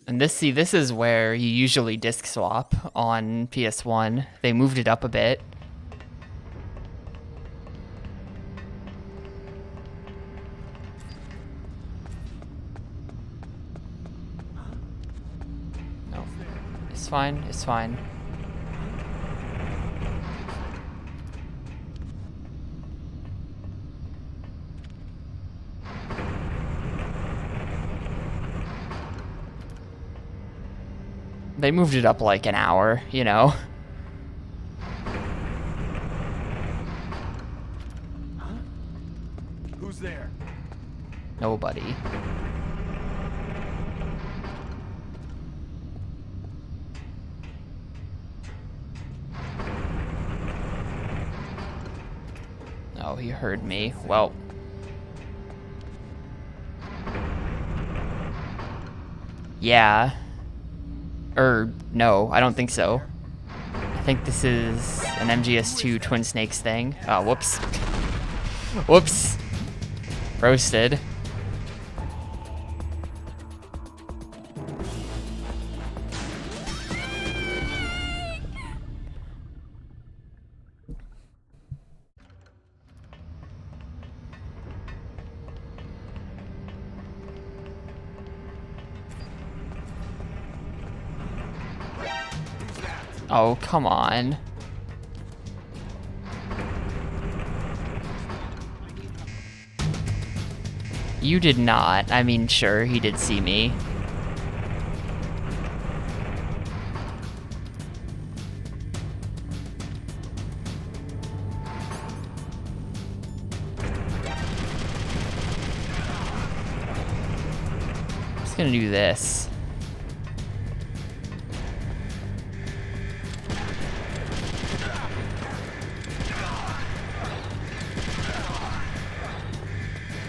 And this is where you usually disc swap on PS1. They moved it up a bit. No. It's fine, it's fine. They moved it up like an hour, you know? Who's there? Nobody. Oh, he heard me. Well. Yeah. No, I don't think so. I think this is an MGS2 Twin Snakes thing. Oh, whoops. Whoops. Roasted. Oh, come on. You did not. I mean, sure, he did see me. Just gonna do this.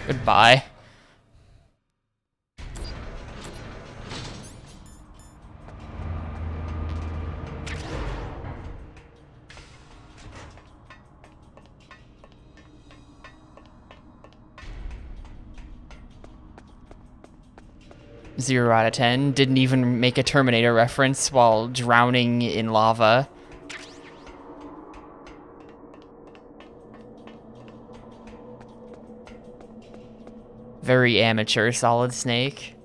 Goodbye. Zero out of 10. Didn't even make a Terminator reference while drowning in lava. Very amateur, Solid Snake.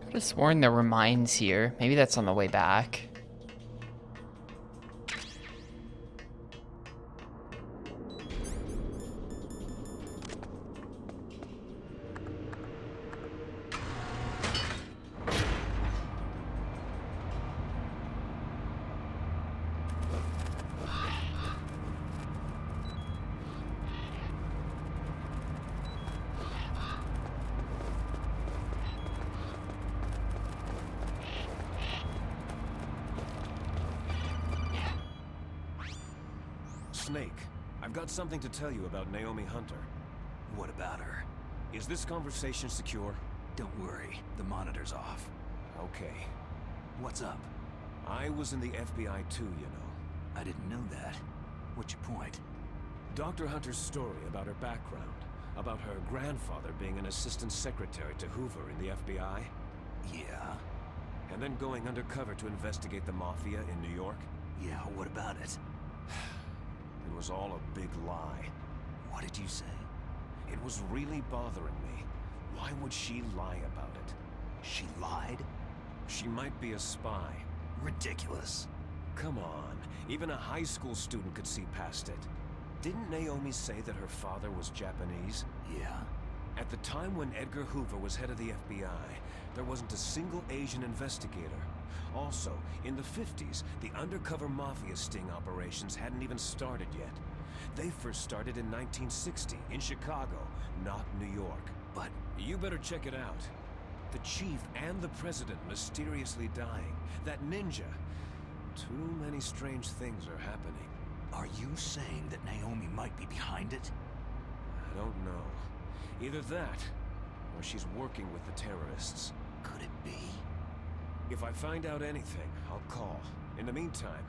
Could have sworn there were mines here. Maybe that's on the way back. Snake, I've got something to tell you about Naomi Hunter. What about her? Is this conversation secure? Don't worry, the monitor's off. Okay. What's up? I was in the FBI too, you know. I didn't know that. What's your point? Dr. Hunter's story about her background, about her grandfather being an assistant secretary to Hoover in the FBI. Yeah? And then going undercover to investigate the Mafia in New York. Yeah, what about it? It was all a big lie. What did you say? It was really bothering me. Why would she lie about it? She lied? She might be a spy. Ridiculous. Come on, even a high school student could see past it. Didn't Naomi say that her father was Japanese? Yeah. At the time when Edgar Hoover was head of the FBI, there wasn't a single Asian investigator. Also, in the 50s, the undercover Mafia sting operations hadn't even started yet. They first started in 1960, in Chicago, not New York. But you better check it out. The chief and the president mysteriously dying. That ninja. Too many strange things are happening. Are you saying that Naomi might be behind it? Don't know. Either that, or she's working with the terrorists. Could it be? If I find out anything, I'll call. In the meantime,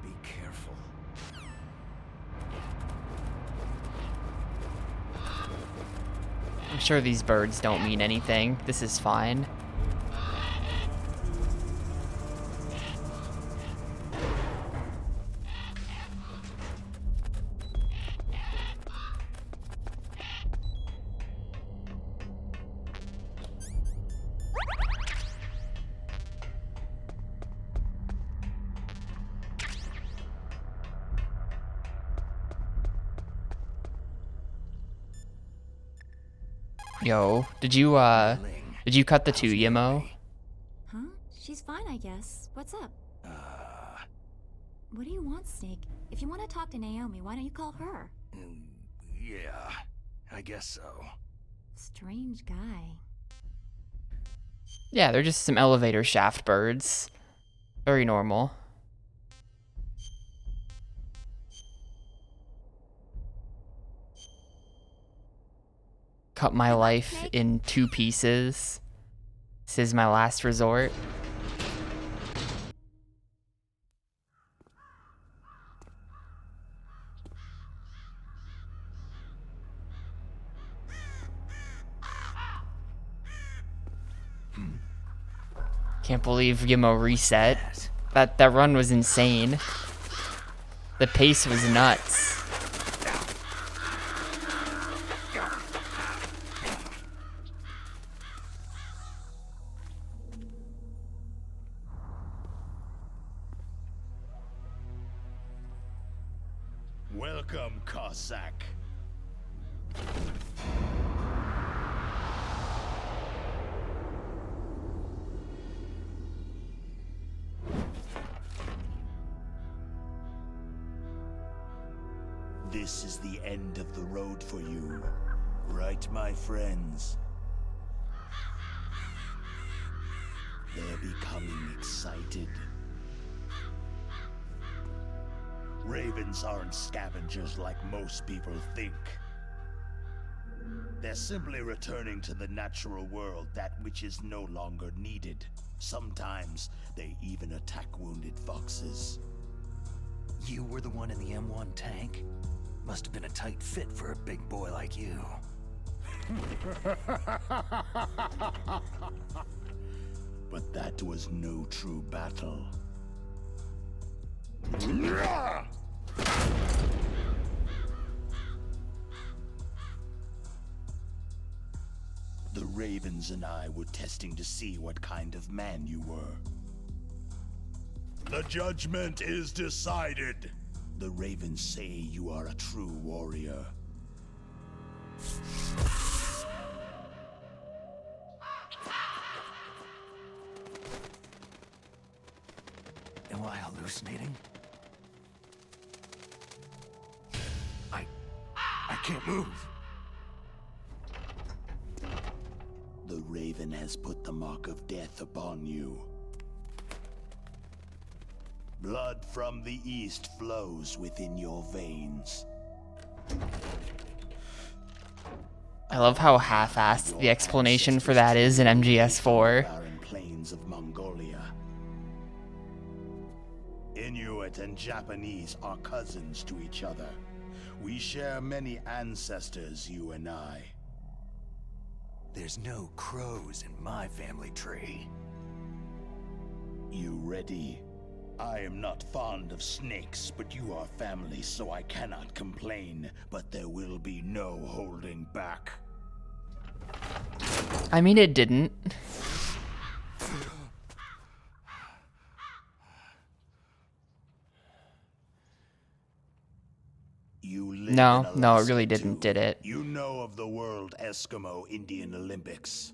be careful. I'm sure these birds don't mean anything. This is fine. Yo, did you cut the two, Yimo? Huh? She's fine, I guess. What's up? What do you want, Snake? If you want to talk to Naomi, why don't you call her? Yeah, I guess so. Strange guy. Yeah, they're just some elevator shaft birds. Very normal. Cut my life in 2 pieces. This is my last resort. Can't believe Gimmo reset. That run was insane. The pace was nuts. Welcome, Cossack. This is the end of the road for you, right, my friends? They're becoming excited. Ravens aren't scavengers like most people think. They're simply returning to the natural world, that which is no longer needed. Sometimes they even attack wounded foxes. You were the one in the M1 tank? Must have been a tight fit for a big boy like you. But that was no true battle. The Ravens and I were testing to see what kind of man you were. The judgment is decided. The Ravens say you are a true warrior. Am I hallucinating? I can't move. The Raven has put the mark of death upon you. Blood from the east flows within your veins. I love how half-assed the explanation for that is in MGS4. Barren plains of Mongolia. Inuit and Japanese are cousins to each other. We share many ancestors, you and I. There's no crows in my family tree. You ready? I am not fond of snakes, but you are family, so I cannot complain. But there will be no holding back. I mean, it didn't. You live No, in no, it Alaska really didn't, too. did it? You know of the World Eskimo Indian Olympics.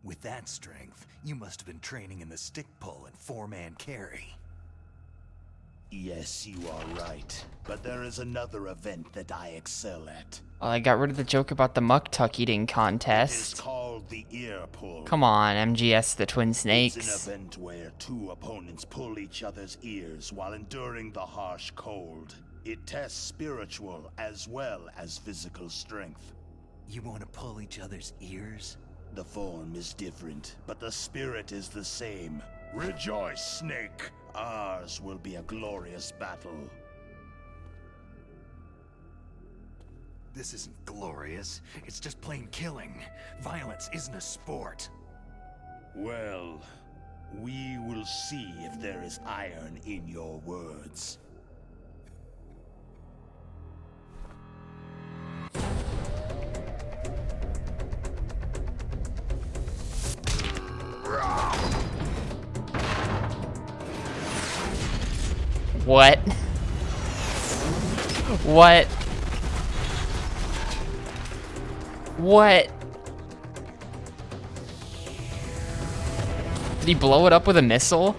With that strength, you must have been training in the stick pull and 4-man carry. Yes, you are right. But there is another event that I excel at. Well, I got rid of the joke about the muck-tuck eating It's contest. called the ear pull. Come on, MGS the Twin It's Snakes. an event where 2 opponents pull each other's ears while enduring the harsh cold. It tests spiritual as well as physical strength. You want to pull each other's ears? The form is different, but the spirit is the same. Rejoice, Snake! Ours will be a glorious battle. This isn't glorious. It's just plain killing. Violence isn't a sport. Well, we will see if there is iron in your words. What? What? What? Did he blow it up with a missile?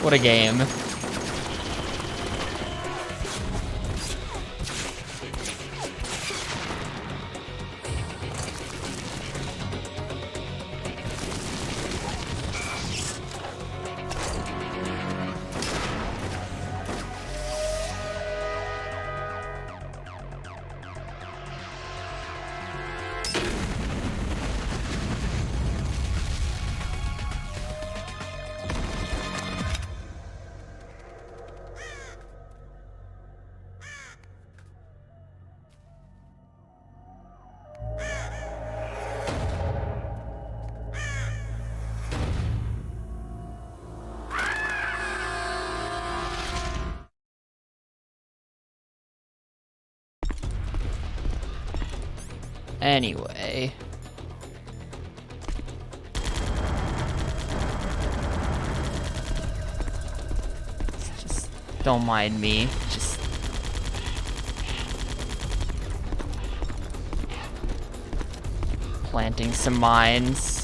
What a game. Anyway. Just don't mind me. Just planting some mines.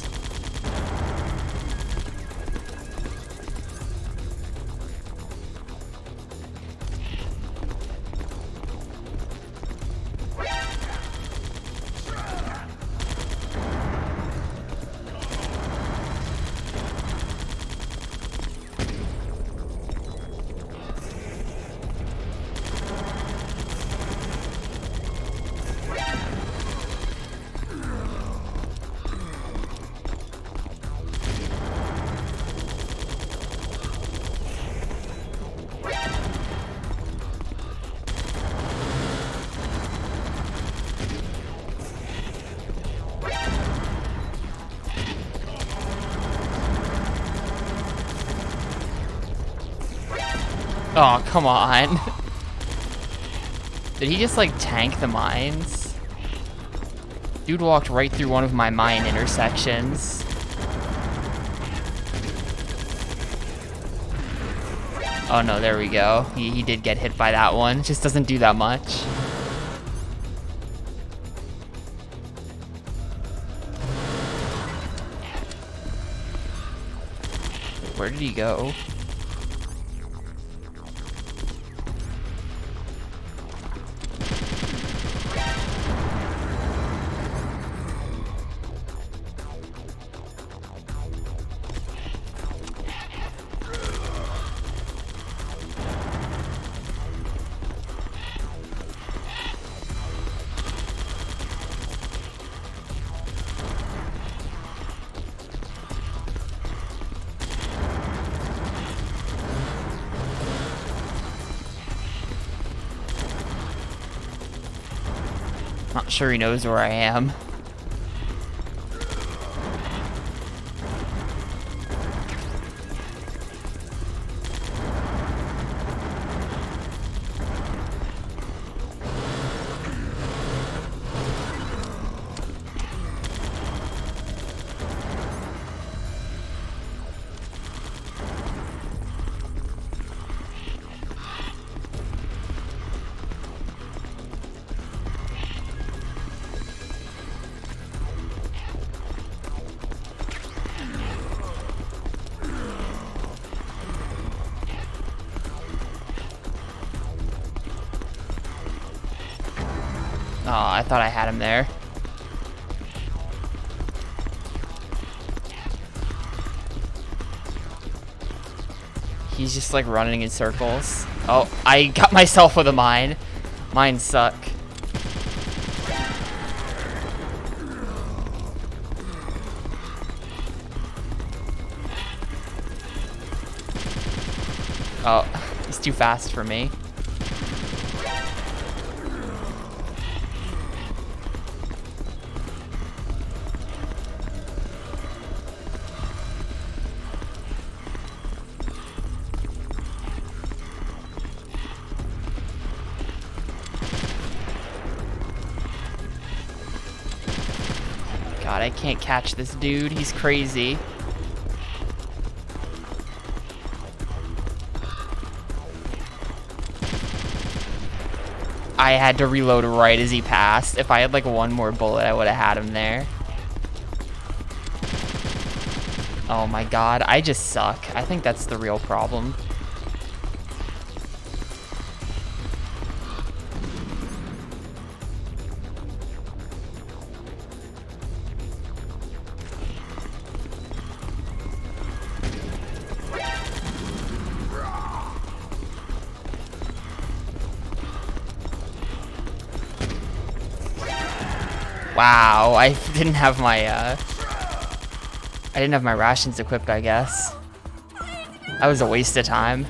Oh, come on. Did he just like tank the mines? Dude walked right through one of my mine intersections. Oh no, there we go. He did get hit by that one. Just doesn't do that much. Where did he go? Not sure he knows where I am. I thought I had him there. He's just like running in circles. Oh, I got myself with a mine. Mines suck. Oh, he's too fast for me. God, I can't catch this dude. He's crazy. I had to reload right as he passed. If I had like one more bullet, I would have had him there. Oh my god, I just suck. I think that's the real problem. Wow, I didn't have my rations equipped, I guess. That was a waste of time.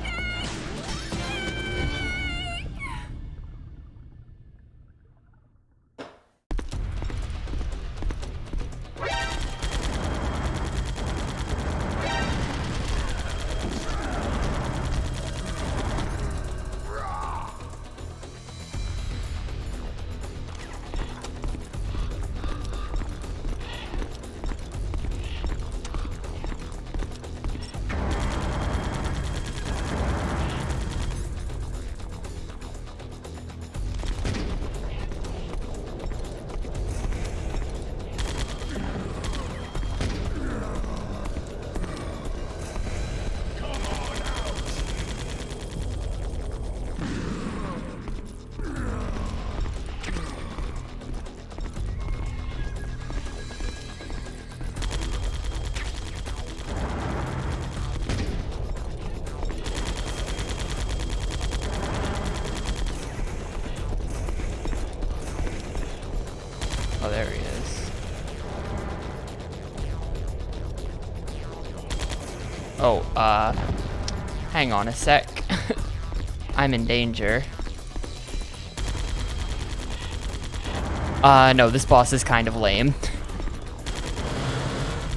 Oh, there he is. Oh, hang on a sec. I'm in danger. No, this boss is kind of lame.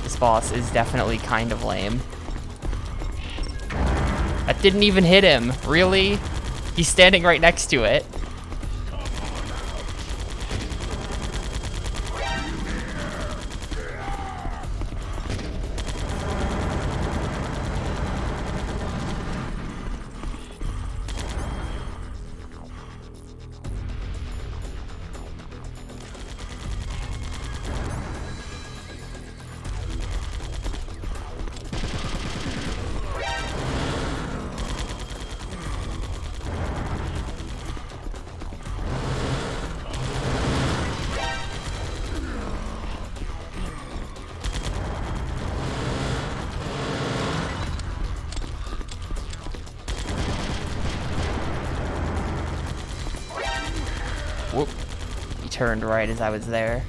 This boss is definitely kind of lame. That didn't even hit him. Really? He's standing right next to it. Whoop. He turned right as I was there.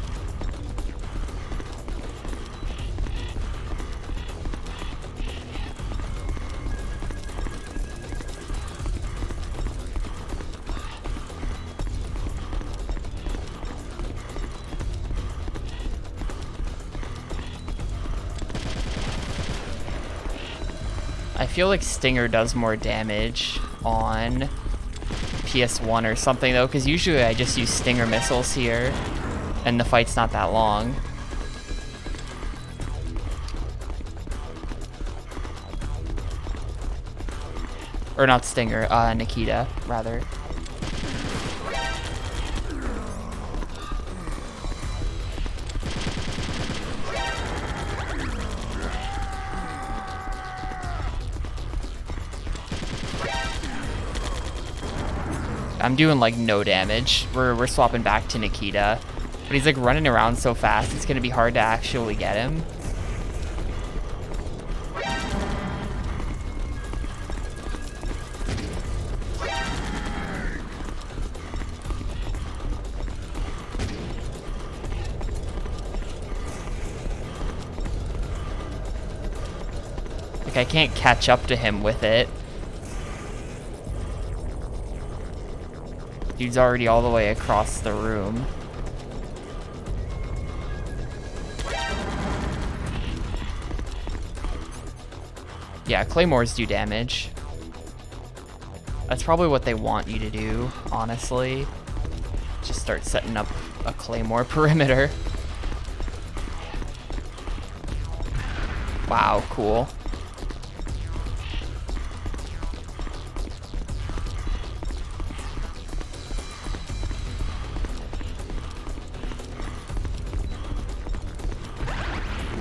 I feel like Stinger does more damage on PS1 or something though, because usually I just use Stinger missiles here and the fight's not that long. Or not Stinger, Nikita, rather. I'm doing like no damage. We're swapping back to Nikita. But he's like running around so fast, it's gonna be hard to actually get him. Like, I can't catch up to him with it. Dude's already all the way across the room. Yeah, claymores do damage. That's probably what they want you to do, honestly. Just start setting up a claymore perimeter. Wow, cool.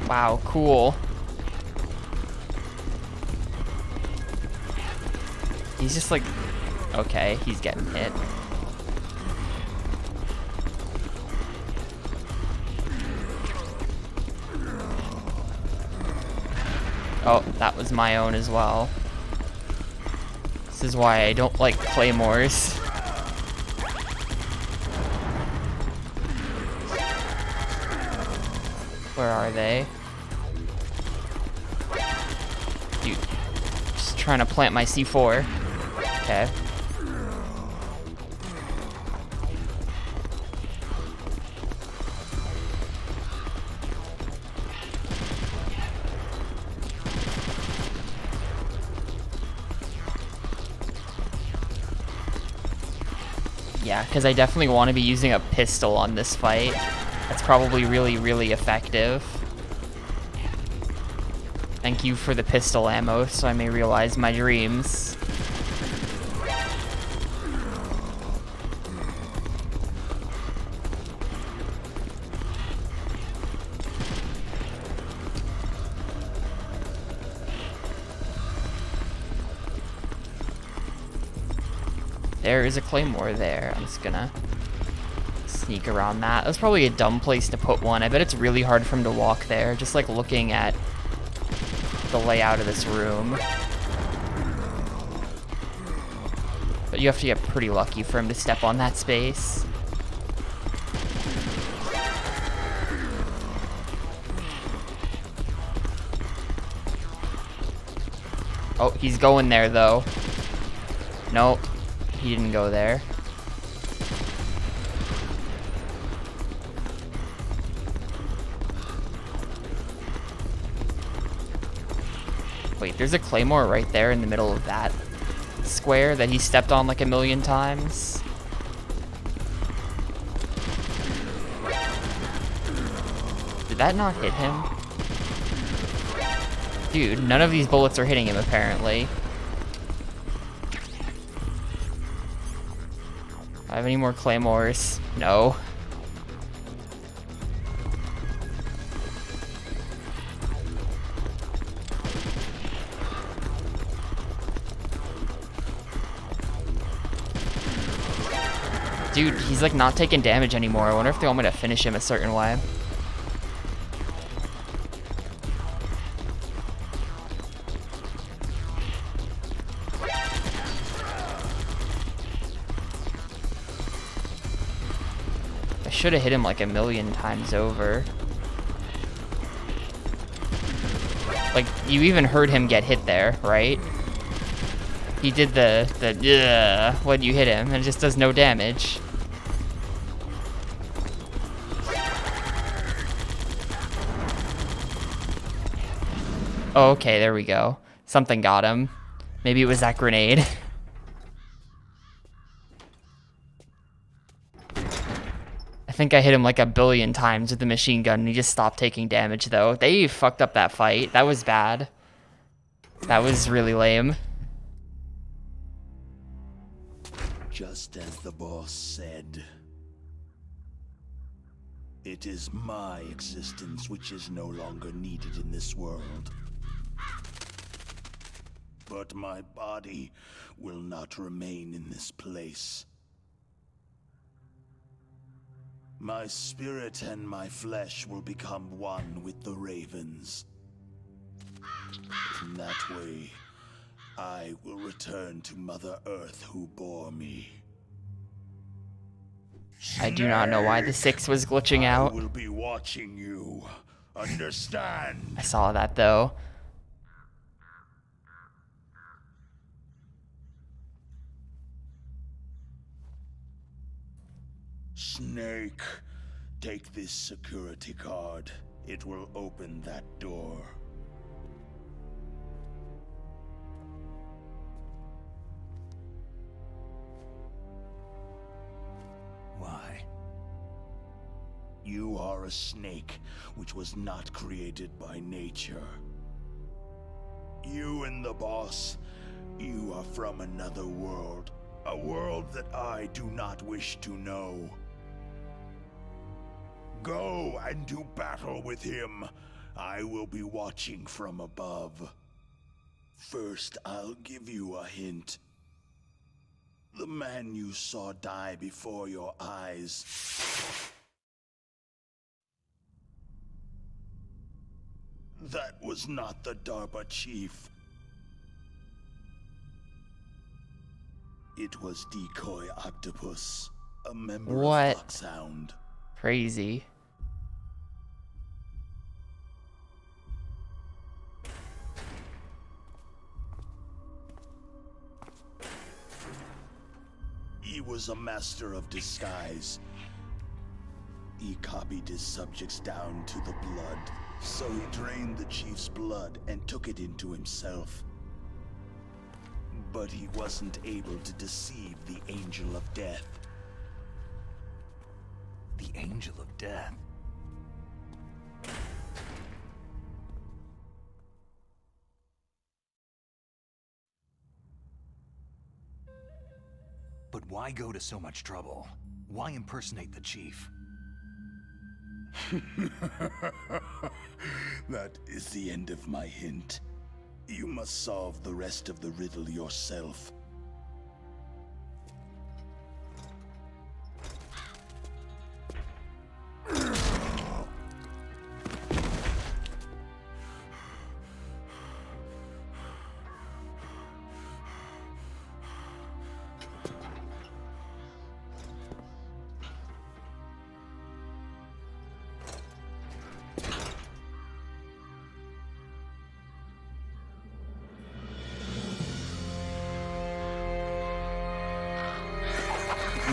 Wow, cool. He's just like, okay, he's getting hit. Oh, that was my own as well. This is why I don't like claymores. Where are they? Dude, just trying to plant my C4. Okay. Yeah, because I definitely want to be using a pistol on this fight. That's probably really, really effective. Thank you for the pistol ammo, so I may realize my dreams. There is a claymore there. I'm just gonna sneak around that. That's probably a dumb place to put one. I bet it's really hard for him to walk there, just like looking at the layout of this room. But you have to get pretty lucky for him to step on that space. Oh, he's going there though. Nope, he didn't go there. Wait, there's a claymore right there in the middle of that square that he stepped on like a million times. Did that not hit him? Dude, none of these bullets are hitting him apparently. I have any more claymores? No. Dude, he's like not taking damage anymore. I wonder if they want me to finish him a certain way. I should have hit him like a million times over. Like, you even heard him get hit there, right? He did the when you hit him, and it just does no damage. Oh, okay, there we go. Something got him. Maybe it was that grenade. I think I hit him like a billion times with the machine gun, and he just stopped taking damage, though. They fucked up that fight. That was bad. That was really lame. Just as the boss said, it is my existence which is no longer needed in this world. But my body will not remain in this place. My spirit and my flesh will become one with the ravens. In that way, I will return to Mother Earth who bore me. I do not know why the 6 was glitching out. I will be watching you. Understand? I saw that though. Snake, take this security card. It will open that door. Why? You are a snake, which was not created by nature. You and the boss, you are from another world. A world that I do not wish to know. Go and do battle with him. I will be watching from above. First, I'll give you a hint. The man you saw die before your eyes. That was not the DARPA chief. It was Decoy Octopus, a member What? of Foxhound. Crazy. He was a master of disguise. He copied his subjects down to the blood, so he drained the chief's blood and took it into himself. But he wasn't able to deceive the Angel of Death. The Angel of Death? But why go to so much trouble? Why impersonate the chief? That is the end of my hint. You must solve the rest of the riddle yourself.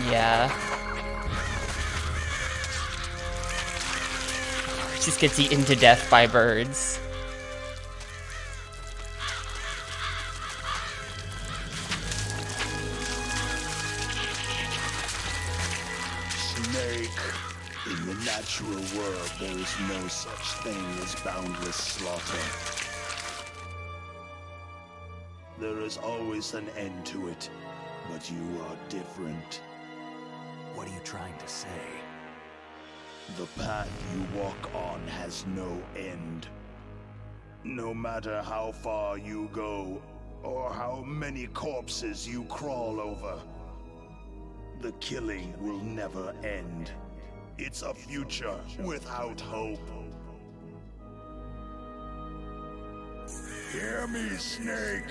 Yeah. Just gets eaten to death by birds. Snake. In the natural world, there is no such thing as boundless slaughter. There is always an end to it, but you are different. What are you trying to say? The path you walk on has no end. No matter how far you go, or how many corpses you crawl over, the killing will never end. It's a future without hope. Hear me, Snake.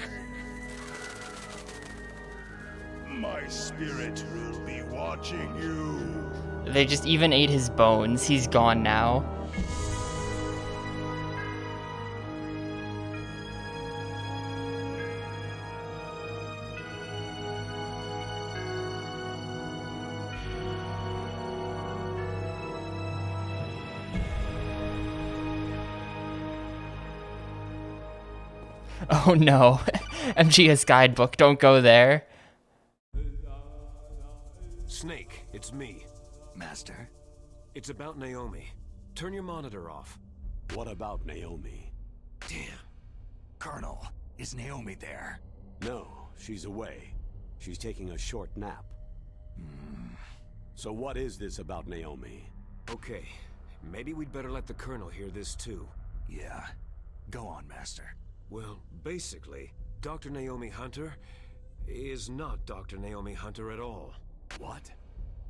My spirit will be watching you. They just even ate his bones. He's gone now. Oh no. MGS guidebook, don't go there. Snake, it's me. Master? It's about Naomi. Turn your monitor off. What about Naomi? Damn. Colonel, is Naomi there? No, she's away. She's taking a short nap. So what is this about Naomi? Okay, maybe we'd better let the Colonel hear this too. Yeah. Go on, Master. Well, basically, Dr. Naomi Hunter is not Dr. Naomi Hunter at all. What?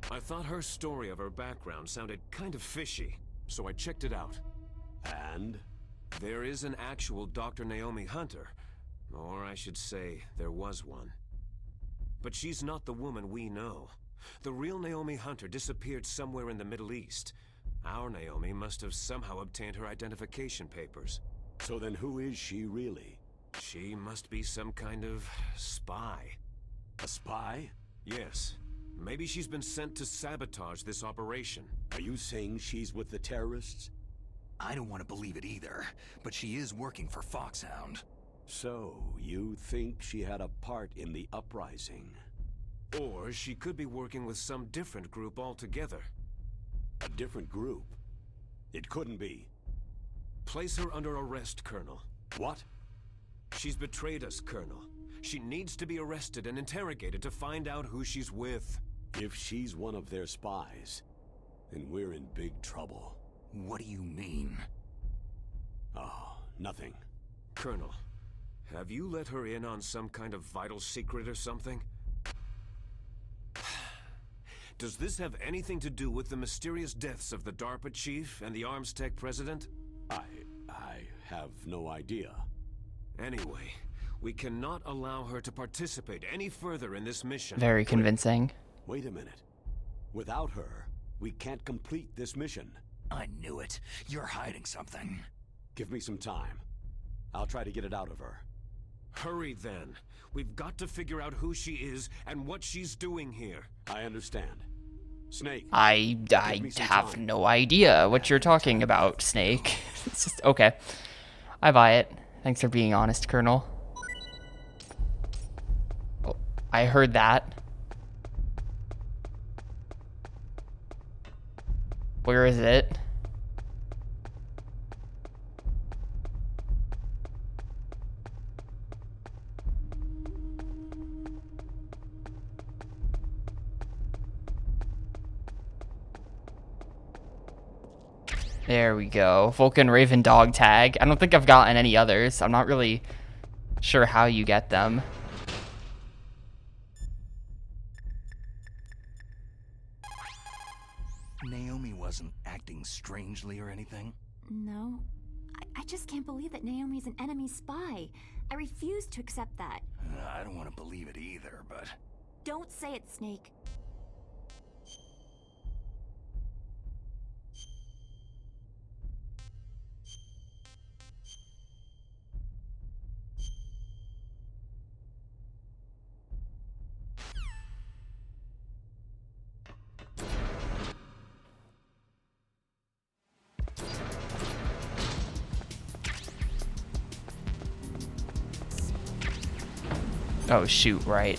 I thought her story of her background sounded kind of fishy, so I checked it out. And? There is an actual Dr. Naomi Hunter. Or I should say, there was one. But she's not the woman we know. The real Naomi Hunter disappeared somewhere in the Middle East. Our Naomi must have somehow obtained her identification papers. So then who is she really? She must be some kind of spy. A spy? Yes. Maybe she's been sent to sabotage this operation. Are you saying she's with the terrorists? I don't want to believe it either, but she is working for Foxhound. So, you think she had a part in the uprising? Or she could be working with some different group altogether. A different group? It couldn't be. Place her under arrest, Colonel. What? She's betrayed us, Colonel. She needs to be arrested and interrogated to find out who she's with. If she's one of their spies, then we're in big trouble. What do you mean? Oh, nothing. Colonel, have you let her in on some kind of vital secret or something? Does this have anything to do with the mysterious deaths of the DARPA chief and the Arms Tech president? I have no idea. Anyway, we cannot allow her to participate any further in this mission. Very convincing. Wait a minute. Without her, we can't complete this mission. I knew it. You're hiding something. Give me some time. I'll try to get it out of her. Hurry then. We've got to figure out who she is and what she's doing here. I understand. Snake. I have no idea what you're talking about, Snake. It's just, okay. I buy it. Thanks for being honest, Colonel. Oh, I heard that. Where is it? There we go. Vulcan Raven dog tag. I don't think I've gotten any others. I'm not really sure how you get them. Naomi wasn't acting strangely or anything? No. I just can't believe that Naomi's an enemy spy. I refuse to accept that. I don't want to believe it either, but... Don't say it, Snake. Oh shoot, right.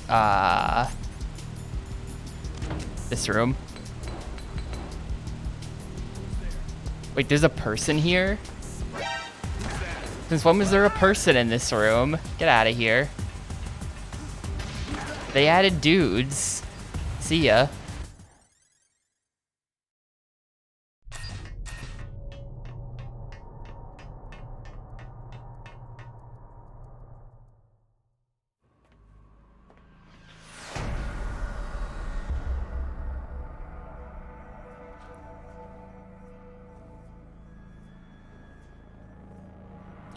This room. Wait, there's a person here? Since when was there a person in this room? Get out of here. They added dudes. See ya.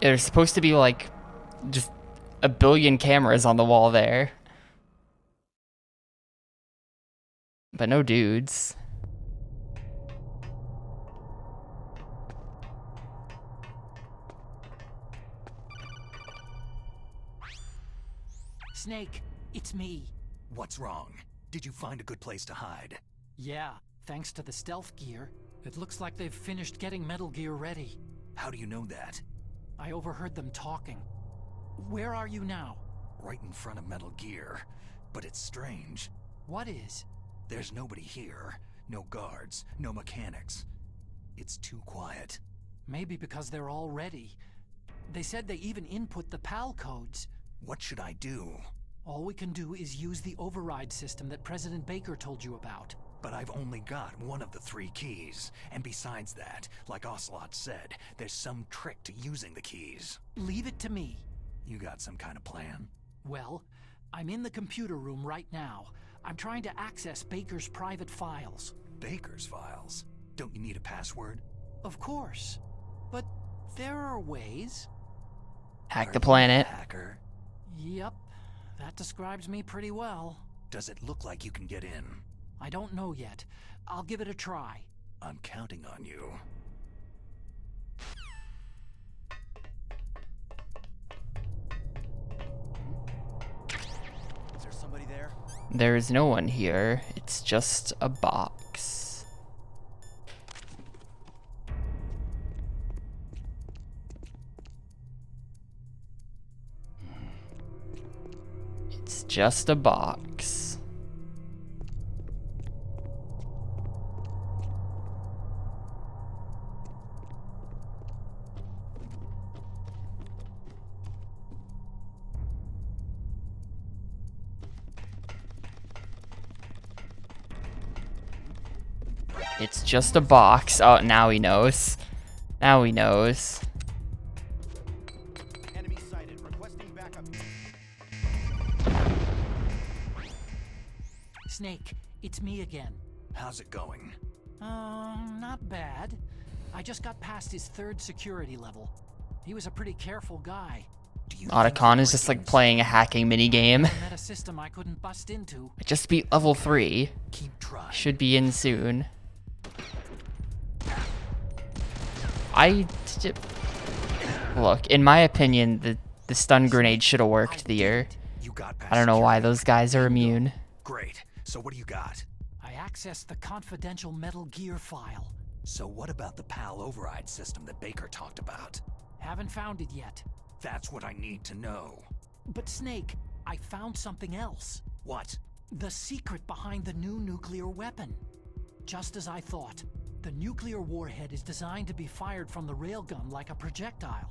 There's supposed to be like just a billion cameras on the wall there. But no dudes. Snake, it's me. What's wrong? Did you find a good place to hide? Yeah, thanks to the stealth gear. It looks like they've finished getting Metal Gear ready. How do you know that? I overheard them talking. Where are you now? Right in front of Metal Gear. But it's strange. What is? There's nobody here. No guards, no mechanics. It's too quiet. Maybe because they're all ready. They said they even input the PAL codes. What should I do? All we can do is use the override system that President Baker told you about. But I've only got one of the 3 keys. And besides that, like Ocelot said, there's some trick to using the keys. Leave it to me. You got some kind of plan? Well, I'm in the computer room right now. I'm trying to access Baker's private files. Baker's files? Don't you need a password? Of course. But there are ways. Hack the planet. Hacker? Yep. That describes me pretty well. Does it look like you can get in? I don't know yet. I'll give it a try. I'm counting on you. Is there somebody there? There is no one here. It's just a box. It's just a box. It's just a box. Oh, now he knows. Now he knows. Enemy sighted. Requesting backup. Snake, it's me again. How's it going? Not bad. I just got past his 3rd security level. He was a pretty careful guy. Otacon is just like playing a hacking minigame. I met a system I couldn't bust into. I just beat level 3. Keep trying. Should be in soon. Look, in my opinion, the stun grenade should have worked here. I don't know why those guys are immune. Great. So what do you got? I accessed the confidential Metal Gear file. So what about the PAL override system that Baker talked about? Haven't found it yet. That's what I need to know. But Snake, I found something else. What? The secret behind the new nuclear weapon. Just as I thought. The nuclear warhead is designed to be fired from the railgun like a projectile.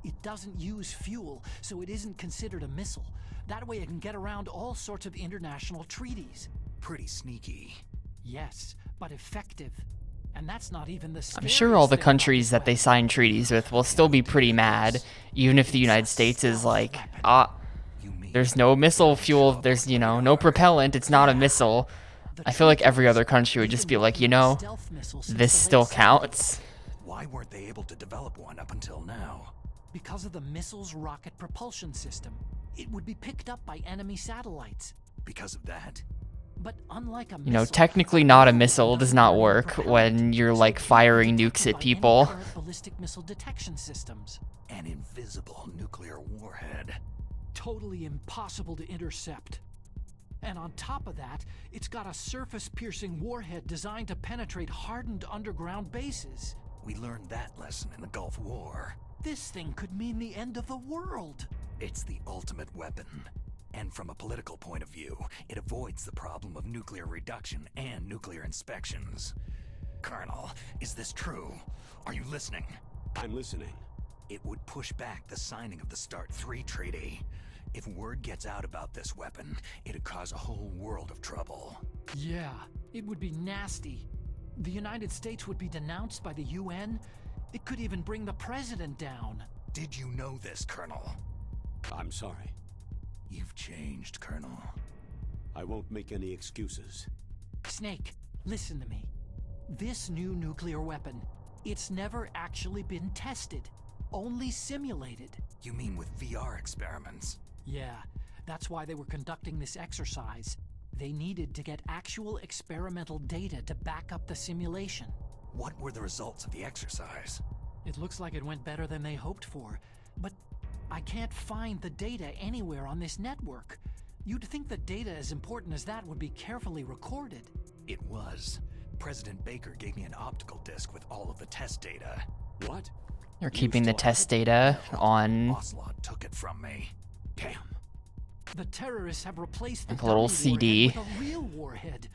It doesn't use fuel, so it isn't considered a missile. That way it can get around all sorts of international treaties. Pretty sneaky. Yes, but effective. And that's not even the I'm sure all the scariest thing countries that they sign treaties with will still be pretty mad, even if the United States is like, there's no missile fuel, there's, you know, no propellant, it's not a missile. I feel like every other country would just be like, you know, this still counts. Why weren't they able to develop one up until now? Because of the missile's rocket propulsion system. It would be picked up by enemy satellites. Because of that? But unlike a missile, You know, technically not a missile does not work when you're like firing nukes at people. Ballistic missile detection systems. An invisible nuclear warhead. Totally impossible to intercept. And on top of that, it's got a surface-piercing warhead designed to penetrate hardened underground bases. We learned that lesson in the Gulf War. This thing could mean the end of the world. It's the ultimate weapon. And from a political point of view, it avoids the problem of nuclear reduction and nuclear inspections. Colonel, is this true? Are you listening? I'm listening. It would push back the signing of the START 3 treaty. If word gets out about this weapon, it'd cause a whole world of trouble. Yeah, it would be nasty. The United States would be denounced by the UN. It could even bring the president down. Did you know this, Colonel? I'm sorry. You've changed, Colonel. I won't make any excuses. Snake, listen to me. This new nuclear weapon, it's never actually been tested. Only simulated. You mean with VR experiments? Yeah, that's why they were conducting this exercise. They needed to get actual experimental data to back up the simulation. What were the results of the exercise? It looks like it went better than they hoped for, but I can't find the data anywhere on this network. You'd think the data as important as that would be carefully recorded. It was. President Baker gave me an optical disc with all of the test data. What? They're keeping the test data on Ocelot took it from me. Damn. The terrorists have replaced the Like a little dummy CD. warhead with a real warhead.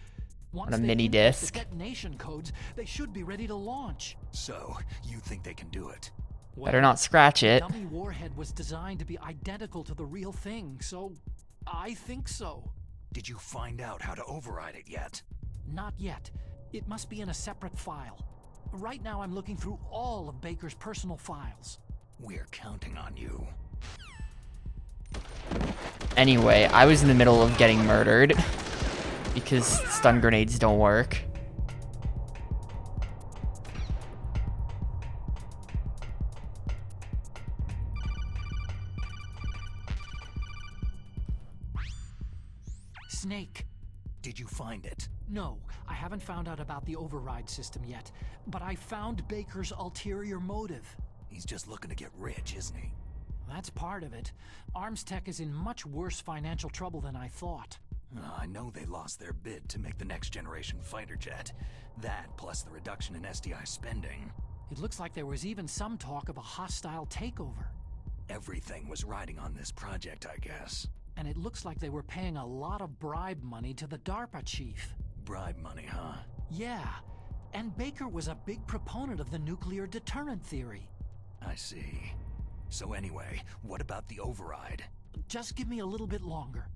Once on a they mini input disc. The detonation codes, they should be ready to launch. So, you think they can do it? Better not scratch it. The dummy warhead was designed to be identical to the real thing, so I think so. Did you find out how to override it yet? Not yet. It must be in a separate file. Right now I'm looking through all of Baker's personal files. We're counting on you. Anyway, I was in the middle of getting murdered because stun grenades don't work. Snake. Did you find it? No, I haven't found out about the override system yet, but I found Baker's ulterior motive. He's just looking to get rich, isn't he? That's part of it. Arms Tech is in much worse financial trouble than I thought. I know they lost their bid to make the next generation fighter jet. That, plus the reduction in SDI spending. It looks like there was even some talk of a hostile takeover. Everything was riding on this project, I guess. And it looks like they were paying a lot of bribe money to the DARPA chief. Bribe money, huh? Yeah, and Baker was a big proponent of the nuclear deterrent theory. I see. So anyway, what about the override? Just give me a little bit longer.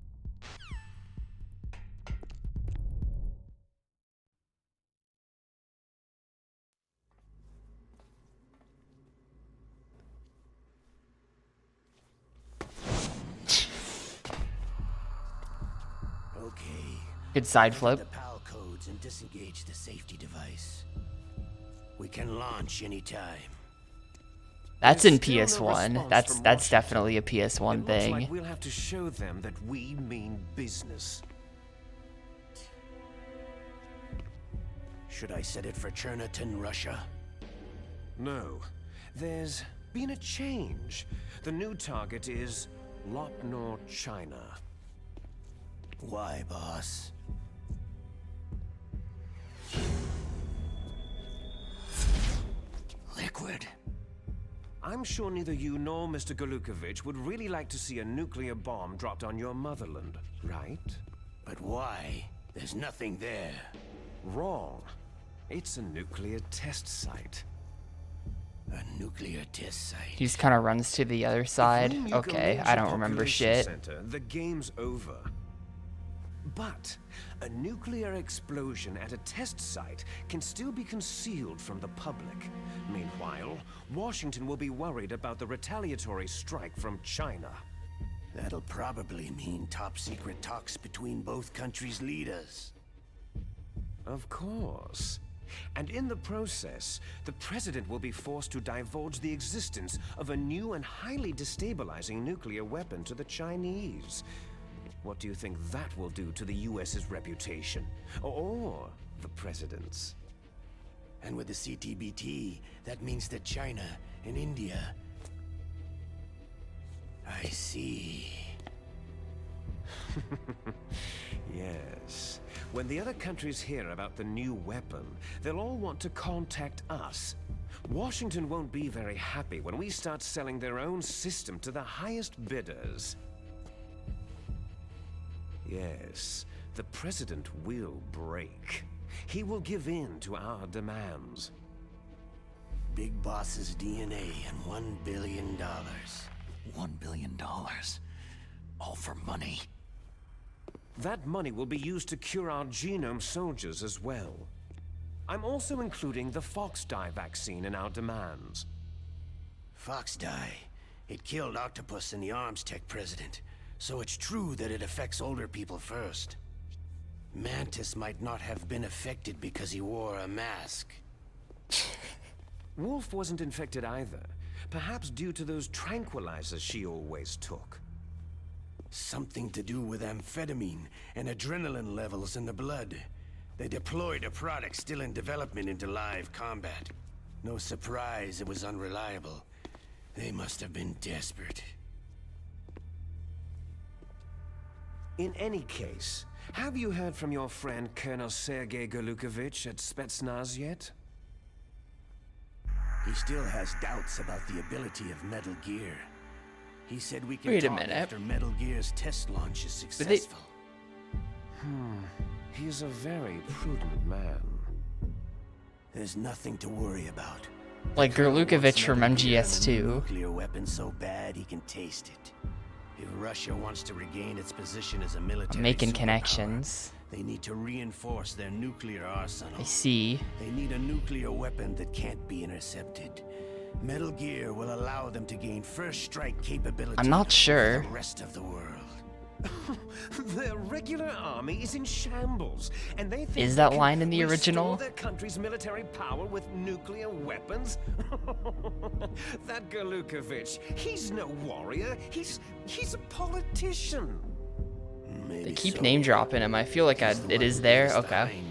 Okay. Good side Look flip. at the PAL codes and disengage the safety device. We can launch anytime. That's in There's still no PS1. response That's from that's Washington. definitely a PS1 It looks thing. like we'll have to show them that we mean business. Should I set it for Cherniton, Russia? No, there's been a change. The new target is Lopnor, China. Why, boss? Liquid. I'm sure neither you nor Mr. Golukovich would really like to see a nuclear bomb dropped on your motherland, right? But why? There's nothing there. Wrong. It's a nuclear test site. A nuclear test site. He just kind of runs to the other side. If we nuke a Okay, major I don't remember population shit. Center, the game's over. But a nuclear explosion at a test site can still be concealed from the public. Meanwhile, Washington will be worried about the retaliatory strike from China. That'll probably mean top secret talks between both countries' leaders. Of course. And in the process, the president will be forced to divulge the existence of a new and highly destabilizing nuclear weapon to the Chinese. What do you think that will do to the US's reputation? Or the president's? And with the CTBT, that means that China and India... I see. Yes. When the other countries hear about the new weapon, they'll all want to contact us. Washington won't be very happy when we start selling their own system to the highest bidders. Yes, the president will break. He will give in to our demands. Big Boss's DNA and $1 billion. $1 billion. All for money. That money will be used to cure our genome soldiers as well. I'm also including the Fox dye vaccine in our demands. Fox dye. It killed Octopus and the Arms Tech president. So it's true that it affects older people first. Mantis might not have been affected because he wore a mask. Wolf wasn't infected either. Perhaps due to those tranquilizers she always took. Something to do with amphetamine and adrenaline levels in the blood. They deployed a product still in development into live combat. No surprise it was unreliable. They must have been desperate. In any case, have you heard from your friend Colonel Sergei Golukovich at Spetsnaz yet? He still has doubts about the ability of Metal Gear. He said we can Wait a talk minute. after Metal Gear's test launch is successful. He's a very prudent man. There's nothing to worry about. Like Gurlukovich from MGS2. Nuclear weapon so bad he can taste it. If Russia wants to regain its position as a military I'm making superpower, connections. they need to reinforce their nuclear arsenal. I see. They need a nuclear weapon that can't be intercepted. Metal Gear will allow them to gain first strike capability I'm not sure. over the rest of the world. Their regular army is in shambles, and they think Is they that can line in the restore original? their country's military power with nuclear weapons? That Galukovich, he's no warrior. He's a politician. They keep name dropping him. I feel like it is there. Okay.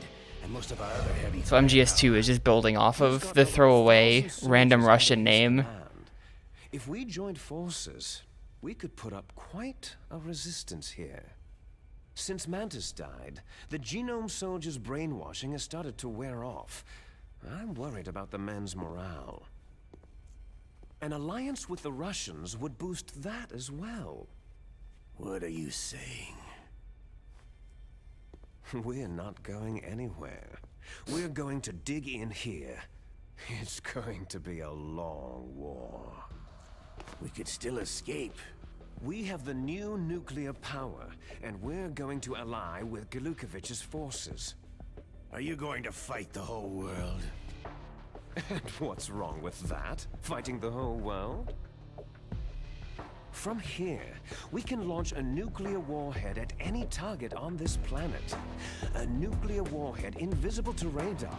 So MGS2 is just building off of the throwaway random Russian name. If we joined forces, we could put up quite a resistance here. Since Mantis died, the Genome Soldier's brainwashing has started to wear off. I'm worried about the men's morale. An alliance with the Russians would boost that as well. What are you saying? We're not going anywhere. We're going to dig in here. It's going to be a long war. We could still escape. We have the new nuclear power, and we're going to ally with Galukovich's forces. Are you going to fight the whole world? And what's wrong with that? Fighting the whole world? From here, we can launch a nuclear warhead at any target on this planet. A nuclear warhead invisible to radar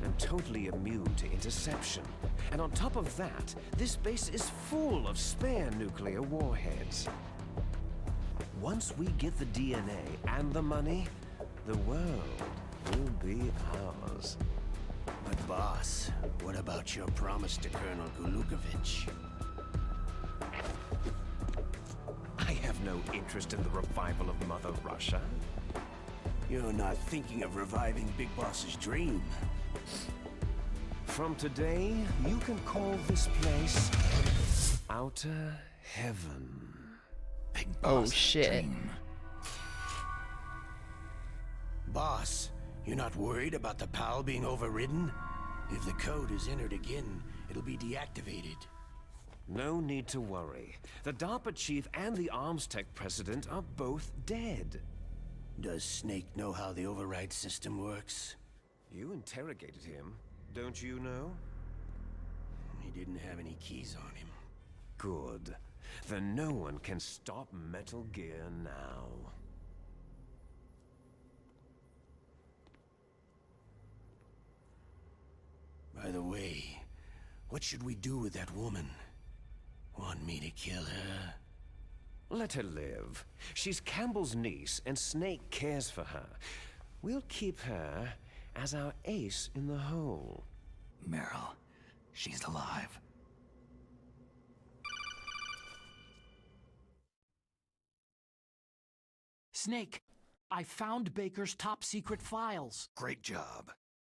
and totally immune to interception. And on top of that, this base is full of spare nuclear warheads. Once we get the DNA and the money, the world will be ours. But boss, what about your promise to Colonel Galukovich? I have no interest in the revival of Mother Russia. You're not thinking of reviving Big Boss's dream. From today, you can call this place Outer Heaven. Big Oh Boss's shit. dream. Boss, you're not worried about the PAL being overridden? If the code is entered again, it'll be deactivated. No need to worry. The DARPA chief and the Arms Tech president are both dead. Does Snake know how the override system works? You interrogated him, don't you know? He didn't have any keys on him. Good. Then no one can stop Metal Gear now. By the way, what should we do with that woman? Want me to kill her? Let her live. She's Campbell's niece, and Snake cares for her. We'll keep her as our ace in the hole. Meryl, she's alive. Snake, I found Baker's top secret files. Great job.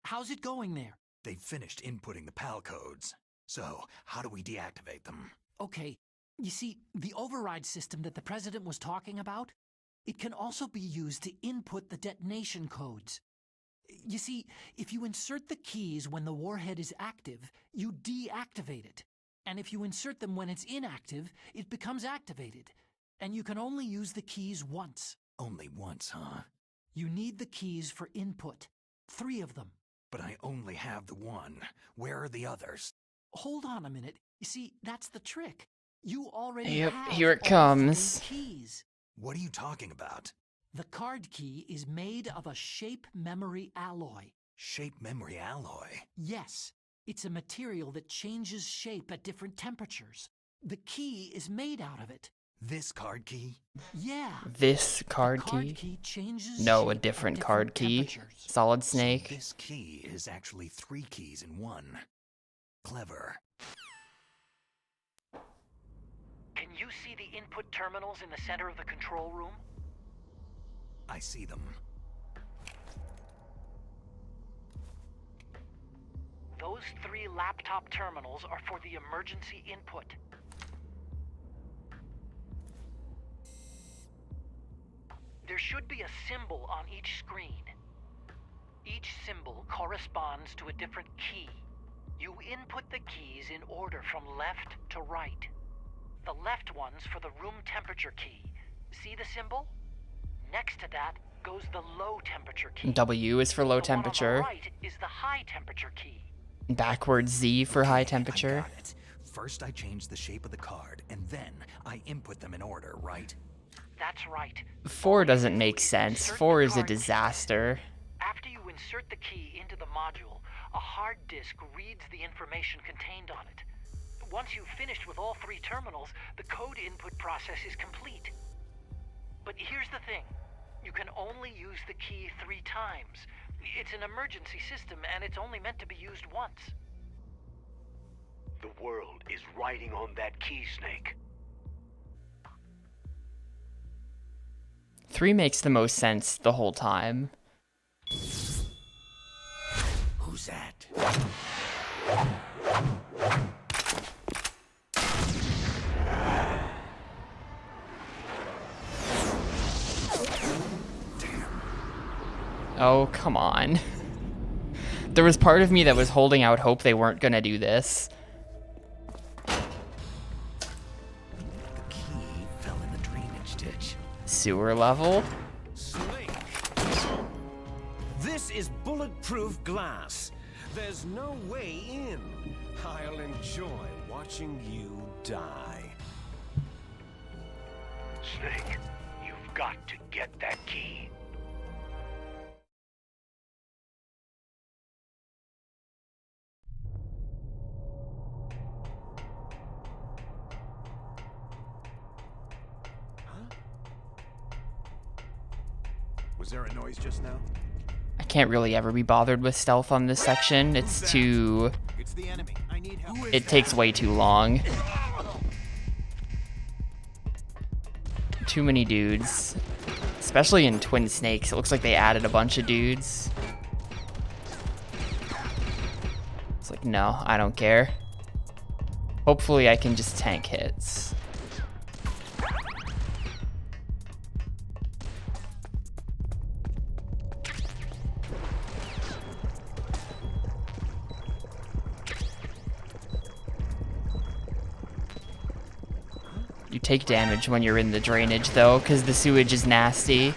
How's it going there? They've finished inputting the PAL codes. So, how do we deactivate them? Okay, you see, the override system that the President was talking about, it can also be used to input the detonation codes. You see, if you insert the keys when the warhead is active, you deactivate it. And if you insert them when it's inactive, it becomes activated. And you can only use the keys once. Only once, huh? You need the keys for input. 3 of them. But I only have the one. Where are the others? Hold on a minute. You see, that's the trick. You already Yep, have here it all comes. 3 keys. What are you talking about? The card key is made of a shape memory alloy. Shape memory alloy? Yes, it's a material that changes shape at different temperatures. The key is made out of it. This card key? Yeah. This card the card key? key changes No, a shape different at card key. temperatures. Solid So Snake. this key is actually 3 keys in one. Clever. Can you see the input terminals in the center of the control room? I see them. Those 3 laptop terminals are for the emergency input. There should be a symbol on each screen. Each symbol corresponds to a different key. You input the keys in order from left to right. The left one's for the room temperature key. See the symbol? Next to that goes the low temperature key. W is for low The one on temperature. the right is the high temperature key. Backwards Z for high I temperature. got it. First I change the shape of the card, and then I input them in order, right? That's right. 4 doesn't make sense. 4 is a disaster. After you insert the key into the module, a hard disk reads the information contained on it. Once you've finished with all 3 terminals, the code input process is complete. But here's the thing. You can only use the key 3 times. It's an emergency system, and it's only meant to be used once. The world is riding on that key, Snake. 3 makes the most sense the whole time. Who's that? Oh, come on. There was part of me that was holding out hope they weren't gonna do this. The key fell in the drainage ditch. Sewer level? Snake. This is bulletproof glass. There's no way in. I'll enjoy watching you die. Snake, you've got to get that key. Was there a noise just now? I can't really ever be bothered with stealth on this section. It's too... It's the enemy. I need help. It takes way too long. Too many dudes. Especially in Twin Snakes. It looks like they added a bunch of dudes. It's like, no, I don't care. Hopefully I can just tank hits. You take damage when you're in the drainage, though, because the sewage is nasty.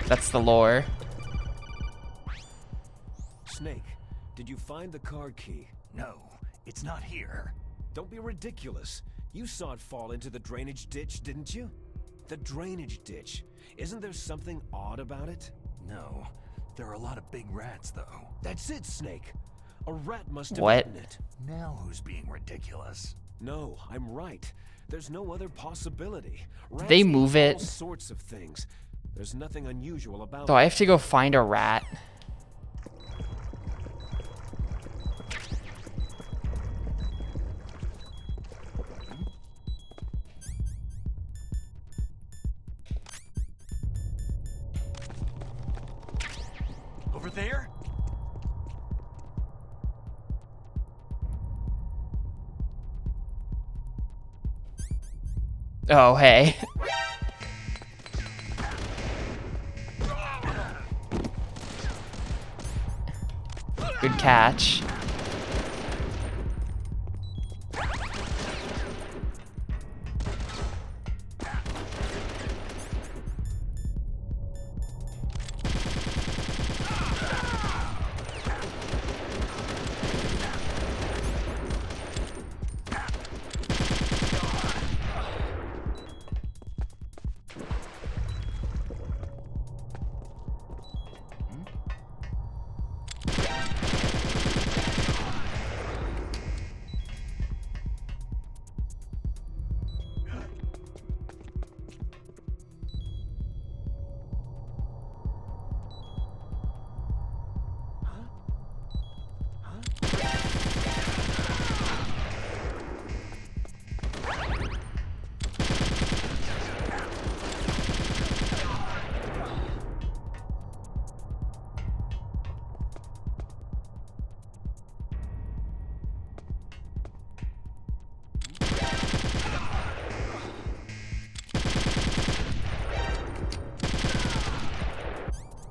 That's the lore. Snake, did you find the card key? No, it's not here. Don't be ridiculous. You saw it fall into the drainage ditch, didn't you? The drainage ditch. Isn't there something odd about it? No, there are a lot of big rats, though. That's it, Snake. A rat must have What? eaten it. Now who's being ridiculous? No, I'm right. There's no other possibility. Did they move it? All sorts of things. There's nothing unusual about So I have to go find a rat. Over there? Oh, hey. Good catch.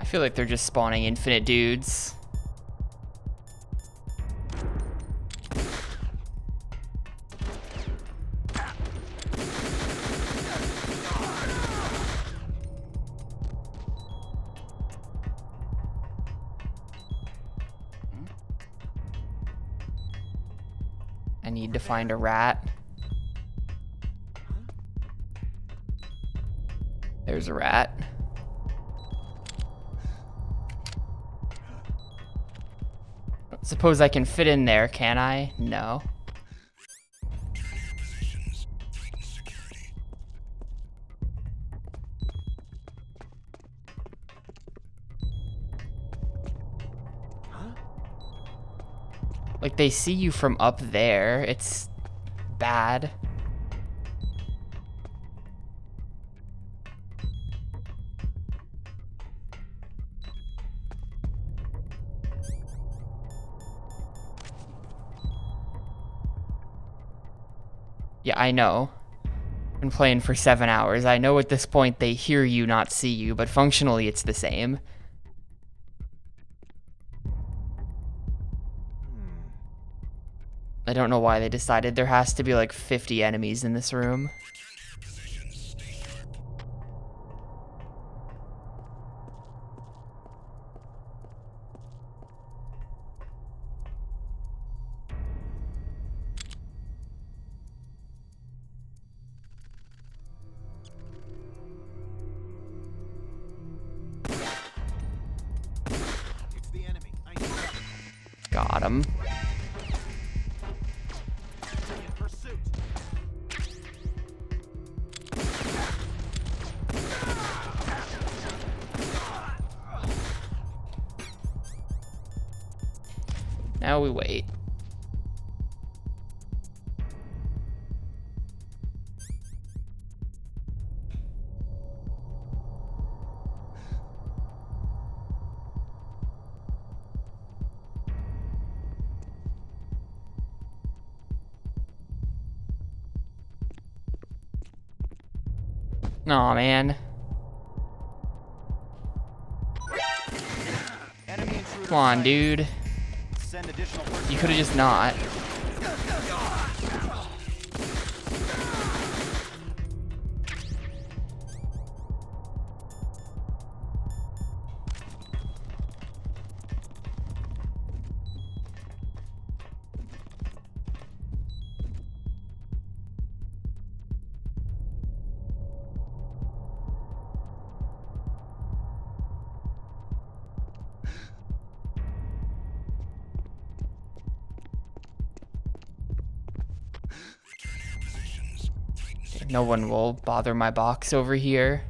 I feel like they're just spawning infinite dudes. I need to find a rat. There's a rat. Suppose I can fit in there, can I? No. Like, they see you from up there. It's bad. Yeah, I know. Been playing for 7 hours. I know at this point they hear you, not see you, but functionally it's the same. I don't know why they decided there has to be like 50 enemies in this room. It's the enemy. I need help. Got him. In pursuit. Now we wait. Aw, man. Enemy intruder Come on, sighted. dude. Send additional You could have just not. No one will bother my box over here.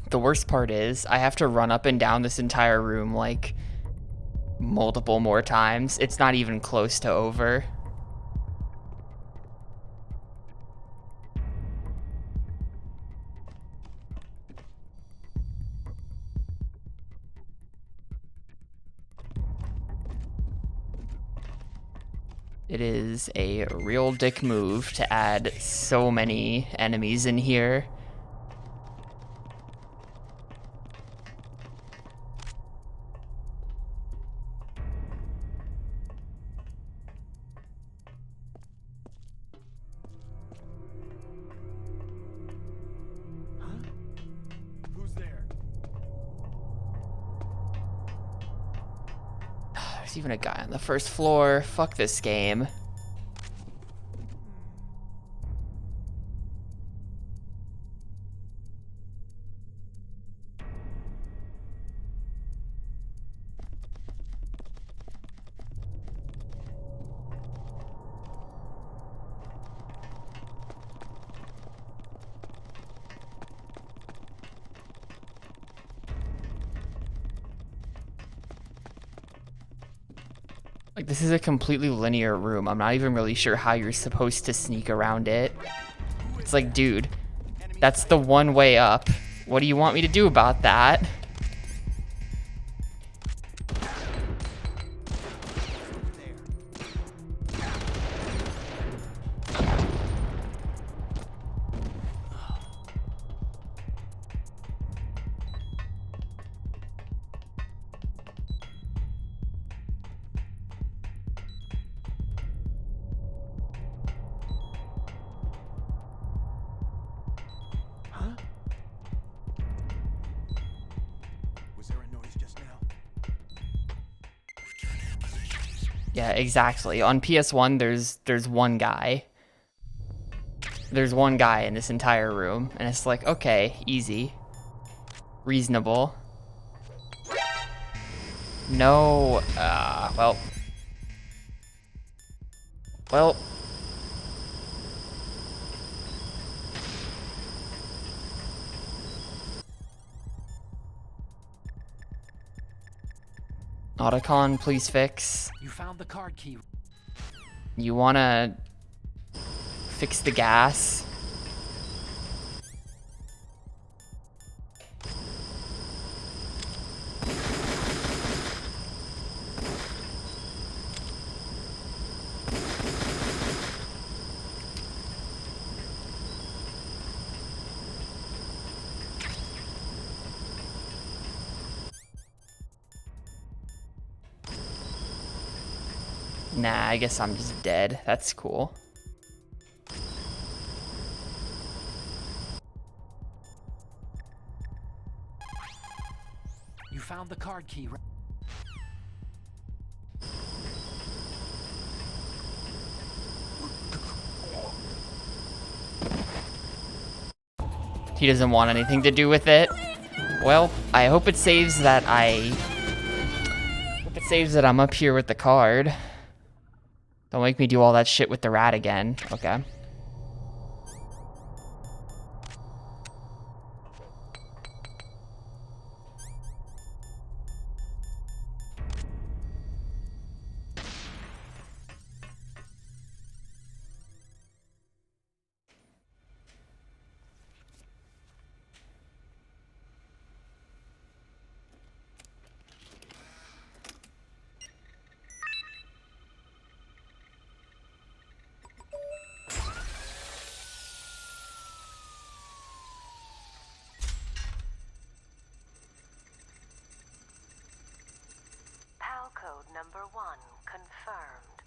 The worst part is I have to run up and down this entire room like multiple more times. It's not even close to over. It is a real dick move to add so many enemies in here. Who's there? There's even a guy on the first floor. Fuck this game. Like, this is a completely linear room. I'm not even really sure how you're supposed to sneak around it. It's like, dude, that's the one way up. What do you want me to do about that? Yeah, exactly. On PS1, there's one guy. There's one guy in this entire room, and it's like, okay, easy. Reasonable. No, well. Well. Otacon, please fix. You found the card key. You wanna fix the gas? Nah, I guess I'm just dead. That's cool. You found the card key. He doesn't want anything to do with it. Well, I hope it saves that I'm up here with the card. Don't make me do all that shit with the rat again. Okay. PAL code number 1 confirmed.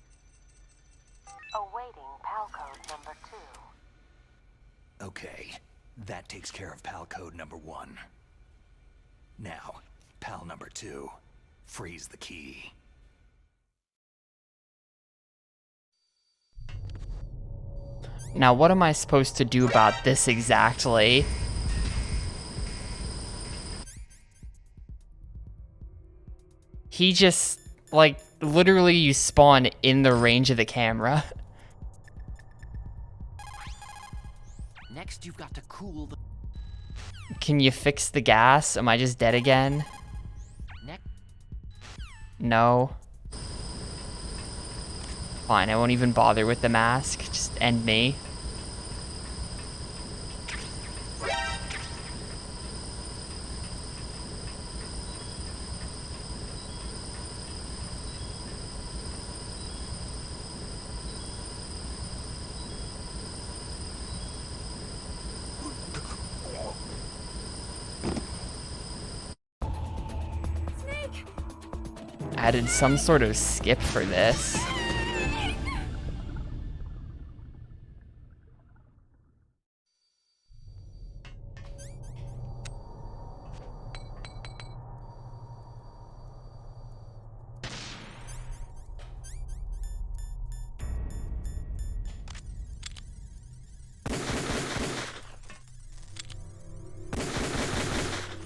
Awaiting PAL code number 2. Okay, that takes care of PAL code number 1. Now, PAL number 2. Freeze the key. Now, what am I supposed to do about this exactly? He just, like, literally you spawn in the range of the camera. Next, you've got to cool the... Can you fix the gas? Am I just dead again? No. Fine, I won't even bother with the mask. Just end me. Added some sort of skip for this.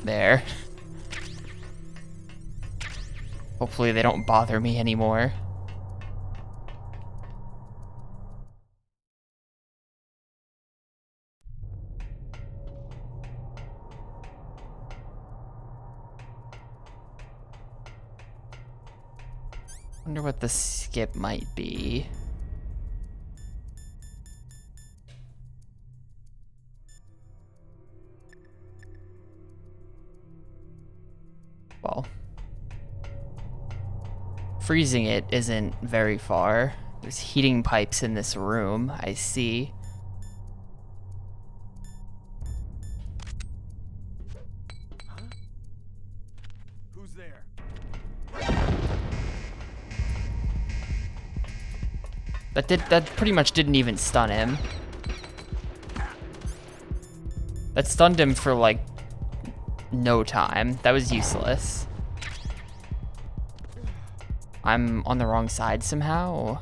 There. Hopefully they don't bother me anymore. Wonder what the skip might be. Well, freezing it isn't very far. There's heating pipes in this room, I see. Who's there? That pretty much didn't even stun him. That stunned him for like no time. That was useless. I'm on the wrong side somehow.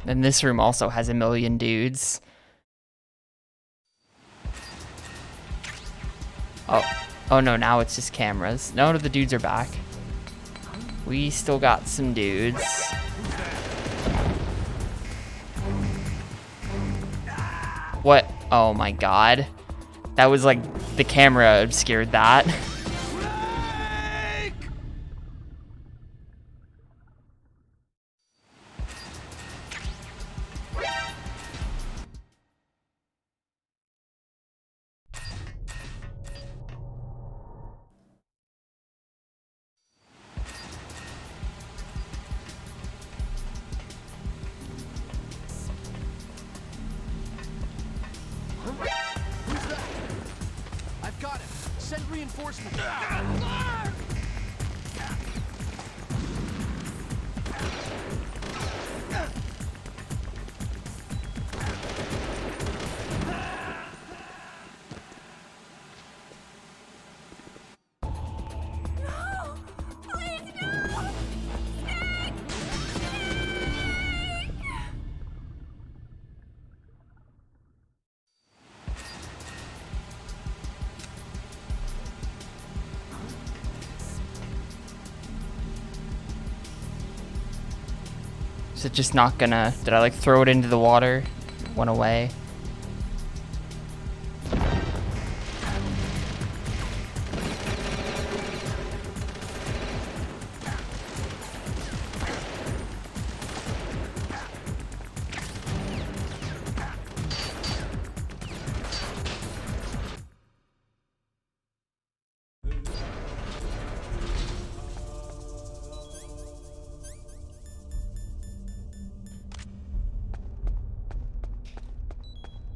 And this room also has a million dudes. Oh no, now it's just cameras. No, the dudes are back. We still got some dudes. What? Oh my god. That was like, the camera obscured that. I've got him. Send reinforcements. Is it just not gonna... Did I like throw it into the water? It went away.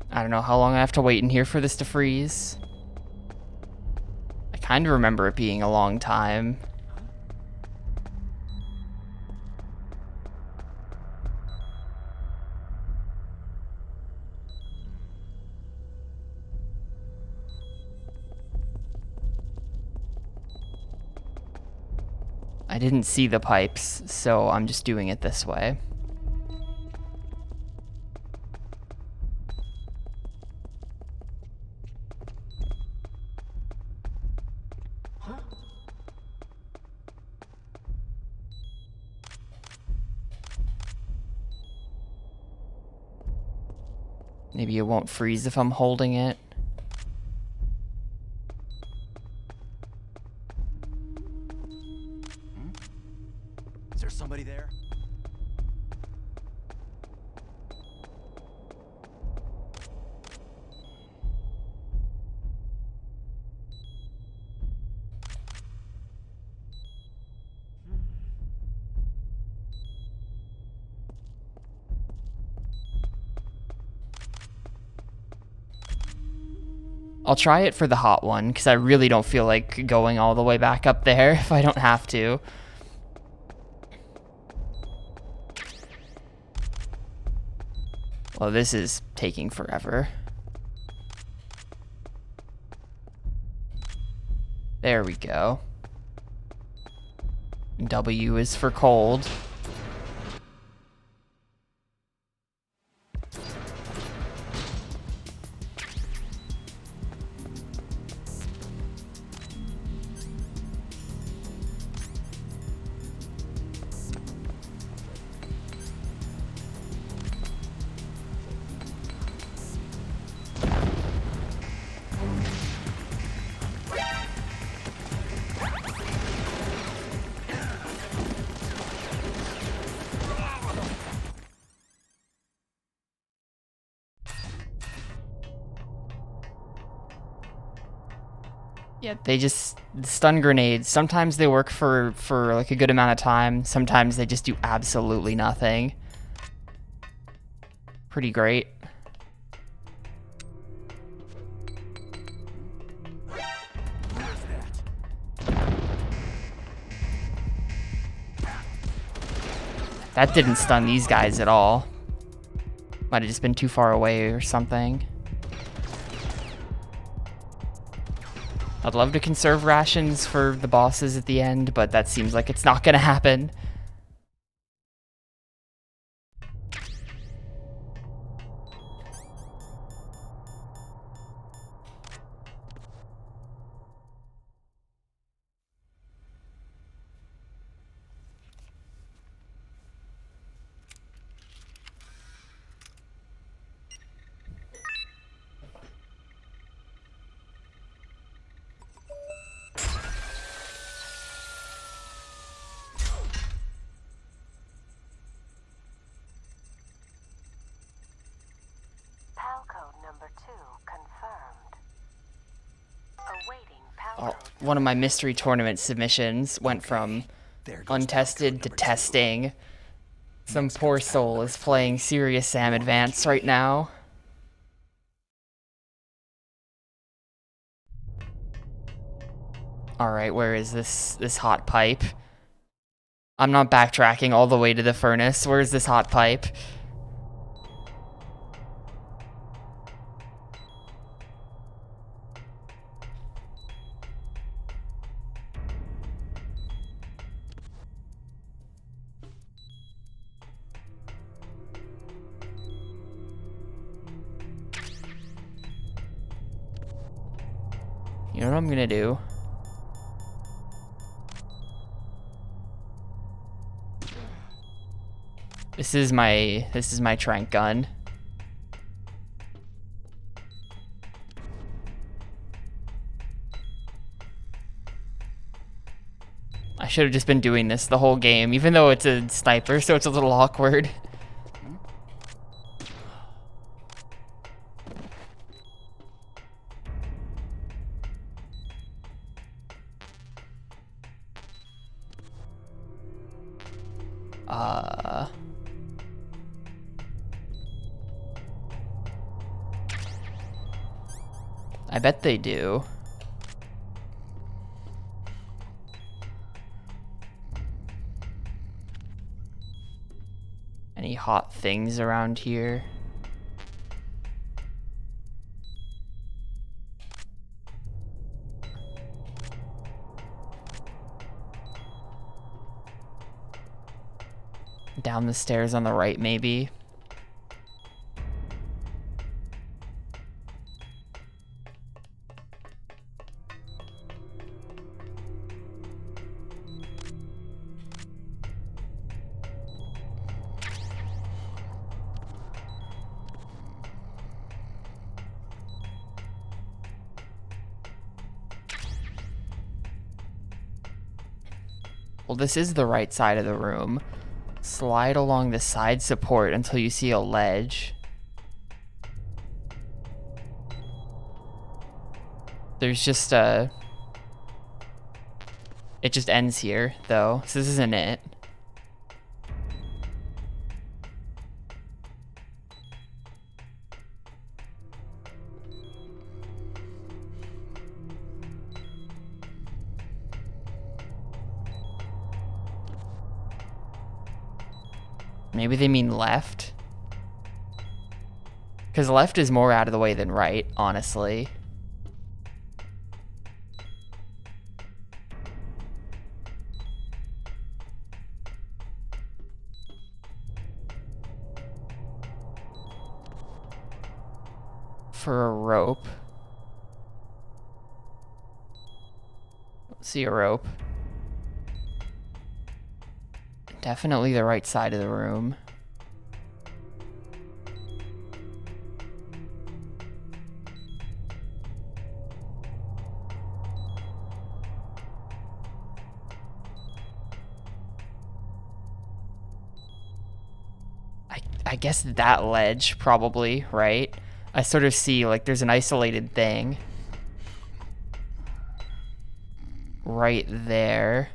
I don't know how long I have to wait in here for this to freeze. I kind of remember it being a long time. I didn't see the pipes, so I'm just doing it this way. Maybe it won't freeze if I'm holding it. Is there somebody there? I'll try it for the hot one, because I really don't feel like going all the way back up there if I don't have to. Well, this is taking forever. There we go. W is for cold. Yeah, they just stun grenades. Sometimes they work for like a good amount of time. Sometimes they just do absolutely nothing. Pretty great. That didn't stun these guys at all. Might have just been too far away or something. I'd love to conserve rations for the bosses at the end, but that seems like it's not gonna happen. PAL code number 2 confirmed. Awaiting PAL Oh, code. one of my mystery tournament submissions went from untested to testing. Some poor soul is playing Serious Sam Advance right now. Alright, where is this hot pipe? I'm not backtracking all the way to the furnace. Where's this hot pipe? You know what I'm gonna do? This is my trank gun. I should have just been doing this the whole game, even though it's a sniper, so it's a little awkward. I bet they do. Any hot things around here? Down the stairs on the right, maybe. Well, this is the right side of the room. Slide along the side support until you see a ledge. There's just a... It just ends here, though, so this isn't it. Maybe they mean left? Because left is more out of the way than right, honestly. For a rope. See a rope. Definitely the right side of the room. I guess that ledge, probably, right? I sort of see, like, there's an isolated thing. right there.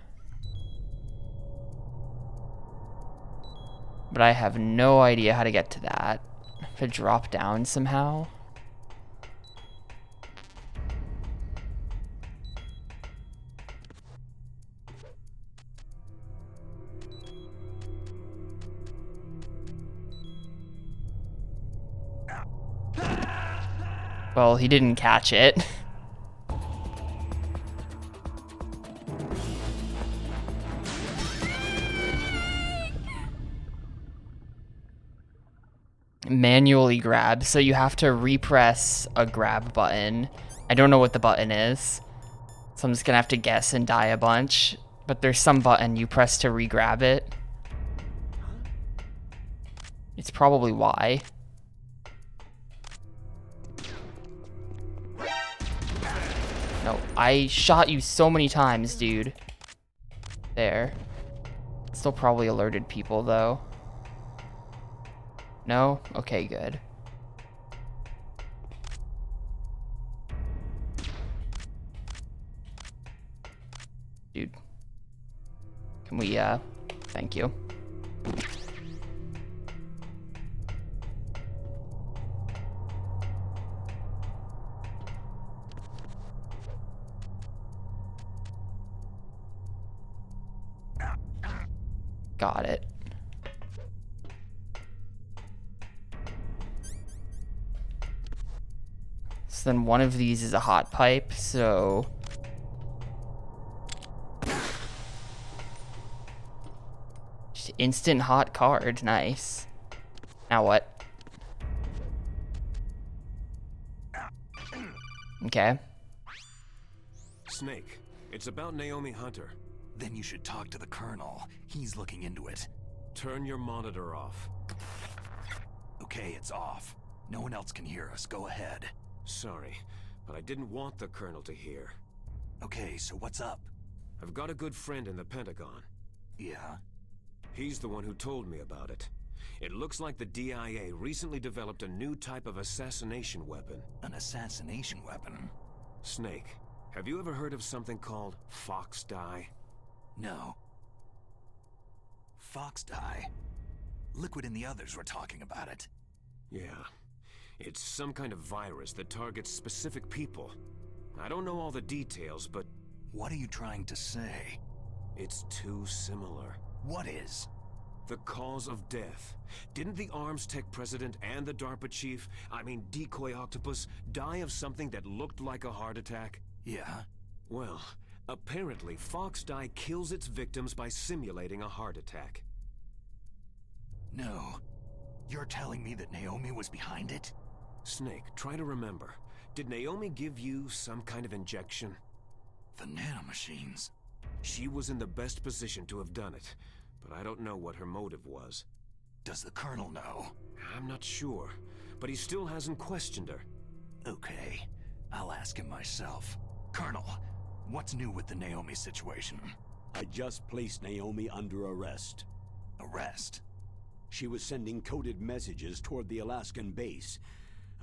But I have no idea how to get to that. To drop down somehow. Well, he didn't catch it. Manually grab, so you have to repress a grab button. I don't know what the button is, so I'm just gonna have to guess and die a bunch. But there's some button you press to re-grab it. It's probably Y. No, I shot you so many times, dude. There. Still probably alerted people, though. No? Okay, good. Dude. Can we, thank you. Got it. So then one of these is a hot pipe, so... Just instant hot card, nice. Now what? Okay. Snake, it's about Naomi Hunter. Then you should talk to the Colonel. He's looking into it. Turn your monitor off. Okay, it's off. No one else can hear us. Go ahead. Sorry, but I didn't want the Colonel to hear. Okay, so what's up? I've got a good friend in the Pentagon. Yeah? He's the one who told me about it. It looks like the DIA recently developed a new type of assassination weapon. An assassination weapon? Snake, have you ever heard of something called Fox Dye? No. Fox Dye? Liquid and the others were talking about it. Yeah. It's some kind of virus that targets specific people. I don't know all the details, but... What are you trying to say? It's too similar. What is? The cause of death. Didn't the Arms Tech president and the DARPA chief, Decoy Octopus, die of something that looked like a heart attack? Yeah? Well, apparently Fox Dye kills its victims by simulating a heart attack. No. You're telling me that Naomi was behind it? Snake, try to remember. Did Naomi give you some kind of injection? The nanomachines. She was in the best position to have done it, but I don't know what her motive was. Does the Colonel know? I'm not sure, but he still hasn't questioned her. Okay, I'll ask him myself. Colonel, what's new with the Naomi situation? I just placed Naomi under arrest. Arrest? She was sending coded messages toward the Alaskan base.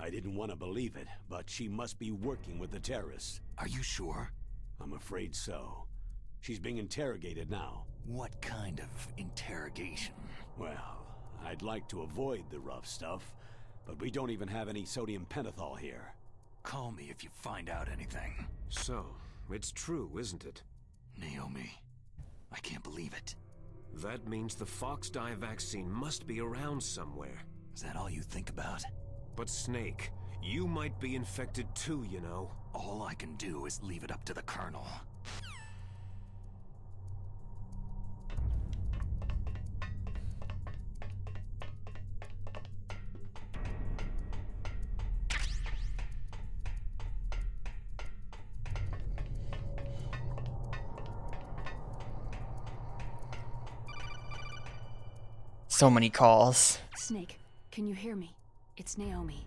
I didn't want to believe it, but she must be working with the terrorists. Are you sure? I'm afraid so. She's being interrogated now. What kind of interrogation? Well, I'd like to avoid the rough stuff, but we don't even have any sodium pentothal here. Call me if you find out anything. So, it's true, isn't it? Naomi, I can't believe it. That means the Fox Dye vaccine must be around somewhere. Is that all you think about? But Snake, you might be infected too, you know. All I can do is leave it up to the Colonel. So many calls. Snake, can you hear me? It's Naomi.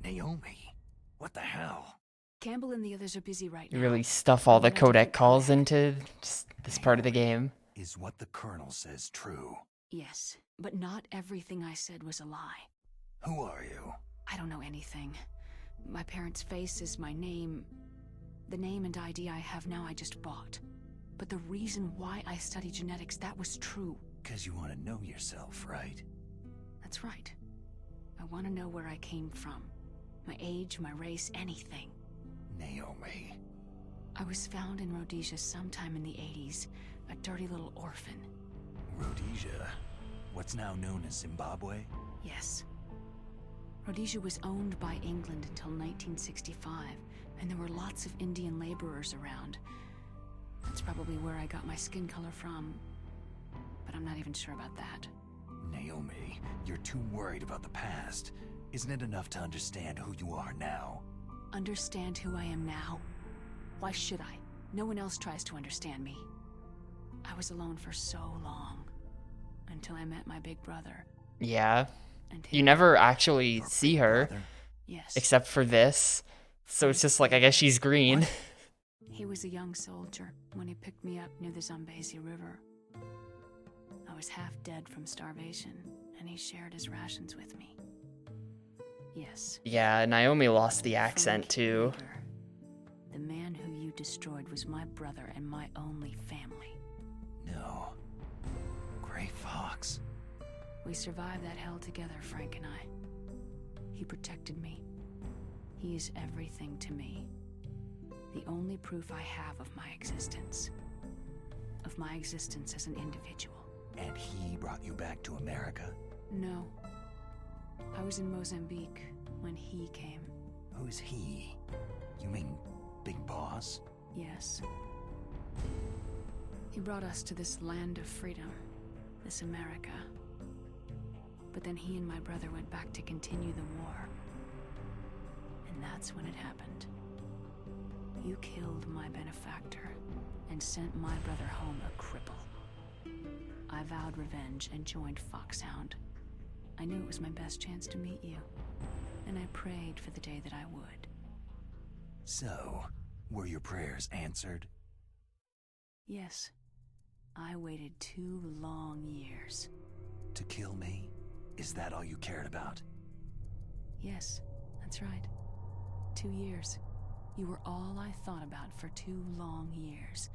Naomi? What the hell? Campbell and the others are busy right now. You really stuff all the codec calls into just this part of the game. Is what the Colonel says true? Yes, but not everything I said was a lie. Who are you? I don't know anything. My parents' face is my name. The name and ID I have now I just bought. But the reason why I study genetics, that was true. 'Cause you want to know yourself, right? That's right. I want to know where I came from. My age, my race, anything. Naomi. I was found in Rhodesia sometime in the 80s. A dirty little orphan. Rhodesia? What's now known as Zimbabwe? Yes. Rhodesia was owned by England until 1965, and there were lots of Indian laborers around. That's probably where I got my skin color from, but I'm not even sure about that. Naomi, you're too worried about the past. Isn't it enough to understand who you are now? Understand who I am now? Why should I? No one else tries to understand me. I was alone for so long, until I met my big brother. Yeah. You never actually see her. Yes. Except for this. So it's just like, I guess she's green. He was a young soldier when he picked me up near the Zambezi River. I was half dead from starvation, and he shared his rations with me. Yes. Yeah, Naomi lost the accent too. The man who you destroyed was my brother and my only family. No. Gray Fox. We survived that hell together, Frank and I. He protected me. He is everything to me. The only proof I have of my existence. Of my existence as an individual. And he brought you back to America? No. I was in Mozambique when he came. Who's he? You mean Big Boss? Yes. He brought us to this land of freedom, this America. But then he and my brother went back to continue the war. And that's when it happened. You killed my benefactor and sent my brother home a cripple. I vowed revenge and joined Foxhound. I knew it was my best chance to meet you, and I prayed for the day that I would. So, were your prayers answered? Yes. I waited 2 long years. To kill me? Is that all you cared about? Yes, that's right. 2 years. You were all I thought about for 2 long years.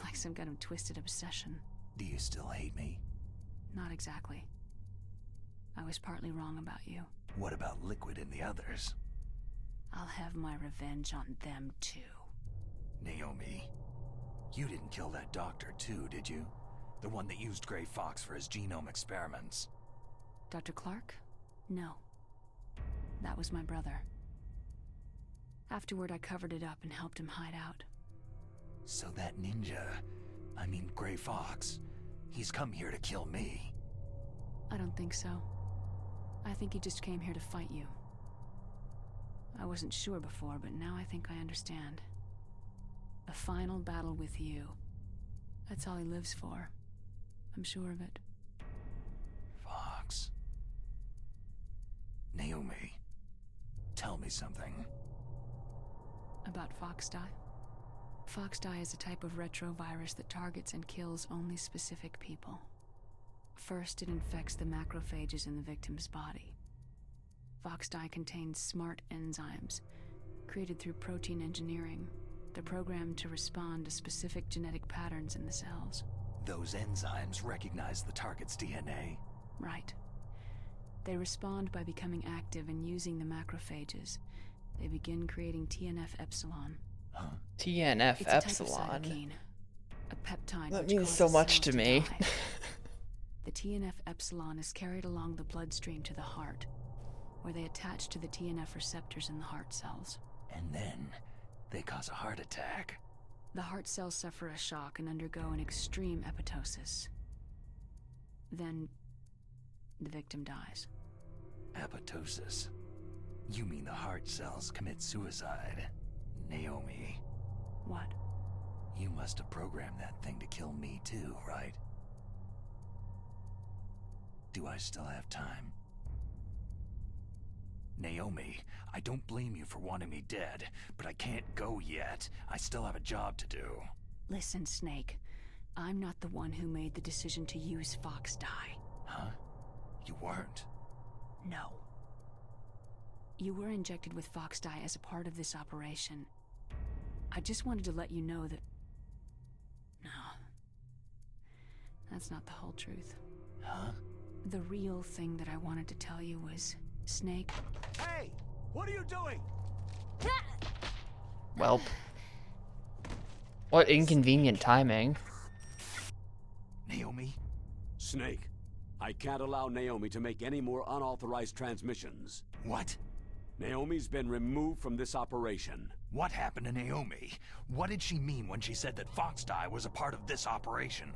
Like some kind of twisted obsession. Do you still hate me? Not exactly. I was partly wrong about you. What about Liquid and the others? I'll have my revenge on them too. Naomi, you didn't kill that doctor too, did you? The one that used Gray Fox for his genome experiments. Dr. Clark? No. That was my brother. Afterward, I covered it up and helped him hide out. So that ninja, I mean Gray Fox, he's come here to kill me. I don't think so. I think he just came here to fight you. I wasn't sure before, but now I think I understand. A final battle with you. That's all he lives for. I'm sure of it. Fox. Naomi, tell me something. About Foxdie? Foxdie is a type of retrovirus that targets and kills only specific people. First, it infects the macrophages in the victim's body. Foxdie contains smart enzymes, created through protein engineering. They're programmed to respond to specific genetic patterns in the cells. Those enzymes recognize the target's DNA? Right. They respond by becoming active and using the macrophages. They begin creating TNF-epsilon. Huh? TNF-epsilon? A peptide that which means so causes much cells to me. die. The TNF-epsilon is carried along the bloodstream to the heart, where they attach to the TNF receptors in the heart cells. And then, they cause a heart attack. The heart cells suffer a shock and undergo an extreme apoptosis. Then, the victim dies. Apoptosis? You mean the heart cells commit suicide? Naomi. What? You must have programmed that thing to kill me too, right? Do I still have time? Naomi, I don't blame you for wanting me dead, but I can't go yet. I still have a job to do. Listen, Snake. I'm not the one who made the decision to use Foxdie. Huh? You weren't? No. You were injected with Foxdie as a part of this operation. I just wanted to let you know that... No. That's not the whole truth. Huh? The real thing that I wanted to tell you was... Snake... Hey! What are you doing? Welp. What inconvenient timing. Naomi? Snake, I can't allow Naomi to make any more unauthorized transmissions. What? Naomi's been removed from this operation. What happened to Naomi? What did she mean when she said that Foxdie was a part of this operation?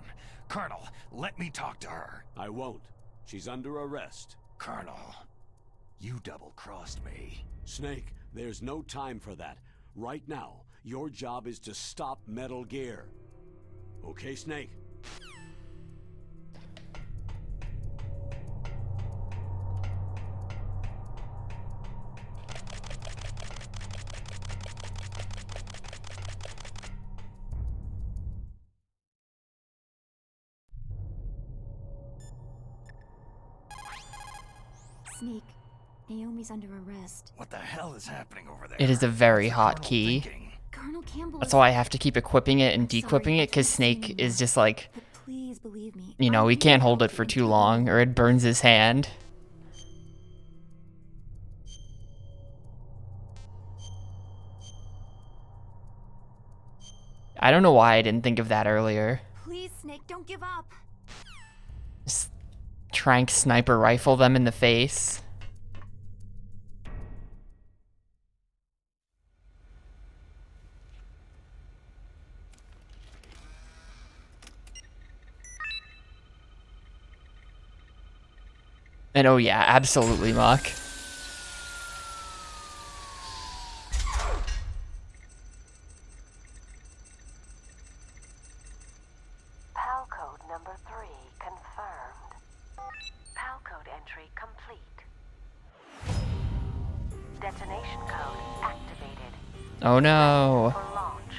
Colonel, let me talk to her. I won't. She's under arrest. Colonel, you double-crossed me. Snake, there's no time for that. Right now, your job is to stop Metal Gear. Okay, Snake? Snake, Naomi's under arrest. What the hell is happening over there? It is a very hot key. Colonel Campbell. That's why I have to keep equipping it and dequipping it, because Snake is just like, But please believe me. you know, he can't hold it for too long or it burns his hand. I don't know why I didn't think of that earlier. Please, Snake, don't give up. Just trank sniper rifle them in the face. And oh yeah, absolutely, Muck. PAL code number 3 confirmed. PAL code entry complete. Detonation code activated. Oh no. For launch.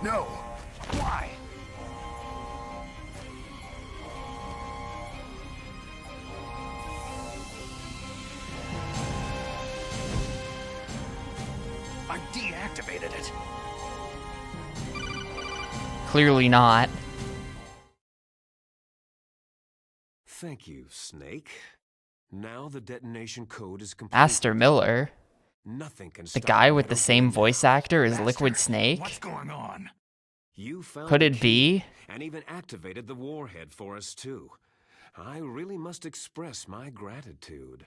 No! Why? I deactivated it. Clearly not. Thank you, Snake. Now the detonation code is complete. Master Miller. Nothing can The stop guy with the Metal same Gear voice now. actor as Master, Liquid Snake? What's going on? You found Could the it key be? and even activated the warhead for us too. I really must express my gratitude.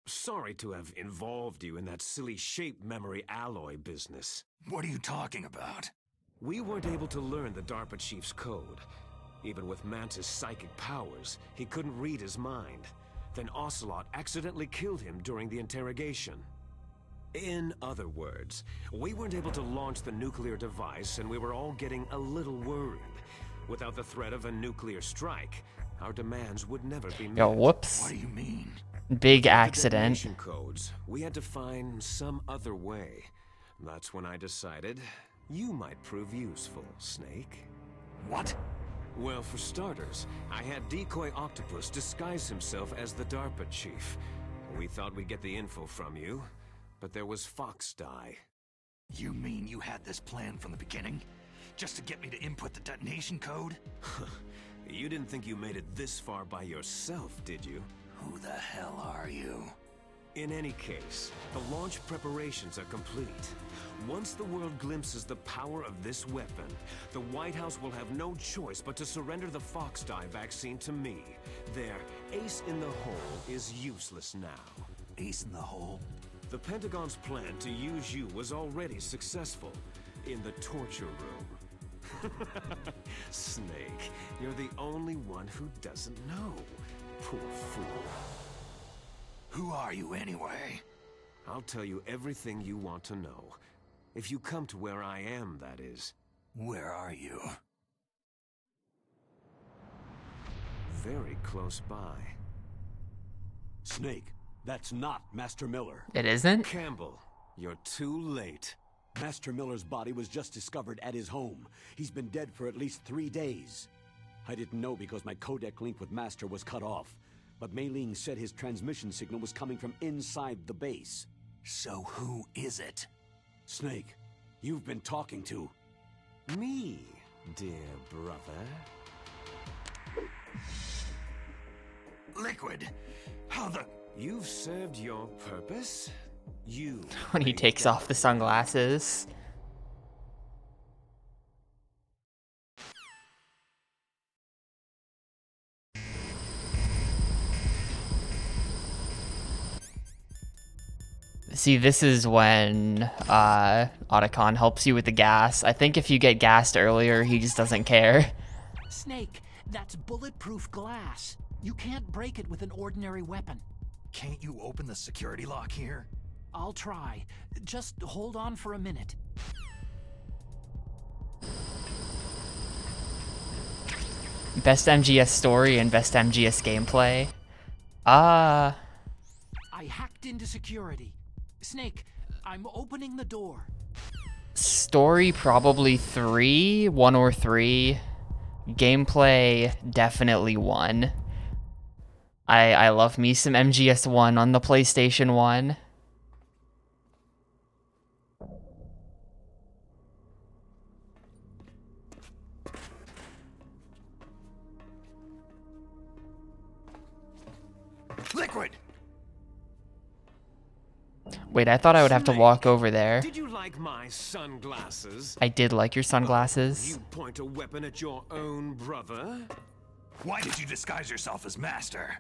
Sorry to have involved you in that silly shape memory alloy business. What are you talking about? We weren't able to learn the DARPA chief's code. Even with Mantis' psychic powers, he couldn't read his mind. Then Ocelot accidentally killed him during the interrogation. In other words, we weren't able to launch the nuclear device, and we were all getting a little worried. Without the threat of a nuclear strike, our demands would never be met. Yo, whoops. What do you mean? Big With the accident. detonation codes, we had to find some other way. That's when I decided you might prove useful, Snake. What? Well, for starters, I had Decoy Octopus disguise himself as the DARPA chief. We thought we'd get the info from you, but there was Foxdie. You mean you had this plan from the beginning? Just to get me to input the detonation code? You didn't think you made it this far by yourself, did you? Who the hell are you? In any case, the launch preparations are complete. Once the world glimpses the power of this weapon, the White House will have no choice but to surrender the Foxdie vaccine to me. Their ace in the hole is useless now. Ace in the hole? The Pentagon's plan to use you was already successful in the torture room. Snake, you're the only one who doesn't know. Poor fool. Who are you anyway? I'll tell you everything you want to know. If you come to where I am, that is. Where are you? Very close by. Snake, that's not Master Miller. It isn't? Campbell, you're too late. Master Miller's body was just discovered at his home. He's been dead for at least 3 days. I didn't know because my codec link with Master was cut off. But Mei Ling said his transmission signal was coming from inside the base. So who is it? Snake, you've been talking to? Me, dear brother. Liquid, how the... You've served your purpose. You... When he takes off the sunglasses. See, this is when Otacon helps you with the gas. I think if you get gassed earlier, he just doesn't care. Snake, that's bulletproof glass. You can't break it with an ordinary weapon. Can't you open the security lock here? I'll try. Just hold on for a minute. Best MGS story and best MGS gameplay. I hacked into security. Snake, I'm opening the door. Story probably 3, 1 or 3. Gameplay definitely 1. I love me some MGS 1 on the PlayStation 1. Liquid! Wait, I thought I would have to walk over there. Did you like my sunglasses? I did like your sunglasses. You point a weapon at your own brother? Why did you disguise yourself as Master?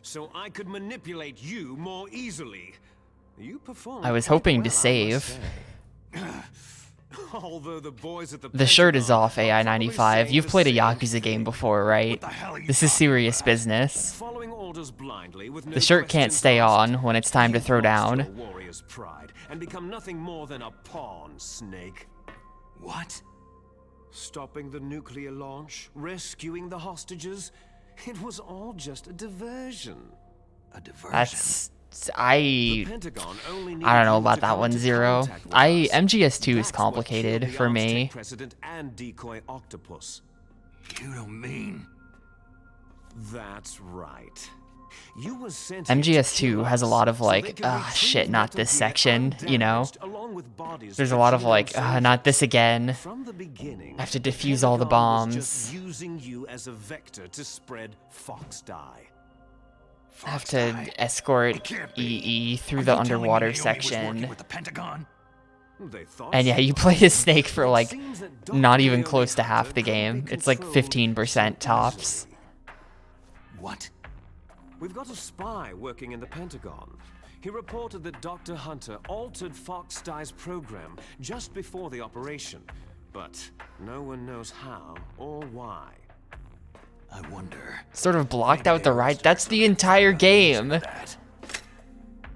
So I could manipulate you more easily. You performed. I was hoping to well, save. Although the boys at The shirt is off, AI95. You've played a Yakuza game before, right? This is serious business. Following orders blindly with no The shirt can't stay on when it's time to throw down. warrior's pride and become nothing more than a pawn, Snake. What? Stopping the nuclear launch, rescuing the hostages, it was all just a diversion. A diversion? That's... I don't know about that one, Zero. MGS2 is complicated for me. President and decoy octopus. You don't mean... That's right. You were sent MGS2 has a lot of like, shit, not this section, you know? There's a lot of like, not this again. I have to defuse all the bombs. Using you as a vector to spread fox dye. I have to escort EE through the underwater section. And yeah, you play as Snake for like not even close to half the game. It's like 15% tops. What? We've got a spy working in the Pentagon. He reported that Dr. Hunter altered Fox Dye's program just before the operation, but no one knows how or why. I wonder. Sort of blocked out the right. That's the entire game.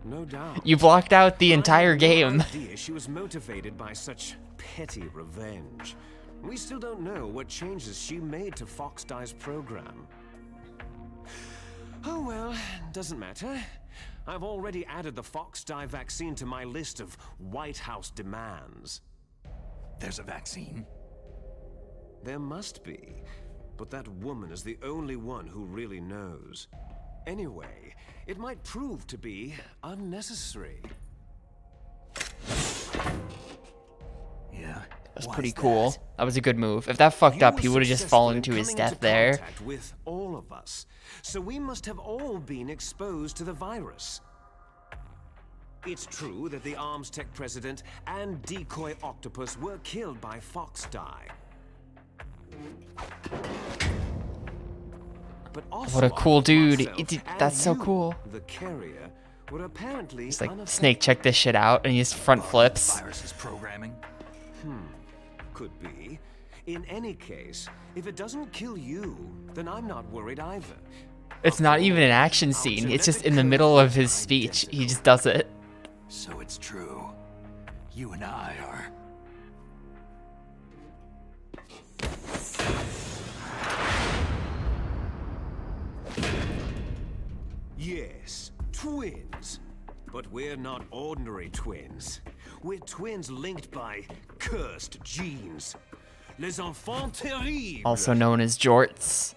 No doubt. You blocked out the entire game. She was motivated by such petty revenge. We still don't know what changes she made to Fox Dye's program. Oh well, doesn't matter. I've already added the Fox Dye vaccine to my list of White House demands. There's a vaccine? There must be. But that woman is the only one who really knows. Anyway, it might prove to be unnecessary. Yeah. That's pretty cool. That was a good move. If that fucked up, he would have just fallen to his death there. With all of us, so we must have all been exposed to the virus. It's true that the Arms Tech president and decoy octopus were killed by Fox Dye. But What a cool dude. That's so cool. The carrier were apparently It's like, Snake, check this shit out, and he just front flips. Virus is programming? Could be. In any case, if it doesn't kill you, then I'm not worried either. It's not even an action scene. It's just in the middle of his speech. He just does it. So it's true. You and I are... Yes, twins. But we're not ordinary twins. We're twins linked by cursed genes. Les enfants terribles. Also known as jorts.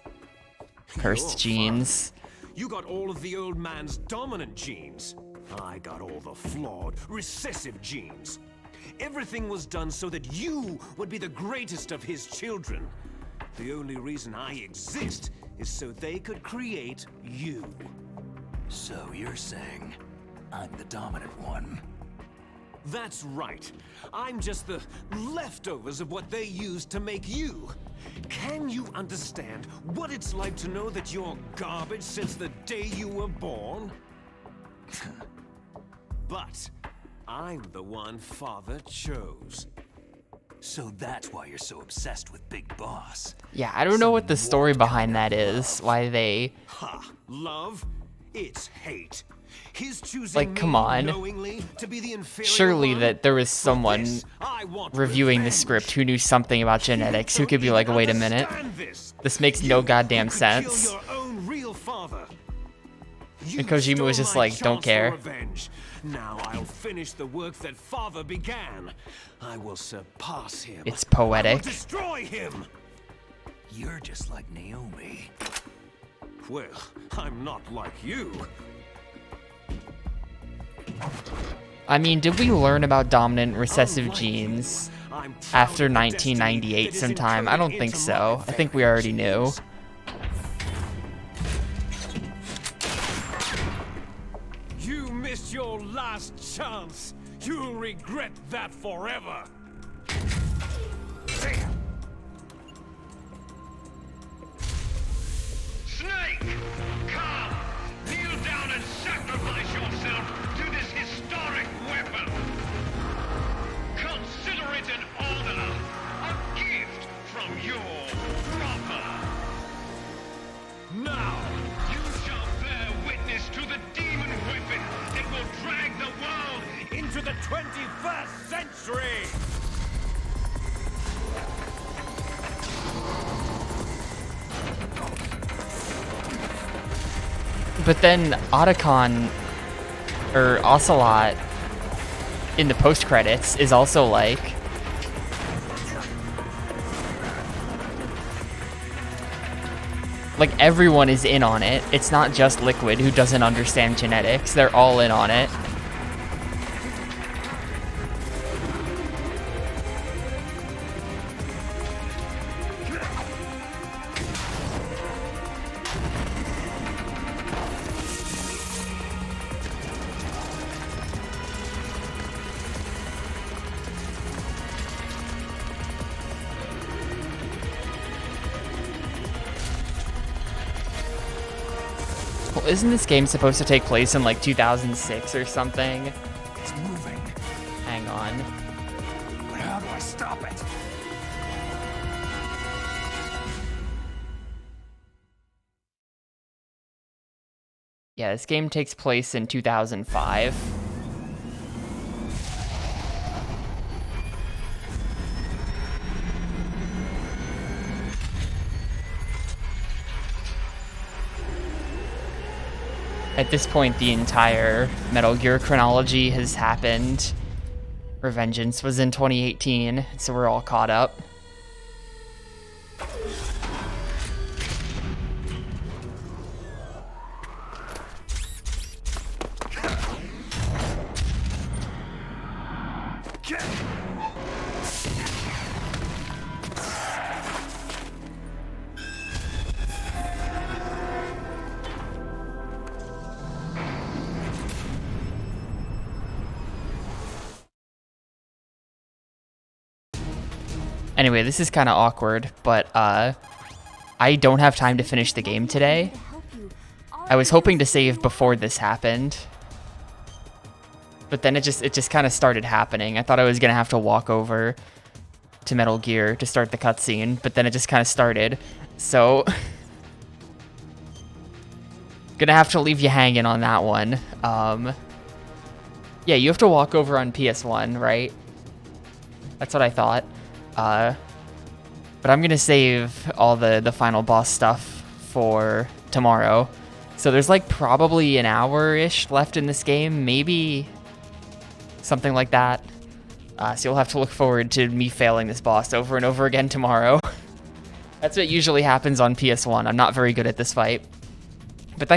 Cursed genes. You got all of the old man's dominant genes. I got all the flawed, recessive genes. Everything was done so that you would be the greatest of his children. The only reason I exist is so they could create you. So you're saying I'm the dominant one? That's right. I'm just the leftovers of what they used to make you. Can you understand what it's like to know that you're garbage since the day you were born? But I'm the one Father chose. So that's why you're so obsessed with Big Boss. Yeah, I don't know what the story behind that is. Why they... Ha! Love? It's hate. His choosing Like, come on. knowingly to be the inferior Surely one? that there was someone reviewing the script who knew something about genetics who could be like, wait a minute. This makes no goddamn sense. Your own real father. And Kojima was just like, don't care. Now I'll finish the work that Father began. I will surpass him. It's poetic. I will destroy him. You're just like Naomi. Well, I'm not like you. I mean, did we learn about dominant recessive genes after 1998 sometime? I don't think so. I think we already knew. You missed your last chance. You'll regret that forever. Snake! Come! Kneel down and sacrifice yourself to this historic weapon! Consider it an honor, a gift from your brother! Now, you shall bear witness to the demon weapon that will drag the world into the 21st century! But then Otacon, or Ocelot, in the post-credits is also like... Like, everyone is in on it. It's not just Liquid who doesn't understand genetics. They're all in on it. Well, isn't this game supposed to take place in like 2006 or something? It's moving. Hang on. But how do I stop it? Yeah, this game takes place in 2005. At this point, the entire Metal Gear chronology has happened. Revengeance was in 2018, so we're all caught up. Anyway, this is kind of awkward, but I don't have time to finish the game today. I was hoping to save before this happened, but then it just kind of started happening. I thought I was gonna have to walk over to Metal Gear to start the cutscene, but then it just kind of started. So gonna have to leave you hanging on that one. Yeah, you have to walk over on PS1, right? That's what I thought. But I'm gonna save all the final boss stuff for tomorrow. So there's like probably an hour-ish left in this game, maybe something like that. So you'll have to look forward to me failing this boss over and over again tomorrow. That's what usually happens on PS1. I'm not very good at this fight.